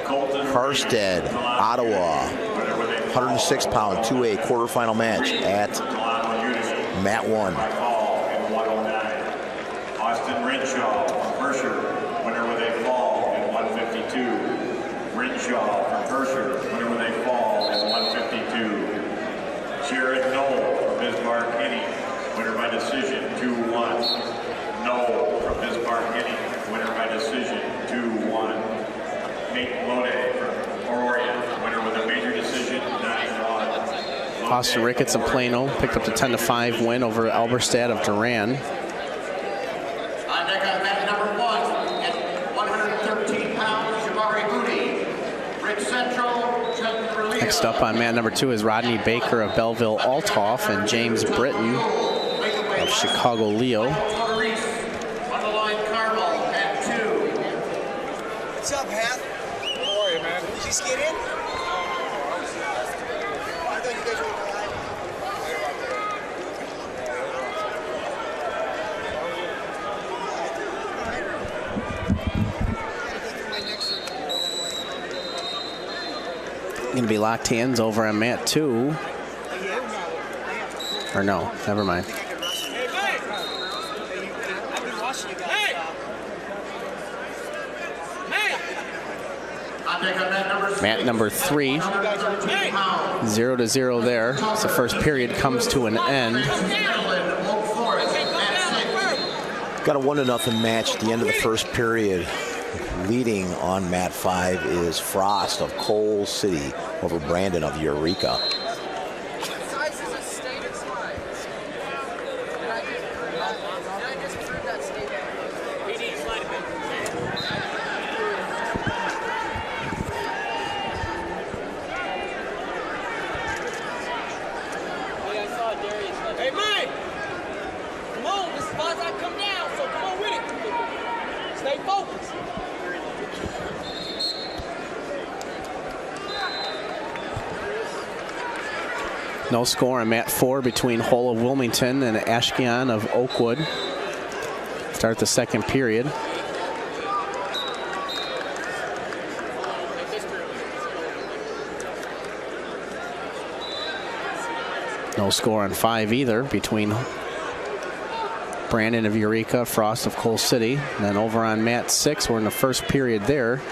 Harstead, Ottawa, 106-pound 2A quarterfinal match at mat 1. Austin Renshaw from Herscher, winner with a fall in 152. Renshaw from Herscher, winner with a fall in 152. Jared Knoll from Bismarck Guinea, winner by decision 2-1. Knoll from Bismarck Guinea, winner by decision 2-1. Nate Lode from Orion, winner with a major decision 9-1. Austin Ricketts of Plano picked up the 10-5 win over Alberstadt of Durand. On deck on mat number 1, Next up on mat number 2 is Rodney Baker of Belleville Althoff and James Britton of Chicago Leo. On the line, Carmel at 2. What's up, Hap? How are you, man? Did you just get in? I thought you guys were Going to be locked hands over on mat 2. Or no, never mind. Mat number 3. 0-0 there. So the first period comes to an end. Got a 1-0 match at the end of the first period. Leading on mat 5 is Frost of Coal City over Brandon of Eureka. Hey, Mike! Come on, this is why I come down, so come on with it. Stay focused. No score on mat 4 between Hull of Wilmington and Ashkeon of Oakwood. Start the second period. No score on 5 either between Brandon of Eureka, Frost of Coal City. And then over on mat 6, we're in the first period there.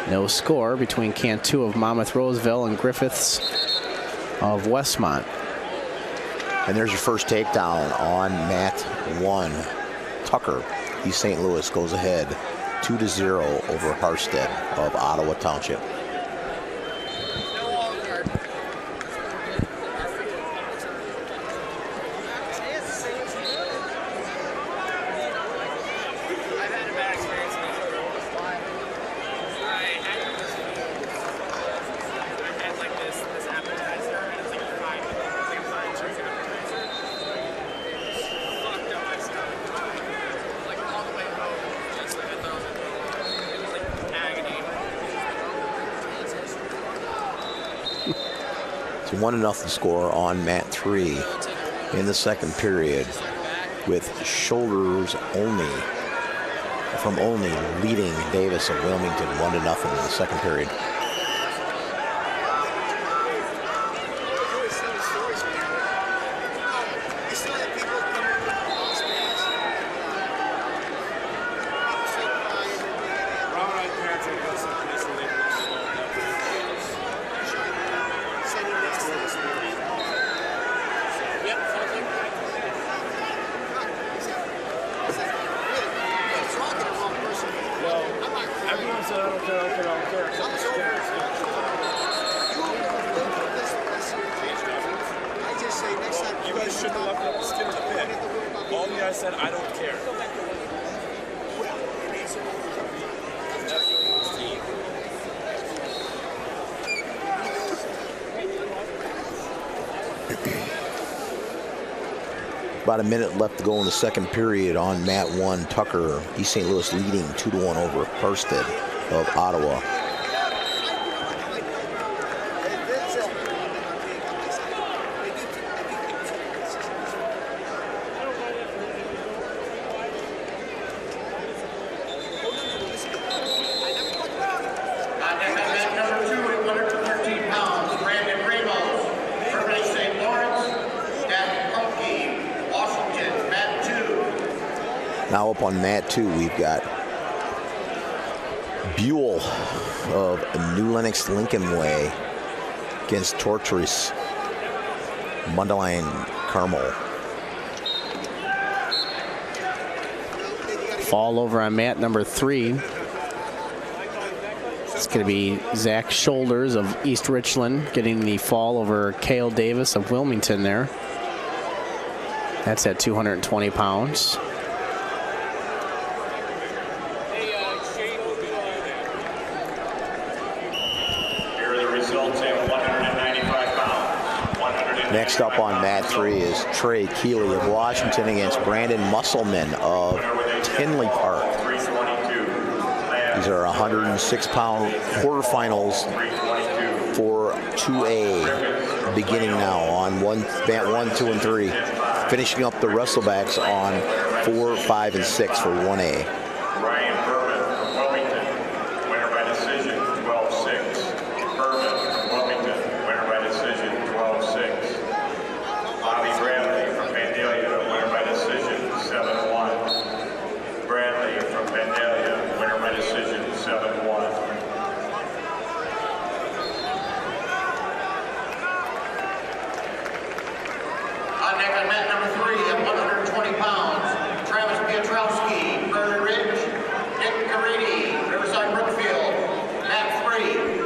No score between Cantu of Monmouth Roseville and Griffiths of Westmont. And there's your first takedown on mat 1. Tucker, East St. Louis, goes ahead 2-0 over Harstead of Ottawa Township. It's a 1-0 score on mat 3 in the second period, with shoulders only from only leading Davis of Wilmington 1-0 in the second period. Everyone said I don't care, I don't care, I don't care. Except the scares. I just say next time. You guys shouldn't have left up the skin of the pig. All the guys said I don't care. About a minute left to go in the second period on mat 1. Tucker, East St. Louis leading 2-1 over Harstead of Ottawa. Now up on mat 2, we've got Buell of New Lenox Lincoln Way against Tortoise Mundelein Carmel. Fall over on mat number 3. It's going to be Zach Shoulders of East Richland getting the fall over Cale Davis of Wilmington there. That's at 220 pounds. Here are the results at 100. Next up on mat 3 is Trey Keeley of Washington against Brandon Musselman of Tinley Park. These are 106-pound quarterfinals for 2A, beginning now on mat 1, 2, and 3. Finishing up the wrestlebacks on 4, 5, and 6 for 1A. Ryan Berman from Wilmington, winner by decision, 12-6. Berman from Wilmington, winner by decision, 12-6. Bobby Bradley from Vandalia, winner by decision, 7-1. Bradley from Vandalia, winner by decision, 7-1. On deck on mat number 3 at 120 pounds, Travis Piotrowski, Prairie Ridge, Nick Carini, Riverside Brookfield, mat 3.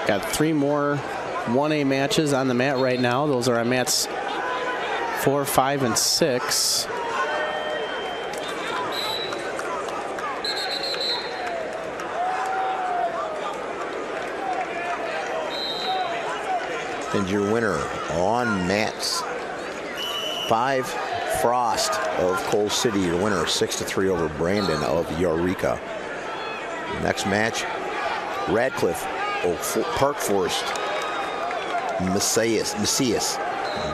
Got 3 more 1A matches on the mat right now. Those are on mats 4, 5, and 6. And your winner on mats 5, Frost of Coal City. Your winner 6-3 over Brandon of Eureka. Next match, Radcliffe of Park Forest, Macias,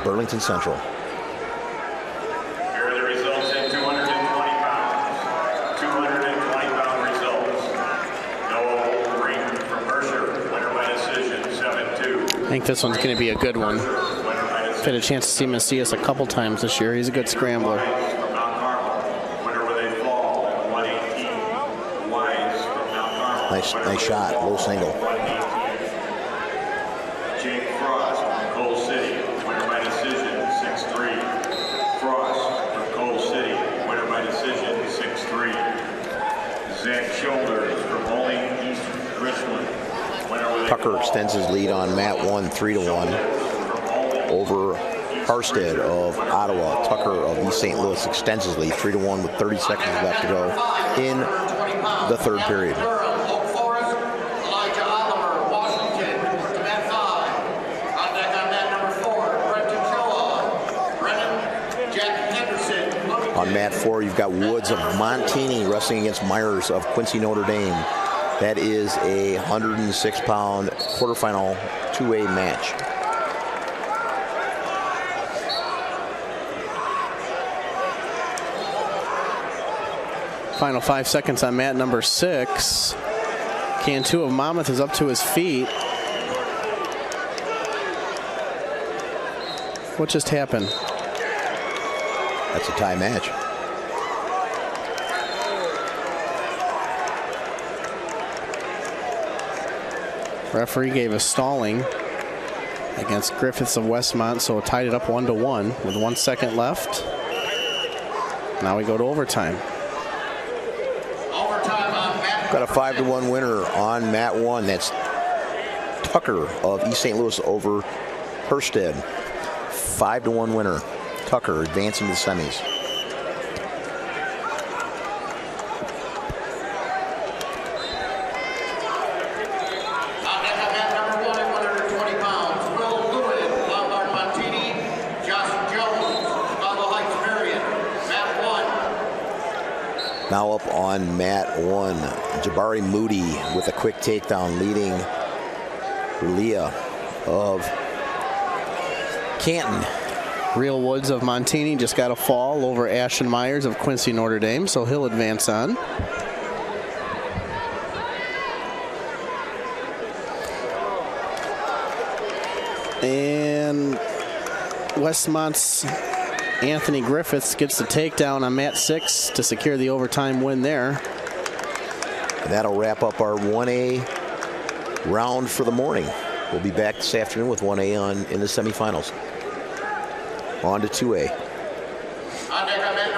Burlington Central. Here are the results in 220 pounds. 220-pound results. Noah Ring from Mercer, winner by decision, 7-2. I think this one's going to be a good one. Had a chance to see Macias a couple times this year. He's a good scrambler. From Mount Carmel, winner with a fall at 118. Wise from Mount Carmel. Nice shot, low single. 118. Jake Frost from Coal City, winner by decision, 6-3. Frost from Coal City, winner by decision, 6-3. Zach Shoulders from Bowling East Richland, winner with a Tucker fall. extends his lead on mat 1, 3-1 over Harstead of Ottawa. Tucker of East St. Louis extends his lead 3-1 with 30 seconds left to go in the third period. Durham, Oak Forest, Elijah Oliver, Washington, to mat 5. On deck on mat number 4, Brenton Choa, Brennan, Jack Henderson, Bloomington. On mat 4, you've got Woods of Montini wrestling against Myers of Quincy Notre Dame. That is a 106-pound quarterfinal 2A match. Final 5 seconds on mat number 6. Cantu of Monmouth is up to his feet. What just happened? That's a tie match. Referee gave a stalling against Griffiths of Westmont, so it tied it up 1-1 with 1 second left. Now we go to overtime. Got a 5-1 winner on mat 1. That's Tucker of East St. Louis over Herstead. 5-1 winner. Tucker advancing to the semis. Now up on mat 1, Jabari Moody with a quick takedown, leading Leah of Canton. Real Woods of Montini just got a fall over Ashton Myers of Quincy Notre Dame, so he'll advance on. And Westmont's Anthony Griffiths gets the takedown on mat 6 to secure the overtime win there. And that'll wrap up our 1A round for the morning. We'll be back this afternoon with 1A in the semifinals. On to 2A. On deck on mat